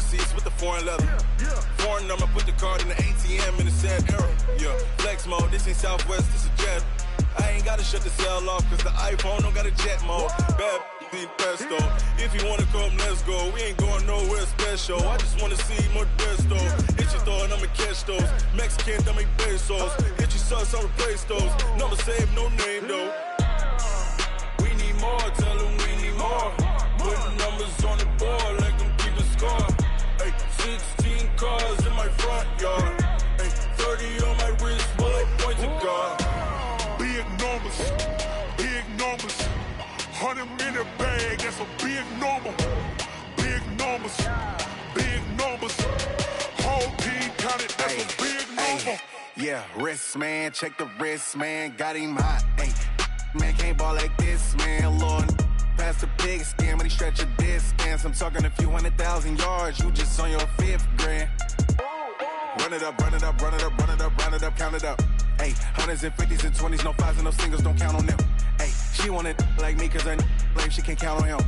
seats with the foreign leather. Foreign number, put the card in the ATM in the sad era. Yeah, flex mode, this ain't Southwest, this is jet. I ain't gotta shut the cell off, cause the iPhone don't got a jet mode. Bad the pesto. If you wanna come, let's go. We ain't going nowhere special. I just wanna see Modesto. Hit your throw and I'ma catch those. Mexican, dame pesos. Hit your sauce, I'll replace those. Number save, no name though. We need more, tell them we need more. Putting numbers on the board, like them keep a score. Ay, 16 cars in my front yard. Ay, 30 on my wrist, bullet point to God. Big numbers, big numbers. 100 in the bag, that's a big number. Big numbers, big numbers. Whole team counted, that's a big number. Yeah, wrist man, check the wrist man, got him hot. Ay, man can't ball like this, man. Lord, past the pig skin, when he stretch a distance. I'm talking a few 100,000 yards, you just on your 5th grand. Run it up, run it up, run it up, run it up, run it up, count it up. Ay, hundreds and 50s and 20s, no 5s and no singles, don't count on them. Ay, she want it like me, cause her lame, she can't count on him.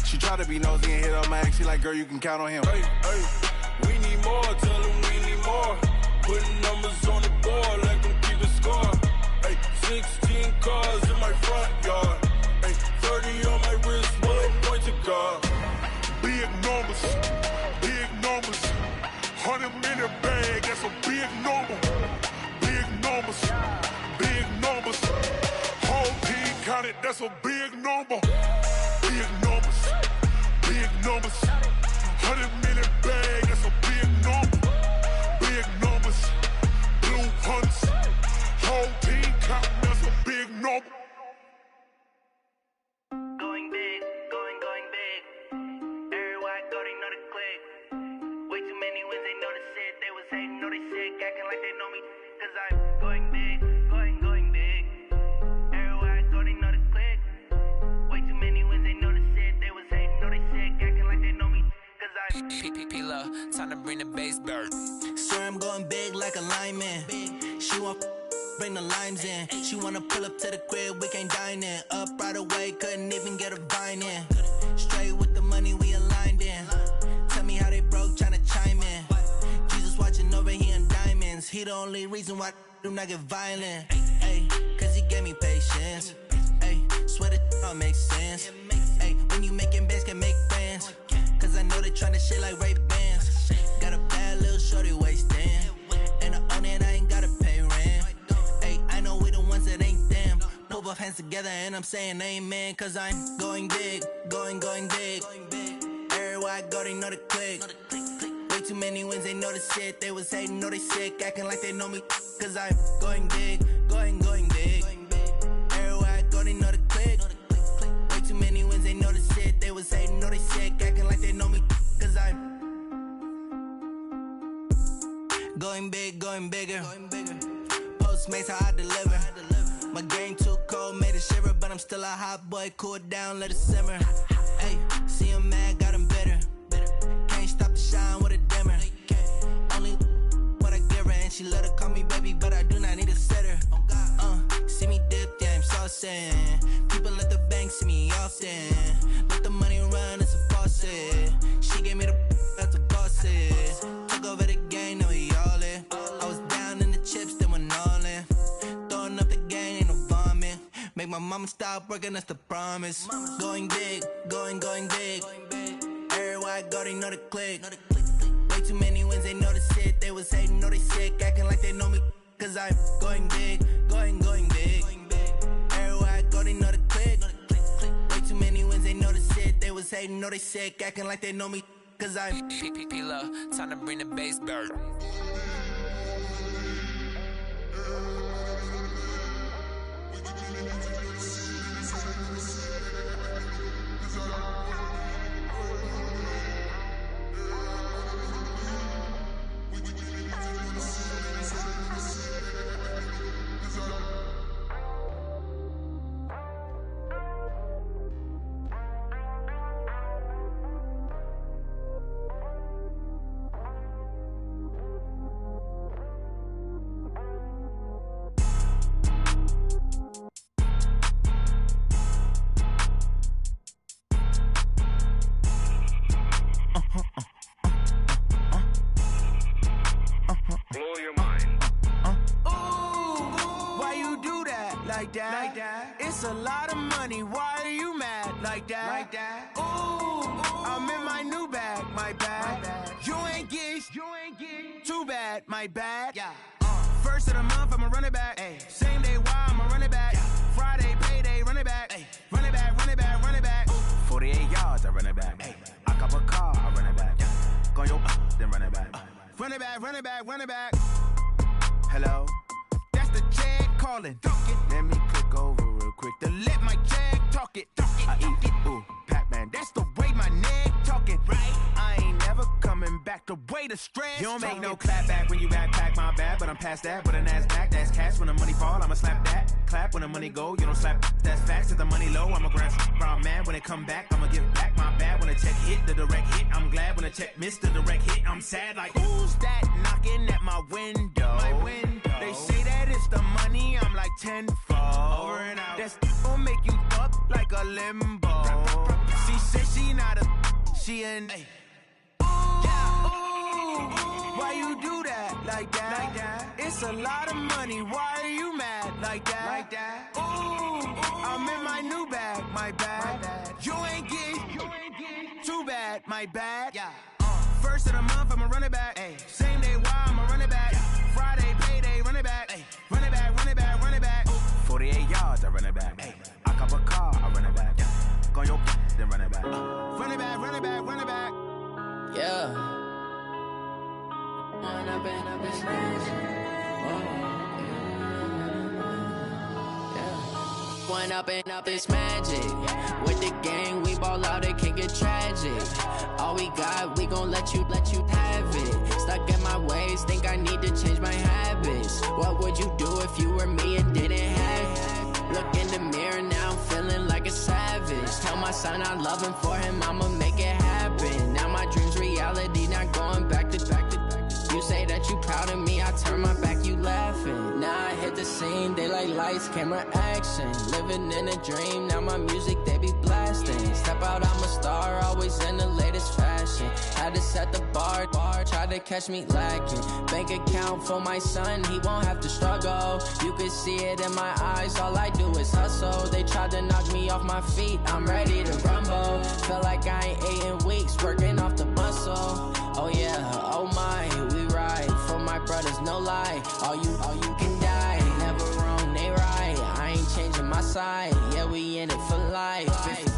She try to be nosy and hit up my ex, she like, girl, you can count on him. Hey, hey, we need more, tell them we need more. Putting numbers on the board, like them keep a score. Hey, 16 cars in my front yard. Hey, 30 on my wrist, bullet point to God. Big numbers, big numbers. 100 in the bag, that's a big number. Big numbers, big numbers. Whole team counted, that's a big number. Big numbers, big numbers. 100 in the bag, that's a big number. Big numbers, blue hunts. Whole team counting, that's a big number. Going big, going big. Everywhere I go, they know the click. Way too many wins, they know the shit. They was hating, know they sick, acting like they know me. Cause I'm going big, going big. Everywhere I go, they know the click. Way too many wins, they know the shit. They was hating, know they sick, acting like they know me. Cause I'm P-P-P-Love, time to bring the bass bird. Swear I'm going big like a lineman. She want bring the limes in. She wanna pull up to the crib, we can't dine in. Up right away, couldn't even get a vine in. Straight with the money, we aligned in. Tell me how they broke, tryna chime in. Jesus watching over here in diamonds. He the only reason why I do not get violent. Ay, cause he gave me patience. Ay, swear that all makes sense. Ay, when you making bands, can make friends. Cause I know they tryna shit like Ray-Bans. Got a bad little shorty wasting. And I own it, I ain't gotta pay rent. Ay, I know we the ones that ain't them. Pull both hands together and I'm saying amen. Cause I'm going big, going big. Everywhere I go, they know the click. Way too many wins, they know the shit. They was hating, know they sick, acting like they know me. Cause I'm going big, going big. Everywhere I go, they know the click. Way too many wins, they know the shit. They was hating, know they sick, acting like they know me. Cause I'm going big, going bigger. Postmates how I deliver. My game too cold, made it shiver, but I'm still a hot boy. Cool it down, let it simmer. Hey, see him mad, got him bitter. Can't stop the shine with a dimmer. Only what I give her, and she let her call me baby, but I do not need a sitter. See me dip, yeah, I'm saucing. People at the bank see me often. Let the money run, it's a faucet. She gave me the that's a boss it. Took over the game, now we all in. I was down in the chips, then went all in. Throwing up the game, ain't no vomit. Make my mama stop working, that's the promise. Going big, going big. Everywhere I go, they know the click. Way too many wins, they know the shit. They was hating, know they sick, acting like they know me. Cause I'm going big, going big. Everywhere I go, they know the click. Way too many wins, they know the shit. They was hating, know they sick, acting like they know me. Cause I'm P-P-P-Love, time to bring the bass bird. like that? It's a lot of money, why are you mad like that? Ooh, I'm in my new bag, my bad. You ain't get too bad, my bad. First of the month, I'ma run it back. Same day, why I'ma run it back. Friday, payday, run it back. Run it back, run it back, run it back. 48 yards, I run it back. I cop a car, I run it back. Go yo, then run it back. Run it back, run it back, run it back. Hello? That's the check calling. Let me click over real quick to let my check talk it. I eat it, ooh, Pac-Man. That's the way my neck talking. Right? I ain't never coming back. The way the stress. You don't make no clap back when you backpack, my bad. But I'm past that with a NASDAQ. That's cash when the money fall. I'ma slap that. Clap when the money go. You don't slap. That's facts. If the money low, I'ma grab brown man. When it come back, I'ma give back my bad. When the check hit, the direct hit. I'm glad when the check missed the direct hit. I'm sad like who's that knocking at my window? My window. They say that it's the money. I'm like tenfold. Over and out. That's gon' make you up like a limbo. She said she not a. She an. Why you do that like that? It's a lot of money. Why are you mad like that? Ooh, I'm in my new bag, my bad. You ain't get too bad, my bad. First of the month, I'ma run it back. Same day, why I'ma run it back. Friday, payday, run it back. Run it back, run it back, run it back. 48 yards, I run it back. I cop a car, I run it back. Go yo, then run it back. Run it back, run it back, run it back. Yeah. When I've been this When up and up is magic. With the gang, we ball out, it can get tragic. All we got, we gon' let you have it. Stuck in my ways, think I need to change my habits. What would you do if you were me and didn't have it? Look in the mirror now, I'm feeling like a savage. Tell my son I love him, for him I'ma make it happen. Now my dream's reality, not going back to. You say that you proud of me, I turn my back, you laughing. Now I hit the scene, they like lights, camera, action. Living in a dream, now my music, they be blasting. Step out, I'm a star, always in the latest fashion. Had to set the bar, try to catch me lacking. Bank account for my son, he won't have to struggle. You can see it in my eyes, all I do is hustle. They tried to knock me off my feet, I'm ready to rumble. Feel like I ain't ate in weeks, working off the muscle. Oh yeah, oh my, we ride for my brothers, no lie. All you can die, never wrong, they right. I ain't changing my side, yeah, we in it for life.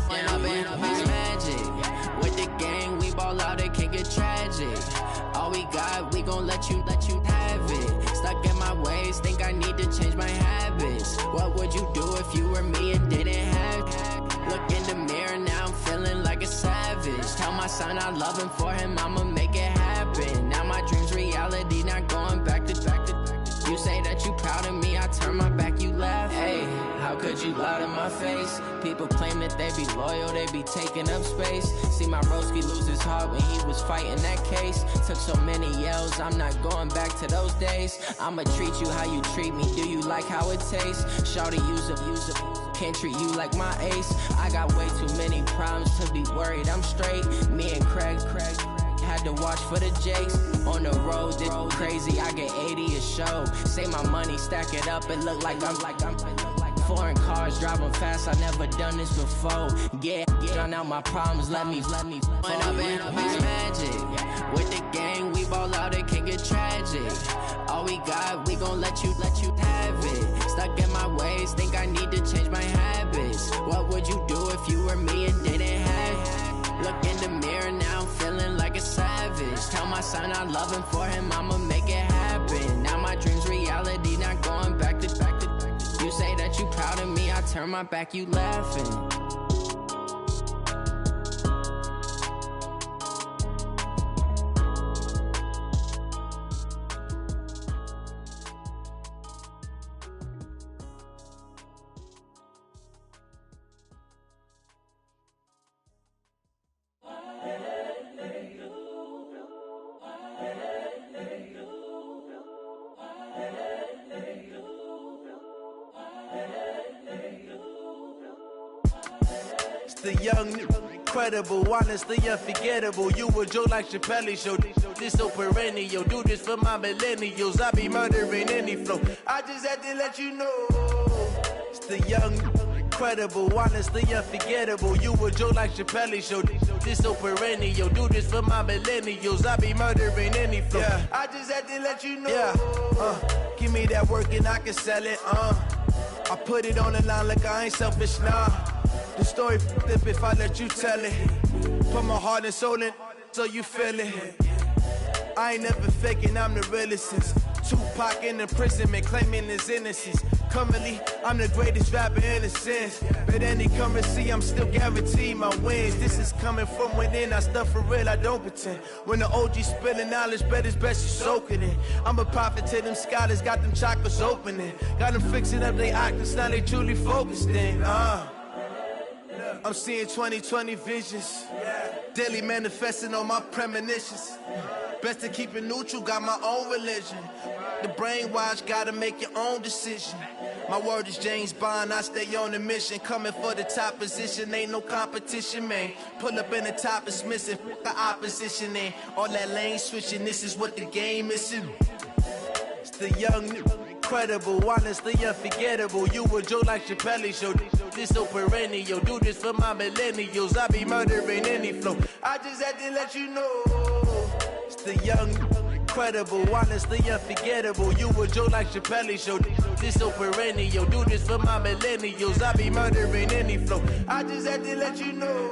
When up and up is magic. With the gang, we ball out, it can get tragic. All we got, we gon' let you have it. Stuck in my ways, think I need to change my habits. What would you do if you were me and didn't have it? Look in the mirror, now I'm feeling like a savage. Tell my son I love him, for him I'ma make it happen. Now my dream's reality, not going back to. You say that you proud of me, I turn my back, you laugh. Hey, how could you lie to my face? People claim that they be loyal, they be taking up space. See my broski lose his heart when he was fighting that case. Took so many yells, I'm not going back to those days. I'ma treat you how you treat me, do you like how it tastes? Shawty, use it. Can't treat you like my ace. I got way too many problems to be worried, I'm straight. Me and Craig had to watch for the Jakes. On the road, this crazy, I get 80 a show. Say my money, stack it up, it look like I'm foreign cars, driving fast, I never done this before. Yeah, drown out my problems, let me. When up and up is magic. With the gang, we ball out, it can get tragic. All we got, we gon' let you have it. Stuck in my ways, think I need to change my habits. What would you do if you were me and didn't have it? Look in the mirror, now I'm feeling like a savage. Tell my son I love him, for him I'ma make it happen. Now my dream's reality, not going back to. You say that you proud of me, I turn my back, you laughing. The young incredible, honestly unforgettable. You a joke like Chappelle Show. This so perennial. Do this for my millennials. I be murdering any flow. I just had to let you know. It's the young, incredible, honestly unforgettable. You a joke like Chappelle Show. This so perennial. Do this for my millennials. I be murdering any flow. Yeah. I just had to let you know. Yeah. Give me that work and I can sell it. I put it on the line like I ain't selfish, nah. The story flip if I let you tell it. Put my heart and soul in so you feel it. I ain't never faking, I'm the realest since Tupac in imprisonment, claiming his innocence. Currently, I'm the greatest rapper in a sense. But any currency, I'm still guaranteed my wins. This is coming from within, I stuff for real, I don't pretend. When the OG spilling knowledge, bet it's best you soak it in. I'm a prophet to them scholars, got them chakras opening. Got them fixing up their octaves, now they truly focused in. I'm seeing 2020 visions. Daily manifesting on my premonitions. Best to keep it neutral, got my own religion. The brainwash, gotta make your own decision. My word is James Bond, I stay on a mission. Coming for the top position, ain't no competition, man. Pull up in the top, it's missing, the opposition, ain't all that lane switching, this is what the game is. It's the young, incredible, honestly unforgettable. You a joke like Chappelle Show. This so perennial. Do this for my millennials. I be murdering any flow. I just had to let you know. It's the young, incredible, honestly unforgettable. You a joke like Chappelle Show. This so perennial. Do this for my millennials. I be murdering any flow. I just had to let you know.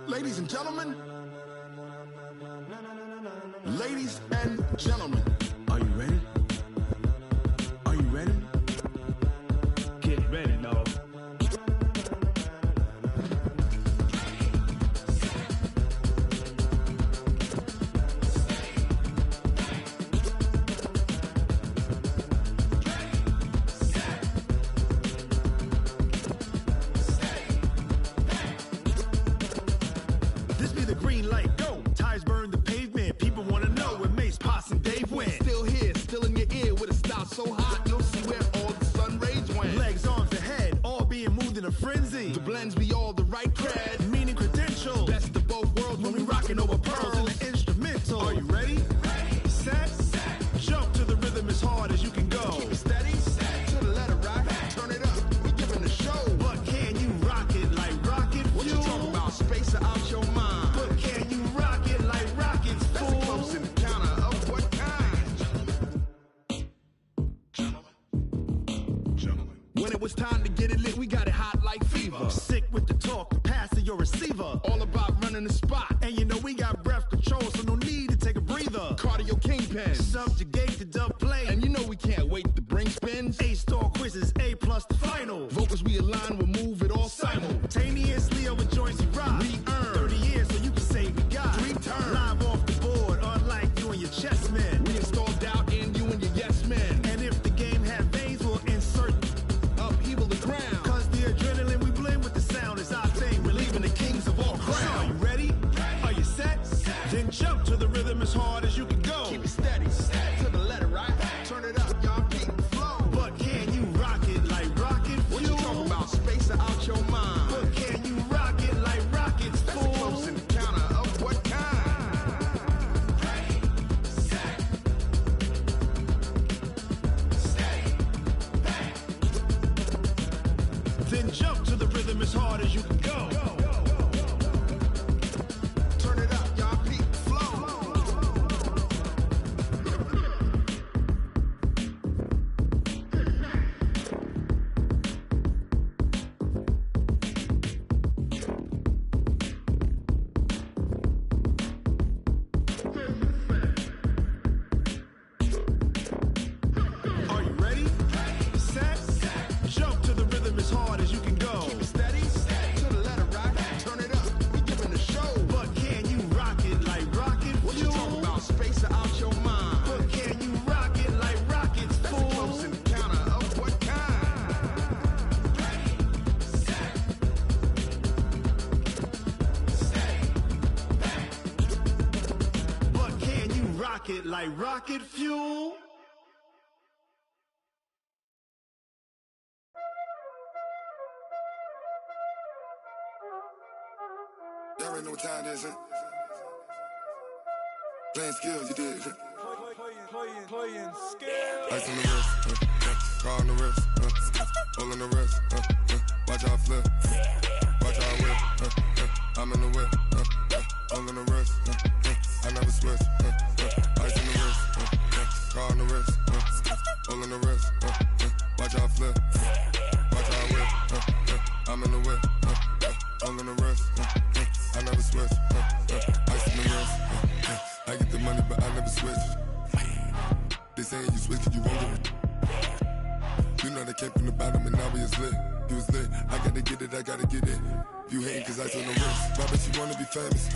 Ladies and gentlemen, ladies and gentlemen, are you ready? Are you ready? Get ready, dog. When it was time to get it lit, we got it hot like fever. Sick with the talk, the pass to your receiver. All about running the spot. And you know we got breath control, so no need to take a breather. Cardio kingpin, subjugate the dub play. And you know we can't wait to bring spins. A-star quizzes, A+ the final. Vocals we align, we'll move it all simultaneously over joints we rock. We earn 30 years, so you can say we got 3 turns. Live off the board, unlike you and your chess men. We installed doubt in you and your yes men. And if the game had veins, we'll insert upheaval the ground. Cause the adrenaline we blend with the sound is our thing. We're leaving the kings of all crowns. So are you ready? Are you set? Then jump to the rhythm as hard as you can go. Keep it steady, to the letter, right? Turn it up, y'all, keep it flow. But can you rock it like rocket fuel? What you talking about? Space or out your mind? But can you rock it like rockets, fool? That's a close encounter of what kind? Ready, set, steady, bang. Then jump to the rhythm as hard as you can go. Turn it up, y'all, peak flow. Are you ready? Set, jump to the rhythm as hard as you can go. Keep it steady, to the letter, right? Turn it up, we giving the show. But can you rock it like rocket fuel? What you talking about? Space or out your mind? But can you rock it like rockets, fool? That's a close encounter of what kind? Ready, set, steady, bang. But can you rock it like rocket fuel? Y'all already know what time it is, huh? Playing skills, you did. Playing skills. Ice on the wrist, car on the wrist, hole in the wrist, watch how I flip, watch how I whip, I'm in the whip, hole in the wrist, I never switch, ice on the wrist, car on the wrist, hole in the wrist, watch how I flip, watch how I whip, I'm in the whip, hole in the wrist, I never switch, ice on the wrist, I get the money but I never switch. They saying you switch, you won't get it. You know they came from the bottom and now we is lit. You was lit, I gotta get it, I gotta get it. You hating cause I told the wrist. Why bet you wanna be famous,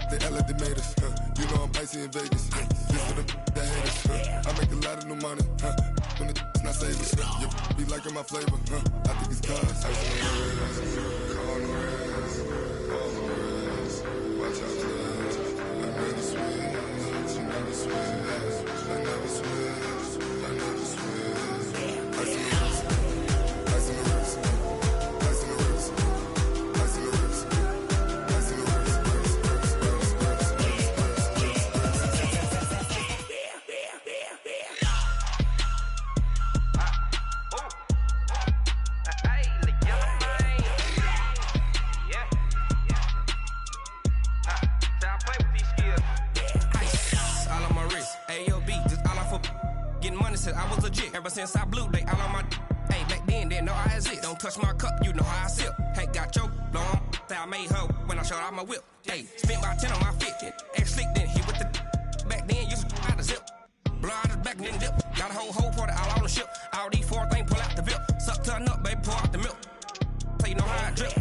They LA they made us, You know I'm icy in Vegas, This for the that hate us, I make a lot of new money, When it's not savers, You be liking my flavor, I think it's cause I was on the wrist, on the wrist, on the wrist. Watch out, cuz I never switch, you never switch. I never switch, I never switch. Ice in the wrist, ice in the wrist, ice in the wrist, ice in the wrist, ice in the wrist, I was legit ever since I blew they all on my hey back then didn't know I exist. Don't touch my cup, you know how I sip. Hey, got your long I made her when I showed out my whip. Hey, spent about 10 on my fit. Ex-slick then hit with the back then used to out the zip. Blow out his back then dip. Got a whole party all on the ship. All these 4 things pull out the VIP. Suck to a nut, baby, pour out the milk. So you know how I drip.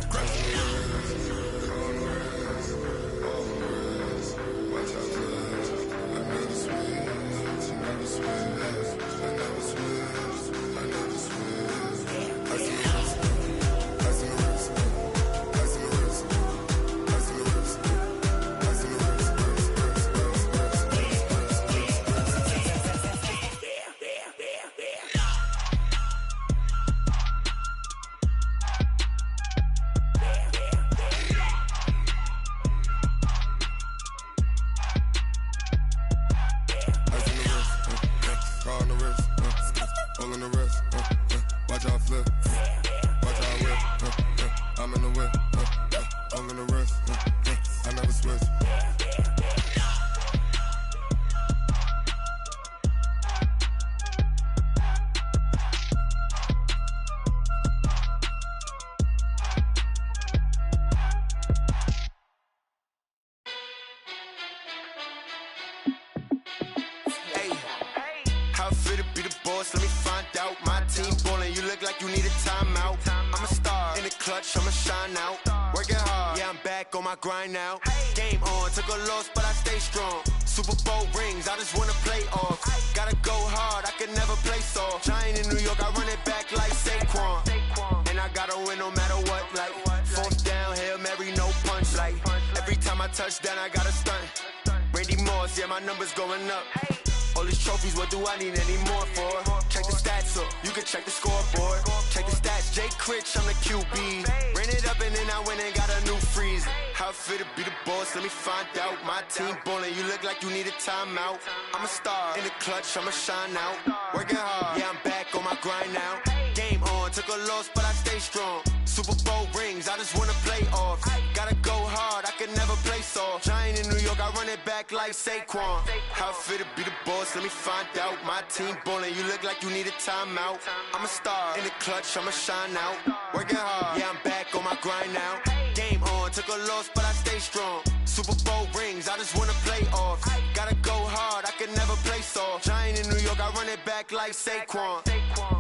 How I feel to be the boss, let me find out. My team ballin', you look like you need a timeout. I'm a star, in the clutch, I'ma shine out. Working hard, yeah, I'm back on my grind now. Game on, took a loss, but I stay strong. Super Bowl rings, I just wanna play off. Gotta go hard, I can never play soft. Giant in New York, I run it back like Saquon. And I gotta win no matter what, like fourth down, Hail Mary, no punch. Like every time I touch down, I gotta stunt. Randy Moss, yeah, my numbers going up. All these trophies, what do I need any more for? Check the stats up, you can check the scoreboard. Check the stats, Jay Critch, I'm the QB. Ran it up and then I went and got a new freeze. How I feel to be the boss, let me find out. My team ballin', you look like you need a timeout. I'm a star, in the clutch, I'ma shine out. Working hard, yeah, I'm back on my grind now. Game on, took a loss, but I stay strong. Super Bowl rings, I just wanna play off. Gotta go hard, I can never play soft. Giant in New York, I run it back like Saquon. How I feel to be the boss, let me find out. My team ballin', you look like you need a timeout. I'm a star, in the clutch, I'ma shine out. Working hard, yeah, I'm back on my grind now. Game on, took a loss, but I stay strong. Super Bowl rings, I just wanna play off. Gotta go hard, I can never play soft. Giant in New York, I run it back like Saquon.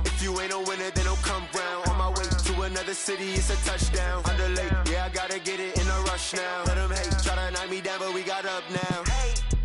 If you ain't a winner, then don't come round. On my way to another city, it's a touchdown. Underlay, yeah, I gotta get it in a rush now. Let them hate, try to knock me down, but we got up now.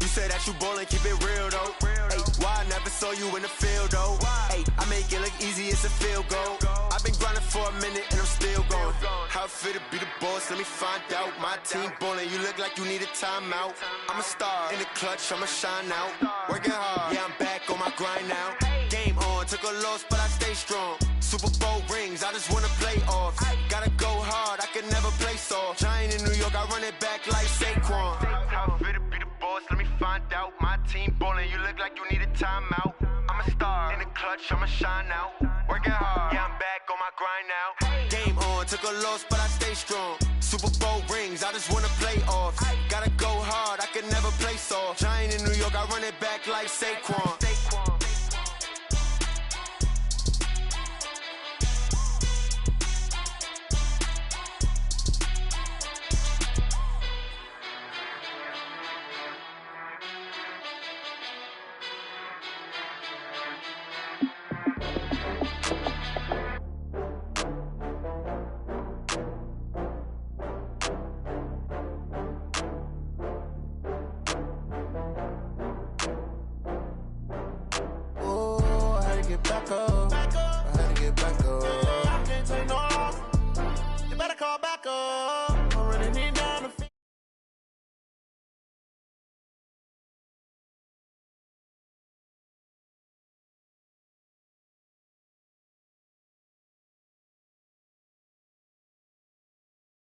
You say that you ballin', keep it real though. Hey, why I never saw you in the field though? Hey, I make it look easy, it's a field goal. I've been grinding for a minute and I'm still going. How I feel to be the boss, let me find out. My team ballin', you look like you need a timeout. I'm a star, in the clutch, I'ma shine out. Working hard, yeah, I'm back on my grind now. Game on, took a loss, but I stay strong. Super Bowl rings, I just wanna play off. Gotta go hard, I can never play soft. Giant in New York, I run it back like Saquon. How I feel to be the boss, let me find out. My team ballin', you look like you need a timeout. I'm a star, in the clutch, I'ma shine out. Working hard, yeah, I'm back on my grind now. Game on, took a loss, but I stay strong. Super Bowl rings, I just wanna play off. Gotta go hard, I can never play soft. Giant in New York, I run it back like Saquon. Back up. I had to get back up.